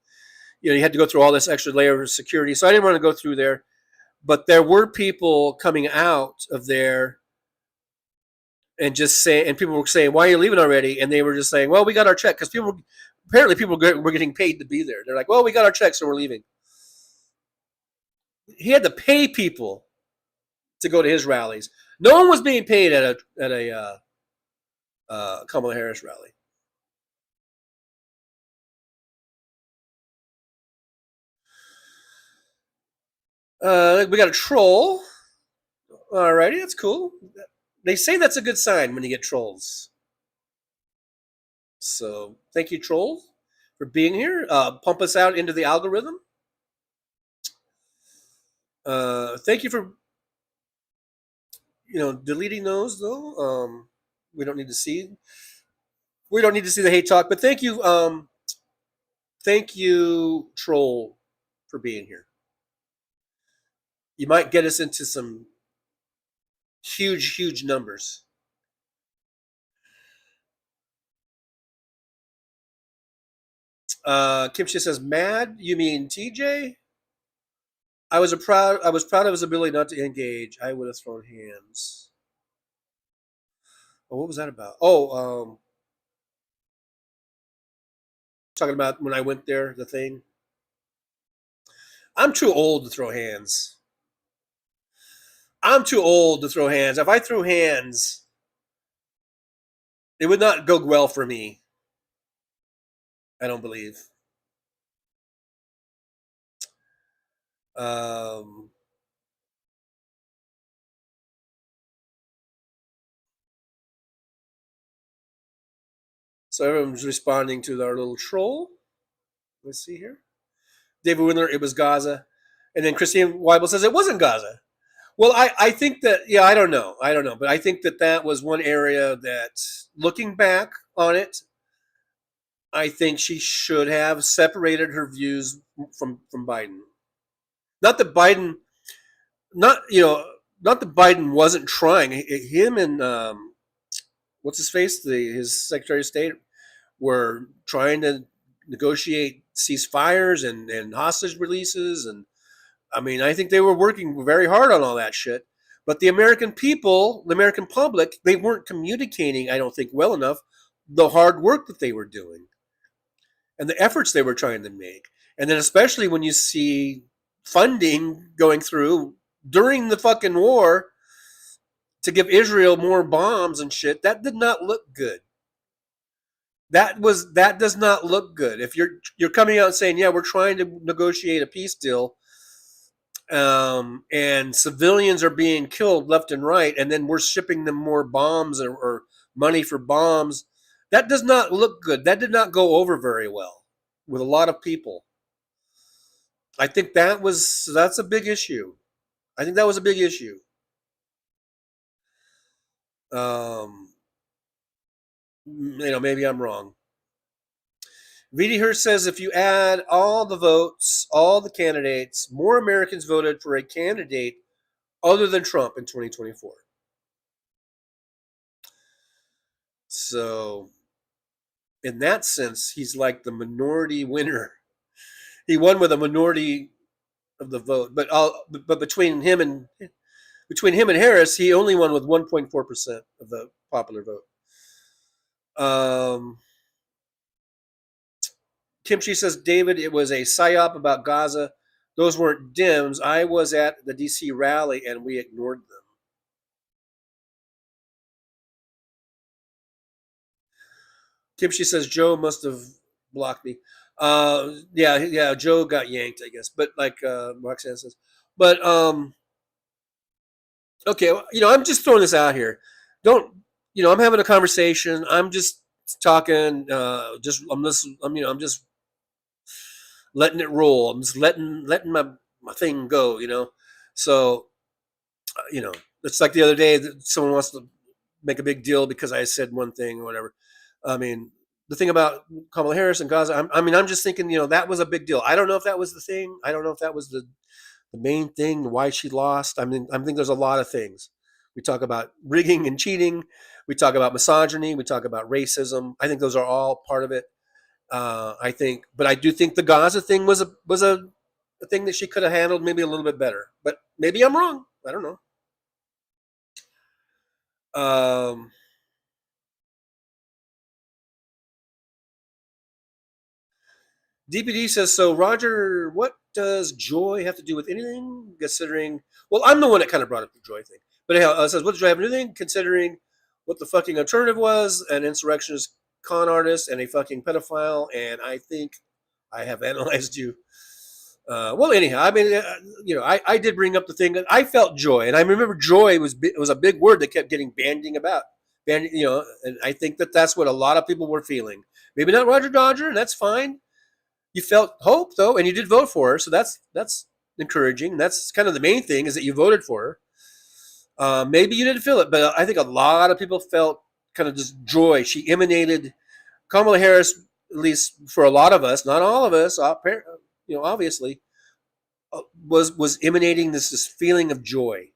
You had to go through all this extra layer of security, so I didn't want to go through there. But there were people coming out of there and just say, and people were saying, "Why are you leaving already?" And they were just saying, "Well, we got our check," because apparently people were getting paid to be there. They're like, "Well, we got our check, so we're leaving." He had to pay people to go to his rallies. No one was being paid at a Kamala Harris rally. We got a troll. Alrighty, that's cool. They say that's a good sign when you get trolls. So thank you, trolls, for being here. Pump us out into the algorithm. Thank you for deleting those though. We don't need to see. We don't need to see the hate talk, but thank you, troll, for being here. You might get us into some huge numbers. Kimchi says, "Mad? You mean TJ? I was proud of his ability not to engage. I would have thrown hands." Oh, what was that about? Oh, talking about when I went there, the thing. I'm too old to throw hands. If I threw hands, it would not go well for me. I don't believe. So everyone's responding to our little troll. Let's see here. David Windler, it was Gaza. And then Christine Weibel says it wasn't Gaza. Well, I think that, I don't know. But I think that was one area that, looking back on it, I think she should have separated her views from Biden. Not that Biden wasn't trying. Him and what's his face, his Secretary of State, were trying to negotiate ceasefires and hostage releases, and I mean, I think they were working very hard on all that shit. But the American people, the American public, they weren't communicating, I don't think, well enough the hard work that they were doing and the efforts they were trying to make. And then especially when you see funding going through during the fucking war to give Israel more bombs and shit, that did not look good. That does not look good. If you're coming out and saying, yeah, we're trying to negotiate a peace deal, and civilians are being killed left and right, and then we're shipping them more bombs or money for bombs, that does not look good. That did not go over very well with a lot of people. I think that's a big issue. I think that was a big issue. Maybe I'm wrong. Vidi Hurst says if you add all the votes, all the candidates, more Americans voted for a candidate other than Trump in 2024. So, in that sense, he's like the minority winner. He won with a minority of the vote, but between him and Harris, he only won with 1.4% of the popular vote. Kimchi says, David, it was a psyop about Gaza. Those weren't Dems. I was at the DC rally and we ignored them. Kimchi says, Joe must have blocked me. Yeah, Joe got yanked, I guess. But like Roxanne says. But, okay, I'm just throwing this out here. I'm having a conversation. I'm just talking. I'm just letting it roll. I'm just letting my thing go, So, it's like the other day that someone wants to make a big deal because I said one thing or whatever. I mean, the thing about Kamala Harris and Gaza, I'm just thinking, that was a big deal. I don't know if that was the thing. I don't know if that was the main thing, why she lost. I think there's a lot of things. We talk about rigging and cheating. We talk about misogyny. We talk about racism. I think those are all part of it. But I do think the Gaza thing was a thing that she could have handled maybe a little bit better. But maybe I'm wrong. I don't know. DPD says, so Roger, what does joy have to do with anything? Considering, well, I'm the one that kind of brought up the joy thing. But anyhow, it says, what does joy have to do with anything? Considering what the fucking alternative was, an insurrectionist con artist and a fucking pedophile, and I think I have analyzed you. Well, anyhow, I mean, I did bring up the thing that I felt joy, and I remember joy was a big word that kept getting bandied about, and I think that's what a lot of people were feeling. Maybe not Roger Dodger, and that's fine. You felt hope though, and you did vote for her, so that's encouraging. That's kind of the main thing, is that you voted for her. Maybe you didn't feel it, but I think a lot of people felt kind of just joy. She emanated. Kamala Harris, at least for a lot of us, not all of us, obviously, was emanating this feeling of joy.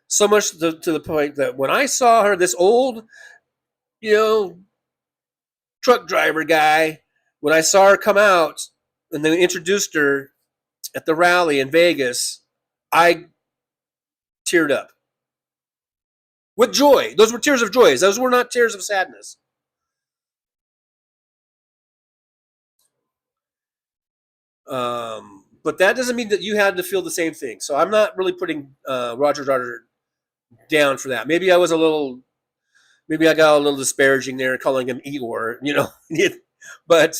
So much to the point that when I saw her, this old, truck driver guy, when I saw her come out and they introduced her at the rally in Vegas, I teared up with joy. Those were tears of joy. Those were not tears of sadness. But that doesn't mean that you had to feel the same thing. So I'm not really putting Roger Dodger down for that. Maybe I got a little disparaging there, calling him Igor, but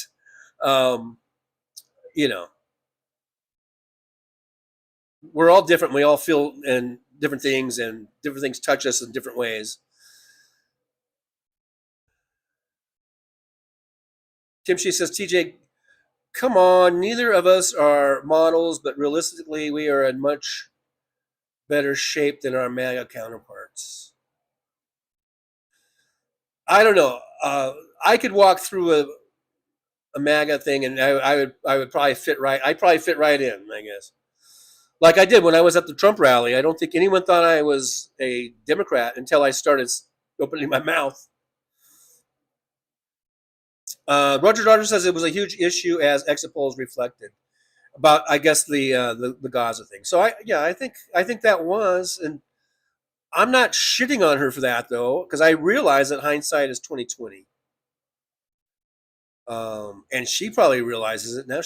we're all different. We all feel and different things touch us in different ways. Tim Shee says, TJ, come on, neither of us are models, but realistically, we are in much better shape than our MAGA counterparts. I don't know. I could walk through a MAGA thing, and I would probably fit right. I'd probably fit right in, I guess. Like I did when I was at the Trump rally. I don't think anyone thought I was a Democrat until I started opening my mouth. Roger Dodger says it was a huge issue, as exit polls reflected, about, I guess, the Gaza thing. So I think that was, and I'm not shitting on her for that though, because I realize that hindsight is 20/20. And she probably realizes it now.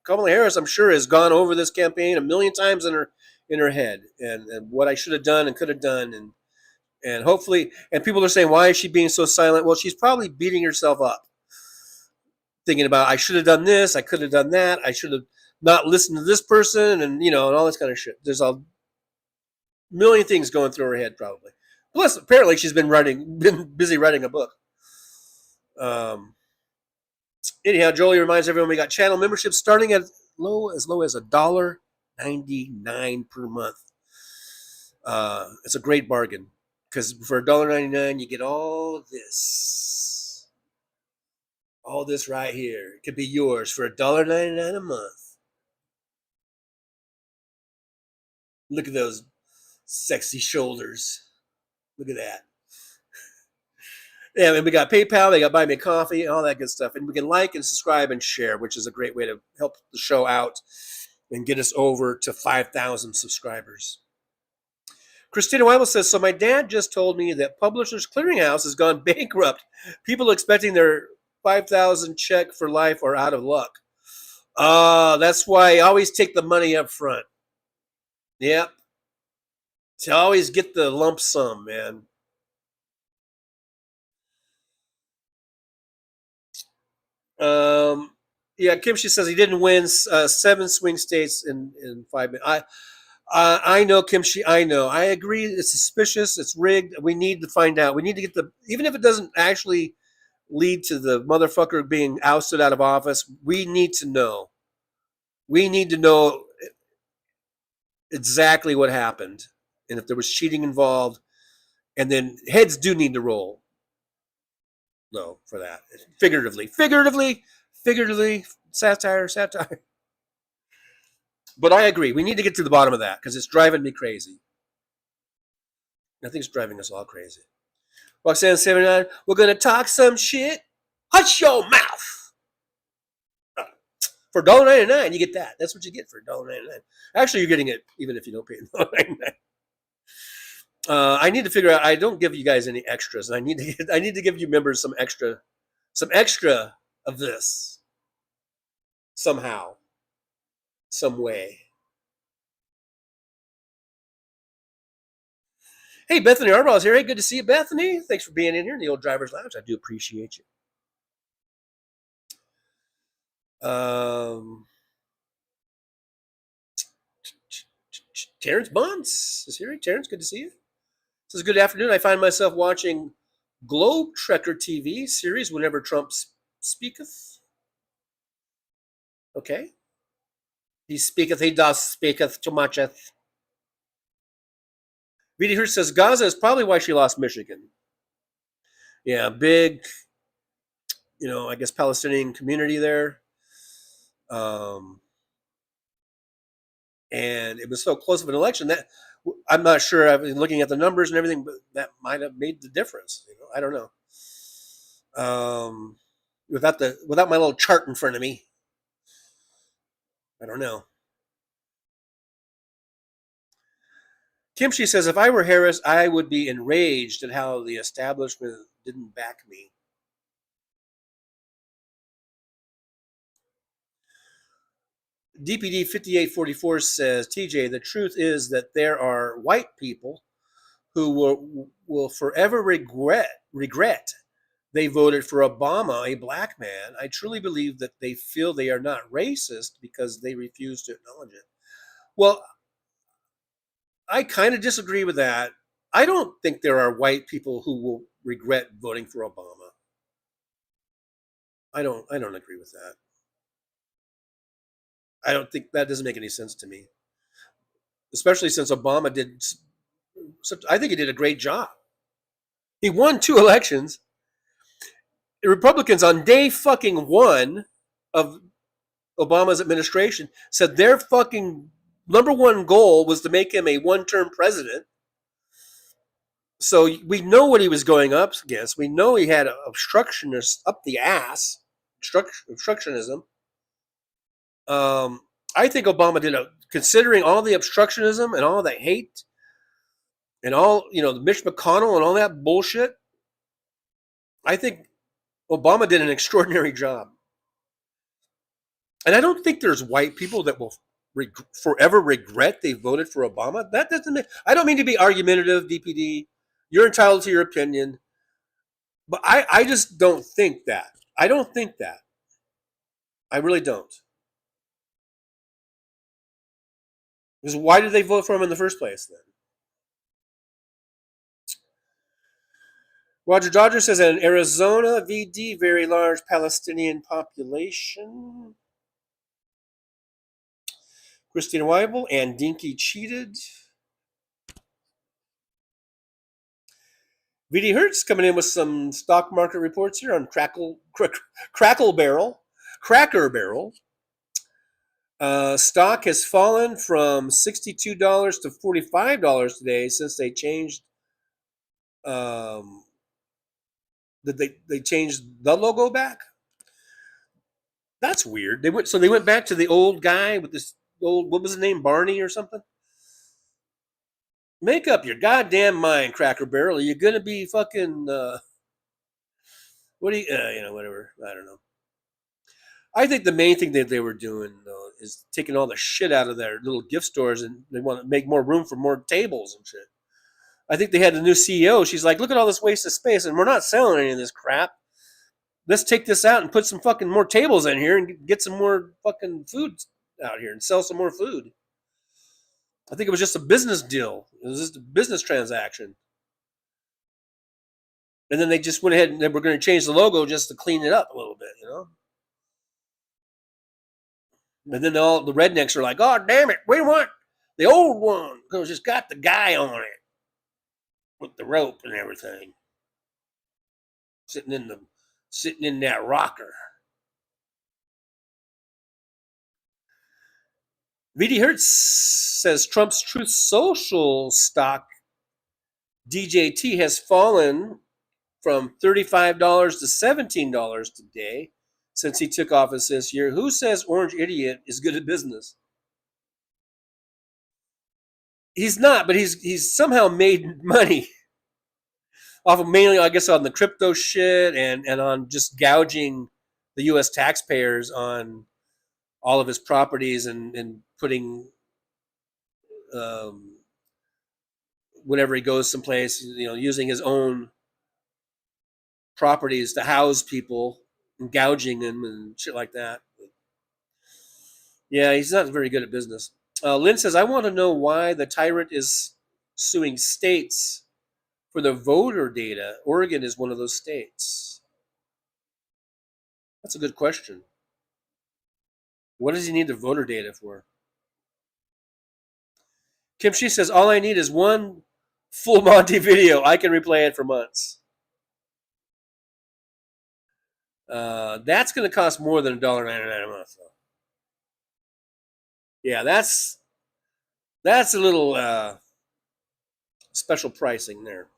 Kamala Harris, I'm sure, has gone over this campaign a million times in her head, and what I should have done and could have done, and hopefully, and people are saying, why is she being so silent? Well, she's probably beating herself up, thinking about, I should have done this, I could have done that, I should have not listened to this person, and and all this kind of shit. There's a million things going through her head probably. Plus, apparently, she's been busy writing a book. Anyhow, Jolie reminds everyone we got channel memberships starting at as low as $1.99 per month. It's a great bargain, because for $1.99 you get all of this. All this right here. It could be yours for $1.99 a month. Look at those sexy shoulders. Look at that. Yeah, and we got PayPal, they got Buy Me a Coffee, all that good stuff. And we can like and subscribe and share, which is a great way to help the show out and get us over to 5,000 subscribers. Christina Weibel says, so my dad just told me that Publishers Clearinghouse has gone bankrupt. People expecting their 5,000 check for life are out of luck. That's why I always take the money up front. Yep. To always get the lump sum, man. Yeah, Kim, she says he didn't win 7 swing states in 5 minutes. I know, Kim, I know. I agree. It's suspicious. It's rigged. We need to find out. We need to get even if it doesn't actually lead to the motherfucker being ousted out of office, we need to know. We need to know exactly what happened and if there was cheating involved. And then heads do need to roll. No, for that. Figuratively, satire. But I agree. We need to get to the bottom of that because it's driving me crazy. I think it's driving us all crazy. Roxanne 79, we're going to talk some shit. Hush your mouth. For $1.99, you get that. That's what you get for $1.99. Actually, you're getting it even if you don't pay $1.99. I need to figure out. I don't give you guys any extras. I need to give you members some extra of this. somehow, some way. Hey, Bethany Arbaugh's here. Hey, good to see you, Bethany. Thanks for being in here in the old driver's lounge. I do appreciate you. Terrence Bonds is here. Terrence, good to see you. This is good afternoon. I find myself watching Globe Trekker TV series whenever Trump speaketh. Okay. He speaketh, he does speaketh too mucheth. VD Hirsch says Gaza is probably why she lost Michigan. Yeah, big, I guess Palestinian community there. And it was so close of an election that I'm not sure. I've been looking at the numbers and everything, but that might have made the difference. I don't know. Without my little chart in front of me, I don't know. Kimchi says, if I were Harris, I would be enraged at how the establishment didn't back me. DPD 5844 says, TJ, the truth is that there are white people who will forever regret they voted for Obama, a black man. I truly believe that they feel they are not racist because they refuse to acknowledge it. Well, I kind of disagree with that. I don't think there are white people who will regret voting for Obama. I don't agree with that. I don't think that doesn't make any sense to me. Especially since Obama I think he did a great job. He won 2 elections. The Republicans on day fucking 1 of Obama's administration said their fucking number 1 goal was to make him a 1-term president. So we know what he was going up against. We know he had obstructionists up the ass, obstructionism. I think Obama did considering all the obstructionism and all the hate and all, Mitch McConnell and all that bullshit. I think Obama did an extraordinary job. And I don't think there's white people that will forever regret they voted for Obama. That doesn't I don't mean to be argumentative, DPD. You're entitled to your opinion. But I just don't think that. I don't think that. I really don't. Because why did they vote for him in the first place then? Roger Dodger says that in Arizona, VD, very large Palestinian population. Christina Weibel and Dinky cheated. VD Hertz coming in with some stock market reports here on Cracker Barrel. Stock has fallen from $62 to $45 today since they changed. They changed the logo back. That's weird. They went back to the old guy with this old, what was his name, Barney or something. Make up your goddamn mind, Cracker Barrel. Are you gonna be fucking? What do you? Whatever. I don't know. I think the main thing that they were doing though is taking all the shit out of their little gift stores, and they want to make more room for more tables and shit. I think they had the new CEO. She's like, look at all this waste of space, and we're not selling any of this crap. Let's take this out and put some fucking more tables in here and get some more fucking food out here and sell some more food. I think it was just a business deal. It was just a business transaction. And then they just went ahead and they were going to change the logo just to clean it up a little bit, And then all the rednecks are like, oh, damn it, we want the old one because it's got the guy on it with the rope and everything. Sitting in that rocker. VD Hertz says Trump's Truth Social stock DJT has fallen from $35 to $17 today since he took office this year. Who says Orange Idiot is good at business? He's not, but he's somehow made money off of mainly, I guess, on the crypto shit and on just gouging the U.S. taxpayers on all of his properties and putting whenever he goes someplace, using his own properties to house people and gouging them and shit like that. Yeah, he's not very good at business. Lynn says, I want to know why the tyrant is suing states for the voter data. Oregon is one of those states. That's a good question. What does he need the voter data for? Kim Shi says, all I need is one full Monty video. I can replay it for months. That's going to cost more than $1.99 a month, though. Yeah, that's a little special pricing there.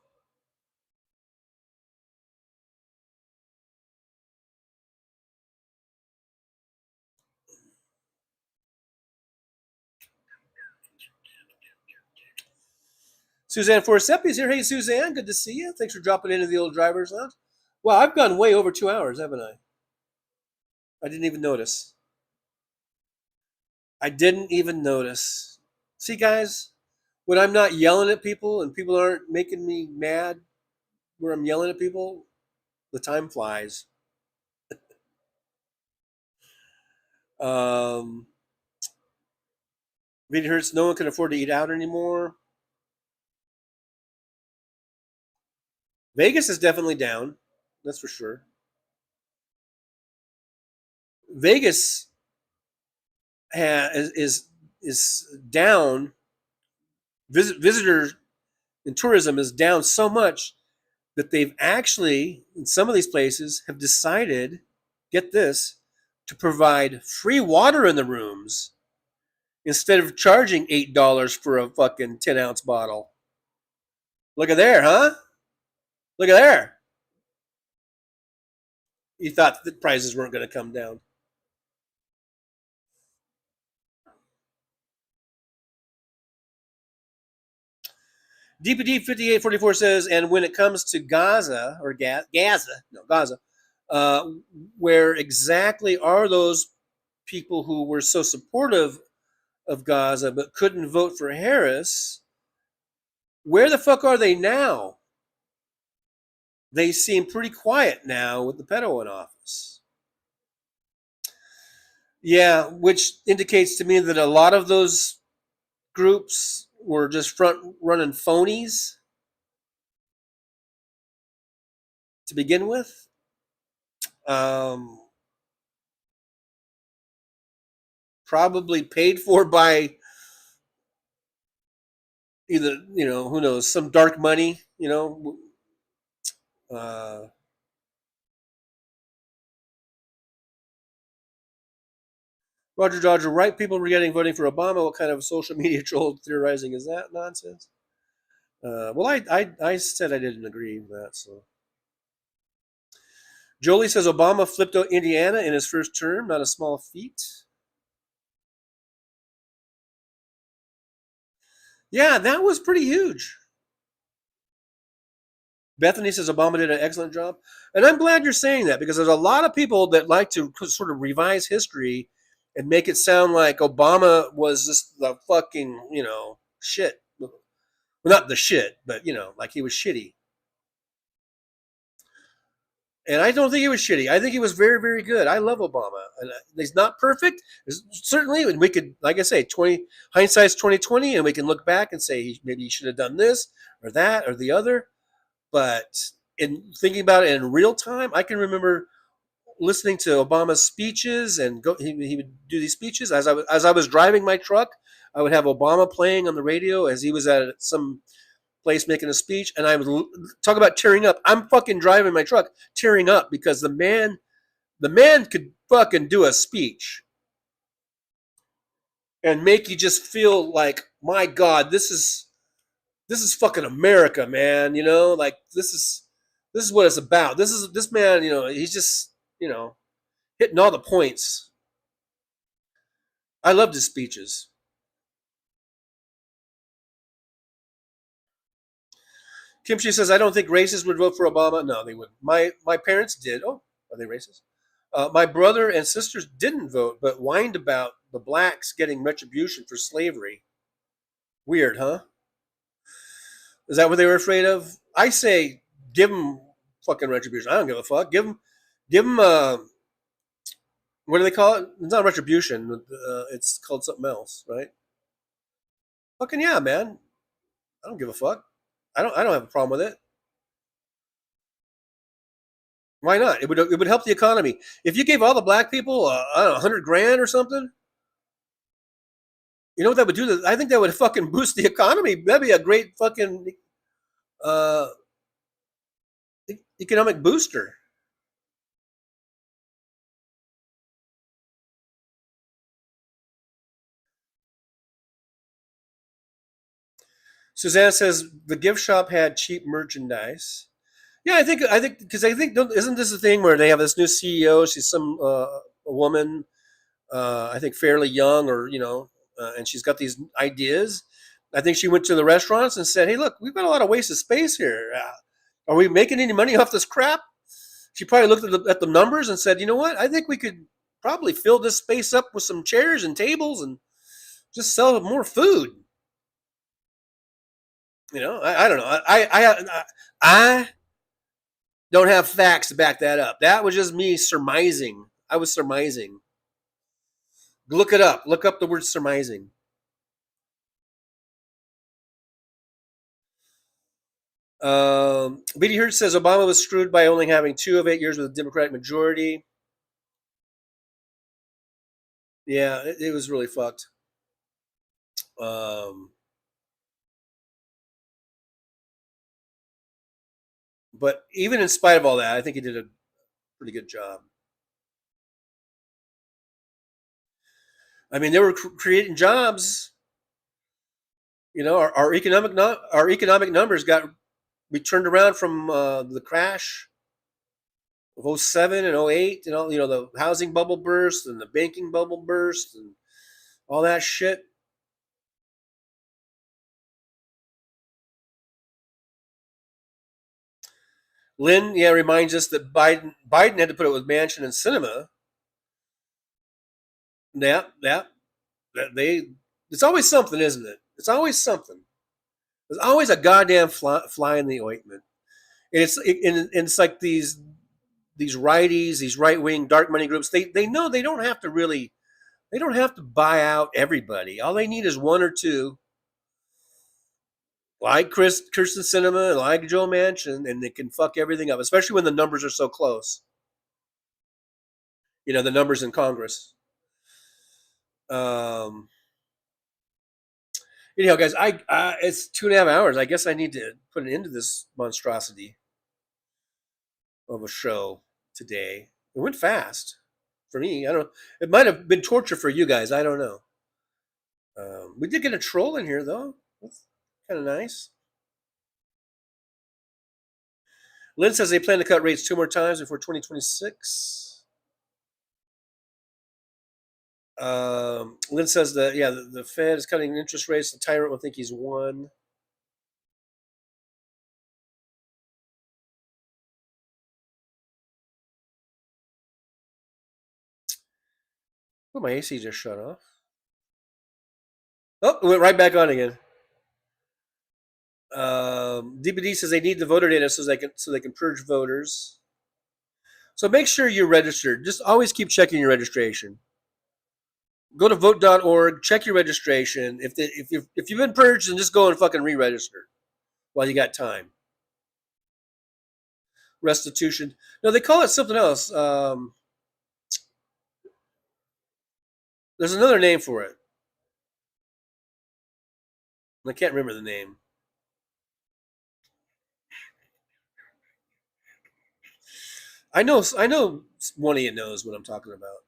Suzanne Forsepi is here. Hey, Suzanne, good to see you. Thanks for dropping into the old driver's lounge. Wow, I've gone way over 2 hours, haven't I? I didn't even notice. See, guys, when I'm not yelling at people and people aren't making me mad where I'm yelling at people, the time flies. Really hurts. No one can afford to eat out anymore. Vegas is definitely down. That's for sure. Vegas is down. Visitor and tourism is down so much that they've actually, in some of these places, have decided, get this, to provide free water in the rooms instead of charging $8 for a fucking 10-ounce bottle. Look at there, huh? Look at there. You thought the prices weren't going to come down. DPD 5844 says, and when it comes to Gaza, or Gaza, where exactly are those people who were so supportive of Gaza but couldn't vote for Harris? Where the fuck are they now? They seem pretty quiet now with the pedo in office. Yeah, which indicates to me that a lot of those groups were just front-running phonies to begin with. Probably paid for by either, who knows, some dark money, Roger Dodger, right people were getting voting for Obama. What kind of social media troll theorizing is that nonsense? Well, I said I didn't agree with that. So Jolie says Obama flipped out Indiana in his first term. Not a small feat. Yeah, that was pretty huge. Bethany says Obama did an excellent job. And I'm glad you're saying that, because there's a lot of people that like to sort of revise history and make it sound like Obama was just the fucking, shit. Well, not the shit, but, like he was shitty. And I don't think he was shitty. I think he was very, very good. I love Obama. And he's not perfect. Certainly, and we could, like I say, hindsight's 20/20, and we can look back and say maybe he should have done this or that or the other. But in thinking about it in real time, I can remember listening to Obama's speeches, and he would do these speeches as I was driving my truck. I would have Obama playing on the radio as he was at some place making a speech, and I would talk about tearing up. I'm fucking driving my truck tearing up because the man could fucking do a speech and make you just feel like, my God, this is fucking America, man. Like this is what it's about. This man, he's just, hitting all the points. I loved his speeches. Kimchi says, I don't think racists would vote for Obama. No, they wouldn't. My parents did. Oh, are they racist? My brother and sisters didn't vote, but whined about the blacks getting retribution for slavery. Weird, huh? Is that what they were afraid of? I say, give them fucking retribution. I don't give a fuck. Give them. What do they call it? It's not retribution. It's called something else, right? Fucking yeah, man. I don't give a fuck. I don't have a problem with it. Why not? It would help the economy. If you gave all the black people, I don't know, 100 grand or something. You know what that would do? I think that would fucking boost the economy. That'd be a great fucking uh, economic booster. Suzanne says the gift shop had cheap merchandise. Yeah, I think because isn't this the thing where they have this new CEO? She's some a woman, I think fairly young, or and she's got these ideas. I think she went to the restaurants and said, "Hey, look, we've got a lot of wasted space here. Are we making any money off this crap?" She probably looked at the numbers and said, "You know what? I think we could probably fill this space up with some chairs and tables and just sell more food." I don't know. I don't have facts to back that up. That was just me surmising. I was surmising. Look it up. Look up the word surmising. BD Hertz says Obama was screwed by only having 2 of 8 years with a Democratic majority. Yeah, it was really fucked. But even in spite of all that, I think he did a pretty good job. I mean, they were creating jobs. Our economic numbers we turned around from the crash of 07 and 08, and all the housing bubble burst and the banking bubble burst and all that shit. Lynn, reminds us that Biden had to put it with Manchin and Cinema. It's always something, isn't it? It's always something. There's always a goddamn fly in the ointment. And it's like these righties, these right wing dark money groups. They know they don't have to buy out everybody. All they need is 1 or 2, like Kirsten Sinema and like Joe Manchin, and they can fuck everything up, especially when the numbers are so close. The numbers in Congress. Guys, it's 2.5 hours. I guess I need to put an end to this monstrosity of a show today. It went fast for me. I don't know. It might have been torture for you guys. I don't know. We did get a troll in here, though. That's kind of nice. Lynn says they plan to cut rates 2 more times before 2026. Lynn says that, the Fed is cutting interest rates. The tyrant will think he's won. Oh, my AC just shut off. Oh, it went right back on again. DBD says they need the voter data so they can purge voters. So make sure you're registered. Just always keep checking your registration. Go to vote.org, check your registration. If you've been purged, then just go and fucking re-register while you got time. Restitution. No, they call it something else. There's another name for it. I can't remember the name. I know one of you knows what I'm talking about.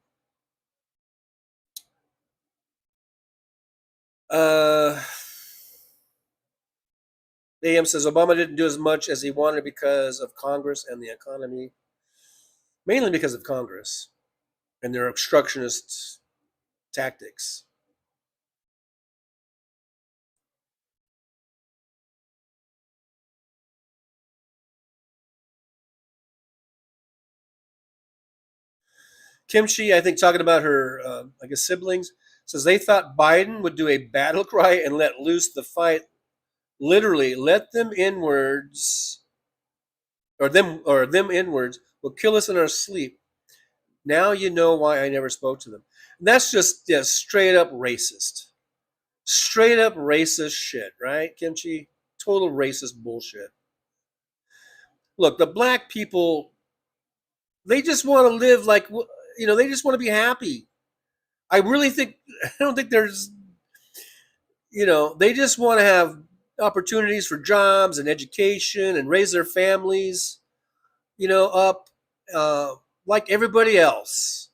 AM says Obama didn't do as much as he wanted because of Congress and the economy. Mainly because of Congress and their obstructionist tactics. Kimchi, I think, talking about her, I guess, siblings, says they thought Biden would do a battle cry and let loose the fight. Literally, let them inwards, or them inwards, will kill us in our sleep. Now you know why I never spoke to them. And that's just straight up racist. Straight up racist shit, right, Kimchi? Total racist bullshit. Look, the black people, they just want to live like, they just want to be happy. I don't think there's, they just want to have opportunities for jobs and education and raise their families, up like everybody else,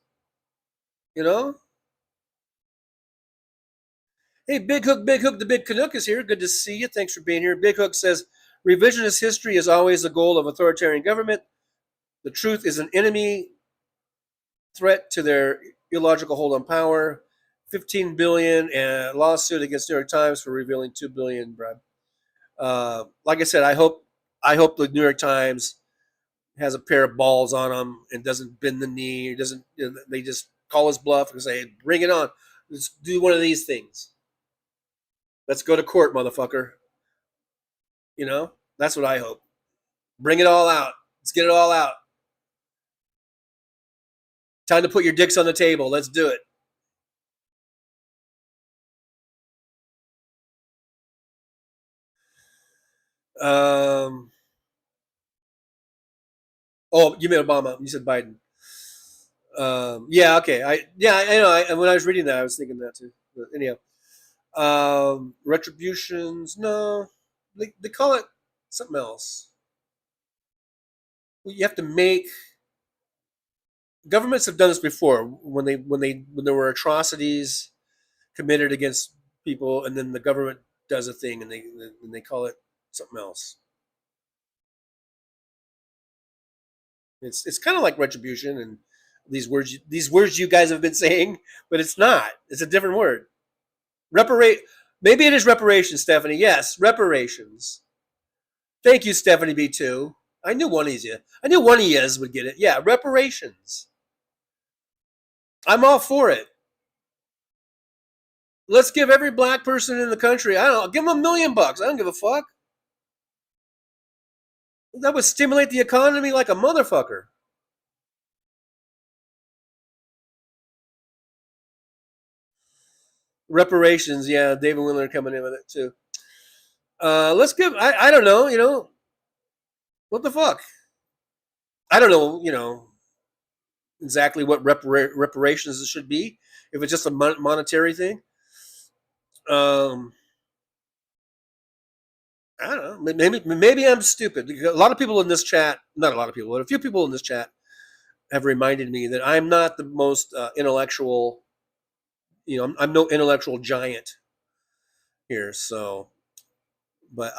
Hey, Big Hook, the Big Canuck is here. Good to see you. Thanks for being here. Big Hook says, revisionist history is always the goal of authoritarian government. The truth is an enemy threat to their illogical hold on power. 15 billion and lawsuit against New York Times for revealing 2 billion bribe. Like I said, I hope the New York Times has a pair of balls on them and doesn't bend the knee. Or doesn't they just call his bluff and say, "Bring it on. Let's do one of these things. Let's go to court, motherfucker." That's what I hope. Bring it all out. Let's get it all out. Time to put your dicks on the table. Let's do it. Oh, you meant Obama. You said Biden. Yeah, okay. I know. When I was reading that, I was thinking that too. But anyhow, retributions. No, they call it something else. You have to make. Governments have done this before when there were atrocities committed against people, and then the government does a thing, and they call it something else. It's kind of like retribution and these words you guys have been saying, but it's not. It's a different word. Maybe it is reparations, Stephanie. Yes, reparations. Thank you, Stephanie B2. I knew one of you. I knew one of you would get it. Yeah, reparations. I'm all for it. Let's give every black person in the country, I don't know, give them $1 million. I don't give a fuck. That would stimulate the economy like a motherfucker. Reparations, yeah, David Wheeler coming in with it too. Let's give, I don't know, what the fuck? I don't know, exactly what reparations should be, if it's just a monetary thing. I don't know. Maybe I'm stupid. A lot of people in this chat, not a lot of people, but a few people in this chat have reminded me that I'm not the most intellectual. I'm no intellectual giant here. So, but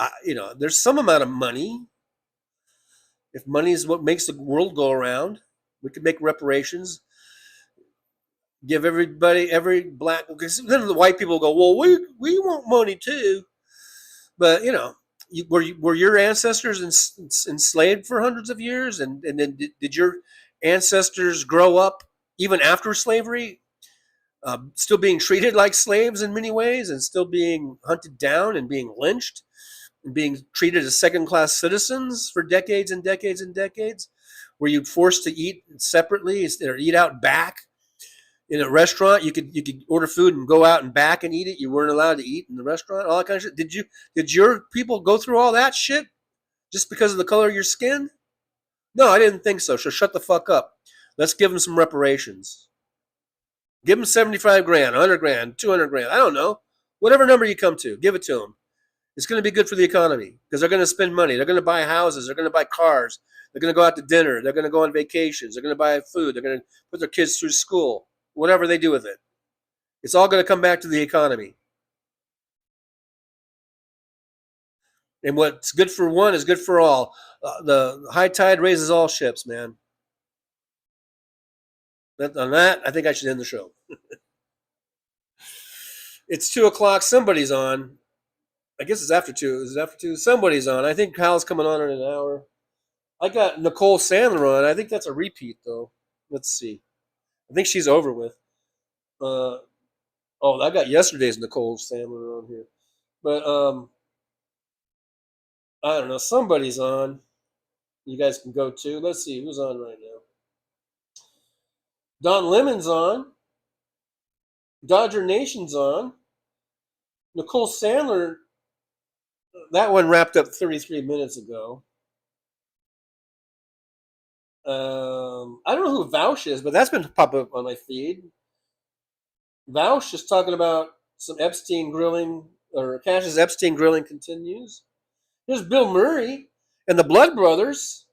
there's some amount of money. If money is what makes the world go around, we could make reparations. Give every black, because then the white people go, well, we want money too. But were your ancestors enslaved for hundreds of years, and then did your ancestors grow up even after slavery, still being treated like slaves in many ways, and still being hunted down and being lynched and being treated as second-class citizens for decades and decades and decades? Were you forced to eat separately or eat out back? In a restaurant, you could order food and go out and back and eat it. You weren't allowed to eat in the restaurant, all that kind of shit. Did your people go through all that shit just because of the color of your skin? No, I didn't think so. So shut the fuck up. Let's give them some reparations. Give them 75 grand, 100 grand, 200 grand. I don't know. Whatever number you come to, give it to them. It's going to be good for the economy because they're going to spend money. They're going to buy houses. They're going to buy cars. They're going to go out to dinner. They're going to go on vacations. They're going to buy food. They're going to put their kids through school. Whatever they do with it, it's all going to come back to the economy. And what's good for one is good for all. The high tide raises all ships, man. On that, I think I should end the show. It's 2:00. Somebody's on. I guess it's after 2. Is it after 2? Somebody's on. I think Hal's coming on in an hour. I got Nicole Sandler on. I think that's a repeat, though. Let's see. I think she's over with. Oh, I got yesterday's Nicole Sandler on here, but I don't know. Somebody's on. You guys can go to. Let's see who's on right now. Don Lemon's on. Dodger Nation's on. Nicole Sandler. That one wrapped up 33 minutes ago. I don't know who Vaush is, but that's been popping up on my feed. Vaush is talking about some Epstein grilling, or Cash's Epstein grilling continues. Here's Bill Murray and the Blood Brothers.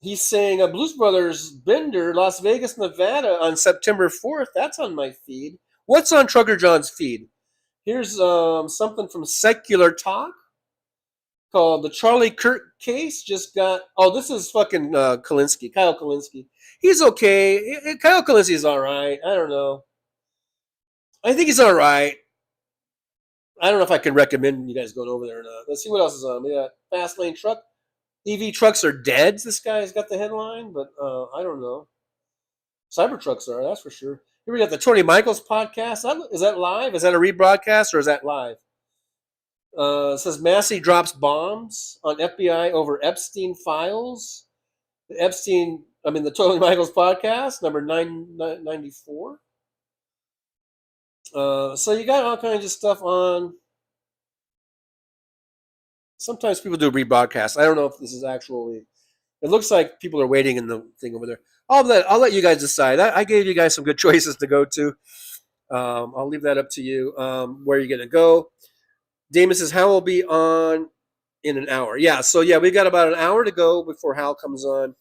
He's saying a Blues Brothers Bender, Las Vegas, Nevada on September 4th. That's on my feed. What's on Trucker John's feed? Here's something from Secular Talk called The Charlie Kirk Case. Just got, oh, this is fucking Kalinske, Kyle Kalinske. He's okay. Kyle Kalinski's all right. I don't know. I think he's all right. I don't know if I can recommend you guys going over there or not. Let's see what else is on. We got Fast Lane Truck. EV trucks are dead. This guy's got the headline, but I don't know. Cybertrucks are, that's for sure. Here we got the Tony Michaels podcast. Is that live? Is that a rebroadcast or is that live? It says Massey drops bombs on FBI over Epstein files. The Tony Michaels podcast, number 994. So you got all kinds of stuff on. Sometimes people do rebroadcasts. I don't know if this is actually. It looks like people are waiting in the thing over there. I'll let you guys decide. I gave you guys some good choices to go to. I'll leave that up to you. Where you're gonna go. Damon says Hal will be on in an hour. Yeah. So yeah, we got about an hour to go before Hal comes on,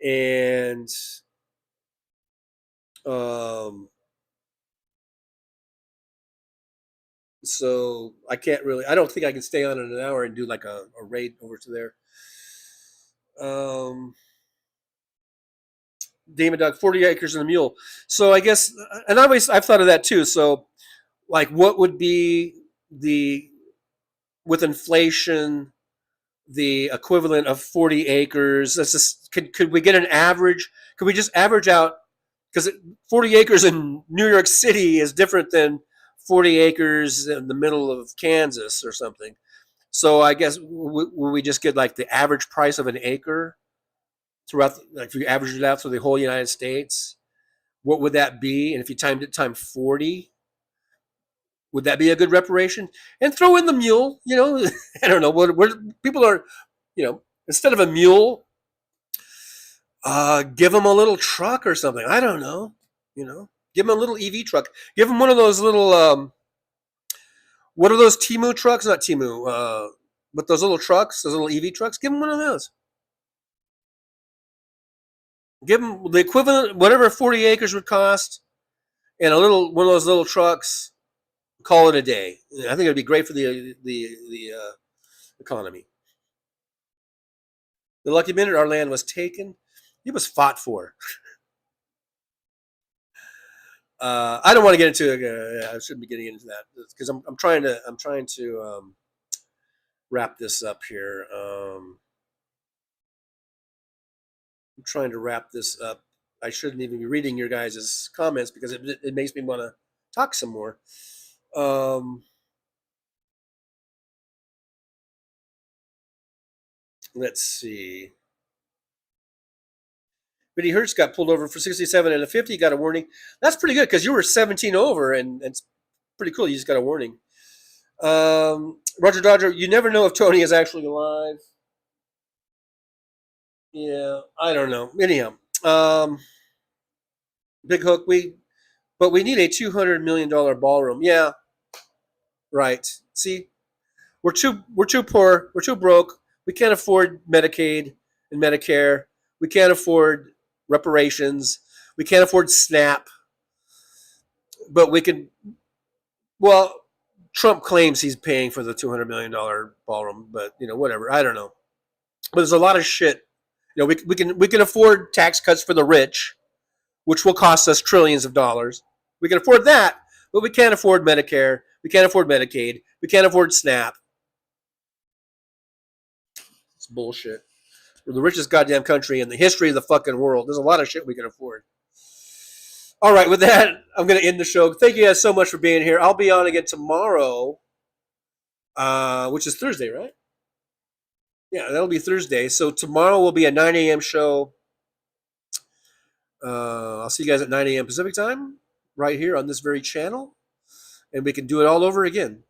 and so I can't really. I don't think I can stay on in an hour and do like a raid over to there. Damon Dog, 40 acres and a mule. So I guess, and I've thought of that too. So, like, what would be with inflation, the equivalent of 40 acres? That's just, could we get an average? Could we just average out? Because 40 acres in New York City is different than 40 acres in the middle of Kansas or something. So I guess will we just get like the average price of an acre throughout, like if you average it out through the whole United States, what would that be? And if you timed it times 40, would that be a good reparation? And throw in the mule, I don't know what people are, instead of a mule, give them a little truck or something. I don't know, give them a little EV truck. Give them one of those little, what are those Temu trucks? Not Temu, but those little trucks, those little EV trucks. Give them one of those. Give them the equivalent, whatever 40 acres would cost, and one of those little trucks. Call it a day. I think it'd be great for the economy. The lucky minute our land was taken, it was fought for. I don't want to get into it. I shouldn't be getting into that because I'm trying to wrap this up here. I'm trying to wrap this up. I shouldn't even be reading your guys' comments because it makes me want to talk some more. Let's see. But Hertz got pulled over for 67 and a 50. Got a warning. That's pretty good because you were 17 over, and it's pretty cool. You just got a warning. Roger Dodger, you never know if Tony is actually alive. Yeah, I don't know. Anyhow, Big Hook, but we need a $200 million ballroom. Yeah, right. See, we're too poor. We're too broke. We can't afford Medicaid and Medicare. We can't afford reparations. We can't afford SNAP. But we can. Well, Trump claims he's paying for the $200 million ballroom, but whatever. I don't know. But there's a lot of shit. We can afford tax cuts for the rich, which will cost us trillions of dollars. We can afford that, but we can't afford Medicare. We can't afford Medicaid. We can't afford SNAP. It's bullshit. We're the richest goddamn country in the history of the fucking world. There's a lot of shit we can afford. All right, with that, I'm going to end the show. Thank you guys so much for being here. I'll be on again tomorrow, which is Thursday, right? Yeah, that'll be Thursday. So tomorrow will be a 9 a.m. show. I'll see you guys at 9 a.m. Pacific time, right here on this very channel. And we can do it all over again.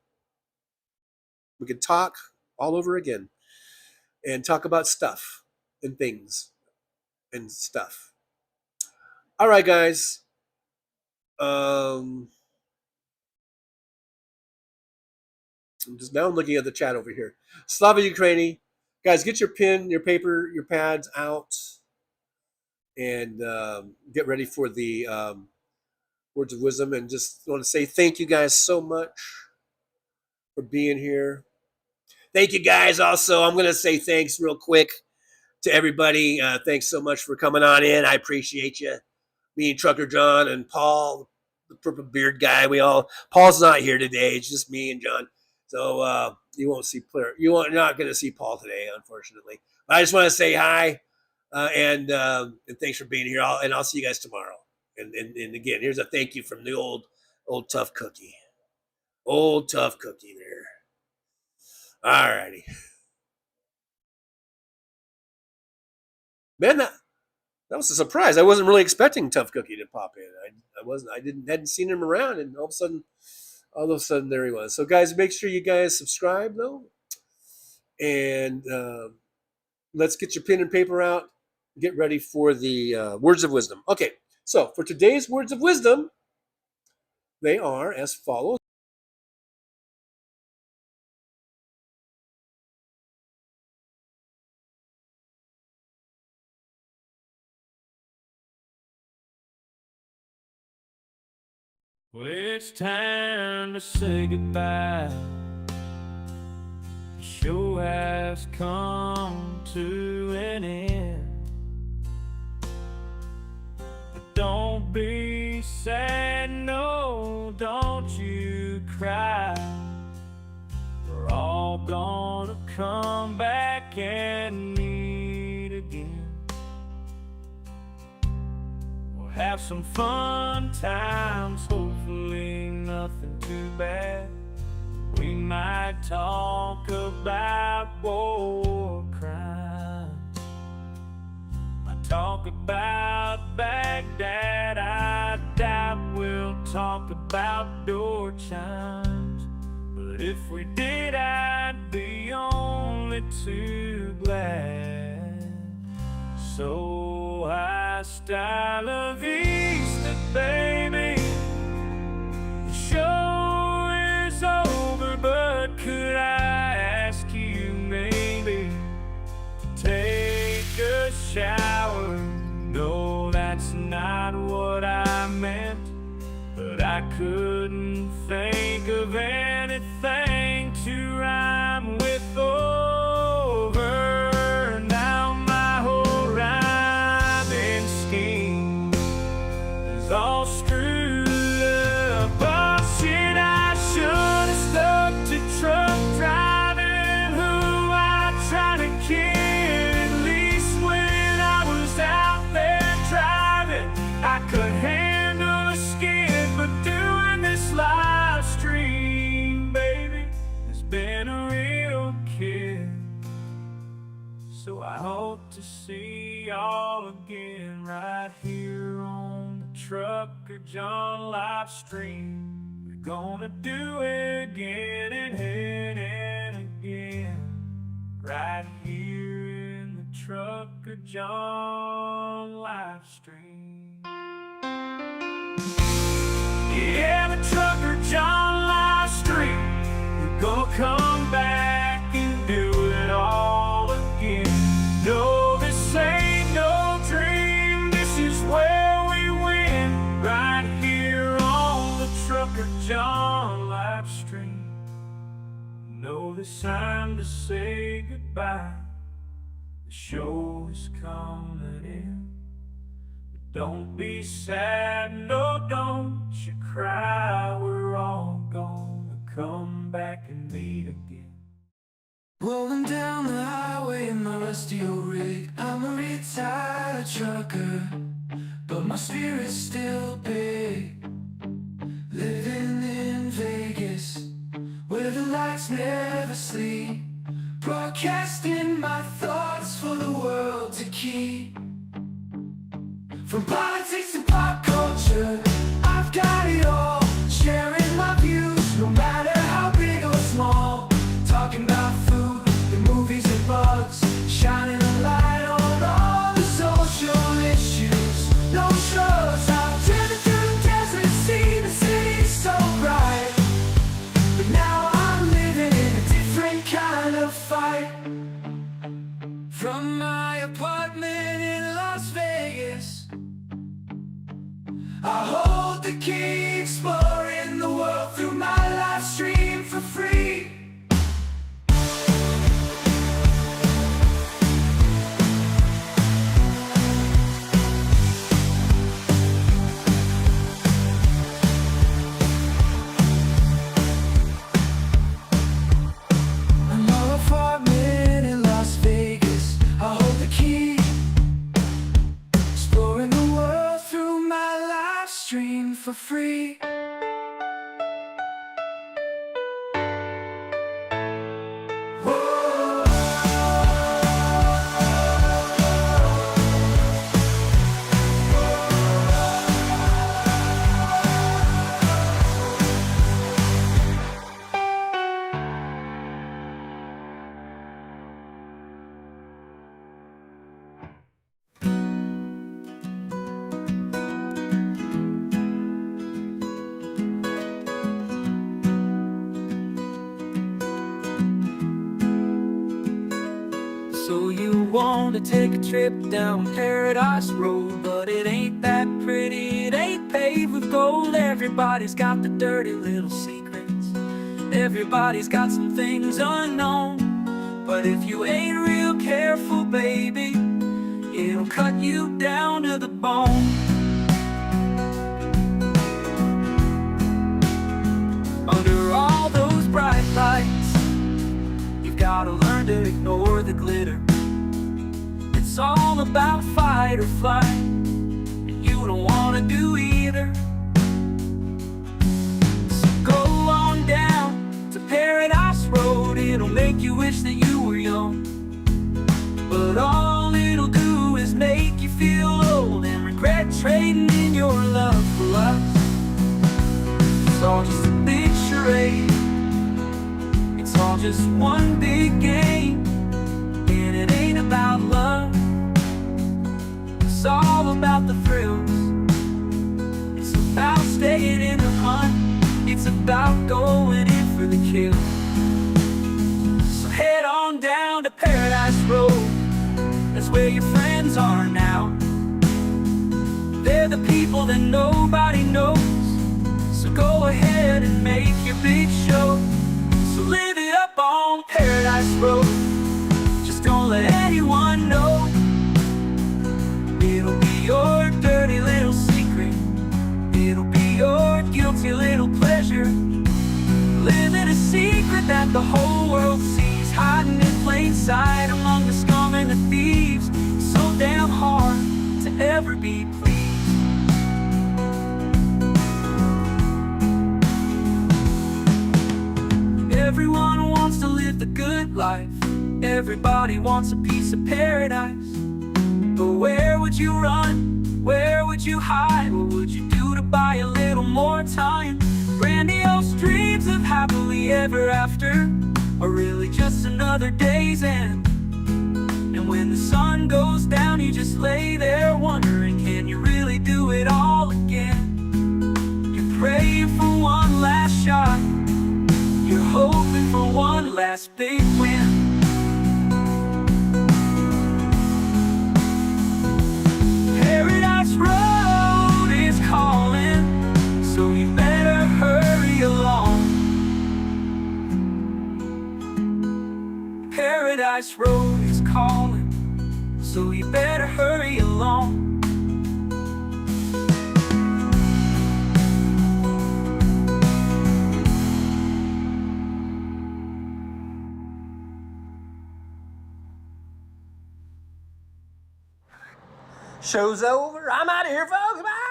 We can talk all over again. And talk about stuff and things and stuff. All right, guys. I'm looking at the chat over here. Slava Ukraini. Guys, get your pen, your paper, your pads out. And get ready for the words of wisdom. And just want to say thank you guys so much for being here. Thank you guys also. I'm going to say thanks real quick to everybody. Thanks so much for coming on in. I appreciate you. Me and Trucker John and Paul, the purple beard guy. Paul's not here today. It's just me and John. So you won't see you're not going to see Paul today, unfortunately. But I just want to say hi and thanks for being here. I'll see you guys tomorrow. And again, here's a thank you from the old tough cookie. Old tough cookie there. All righty. Man, that was a surprise. I wasn't really expecting Tough Cookie to pop in. Hadn't seen him around, and all of a sudden there he was. So guys, make sure you guys subscribe though. And let's get your pen and paper out. Get ready for the words of wisdom. Okay, so for today's words of wisdom, they are as follows. Well, it's time to say goodbye. The show has come to an end. But don't be sad, no, don't you cry. We're all gonna come back and meet again. Have some fun times, hopefully nothing too bad. We might talk about war crimes. Might talk about Baghdad. I doubt we'll talk about door chimes. But if we did, I'd be only too glad. So hostile of Easter, baby. The show is over, but could I ask you maybe to take a shower? No, that's not what I meant, but I couldn't think of anything to rhyme with over. All screwed up. Oh shit, I should have stuck to truck driving, who I tried to kid. At least when I was out there driving, I could handle a skid. But doing this live stream, baby, has been a real kid. So I hope to see y'all again right here on Trucker John live stream. We're gonna do it again and again, right here in the Trucker John live stream. Yeah, the Trucker John live stream. We're gonna come back and do it all again. No, this ain't no dream. This is where right here on the Trucker John live stream. Know it's time to say goodbye. The show is coming in. But don't be sad, no, don't you cry. We're all gonna come back and meet again. Rolling down the highway in my rusty old rig. I'm a retired trucker, but my spirit's still big. fun for free. So you want to take a trip down Paradise Road, but it ain't that pretty, it ain't paved with gold. Everybody's got the dirty little secrets, everybody's got some things unknown. But if you ain't real careful, baby, it'll cut you down to the bone. Under all those bright lights, you've gotta learn to ignore the glitter. It's all about fight or flight, and you don't wanna do either. So go on down to Paradise Road, it'll make you wish that you were young. But all it'll do is make you feel old and regret trading in your love for lust. It's all just a big charade, it's all just one big game, and it ain't about love. It's all about the thrills, it's about staying in the hunt, it's about going in for the kill. So head on down to Paradise Road, that's where your friends are now. They're the people that nobody knows, so go ahead and make your big show. So live it up on Paradise Road, just don't let anyone know. It'll be your dirty little secret, it'll be your guilty little pleasure. Living a secret that the whole world sees, hiding in plain sight among the scum and the thieves. So damn hard to ever be pleased. Everyone wants to live the good life, everybody wants a piece of paradise. But where would you run? Where would you hide? What would you do to buy a little more time? Grandiose dreams of happily ever after are really just another day's end. And when the sun goes down, you just lay there wondering, can you really do it all again? You're praying for one last shot, you're hoping for one last big win. Paradise Road is calling, so you better hurry along. Paradise Road is calling, so you better hurry along. Show's over. I'm out of here, folks. Bye.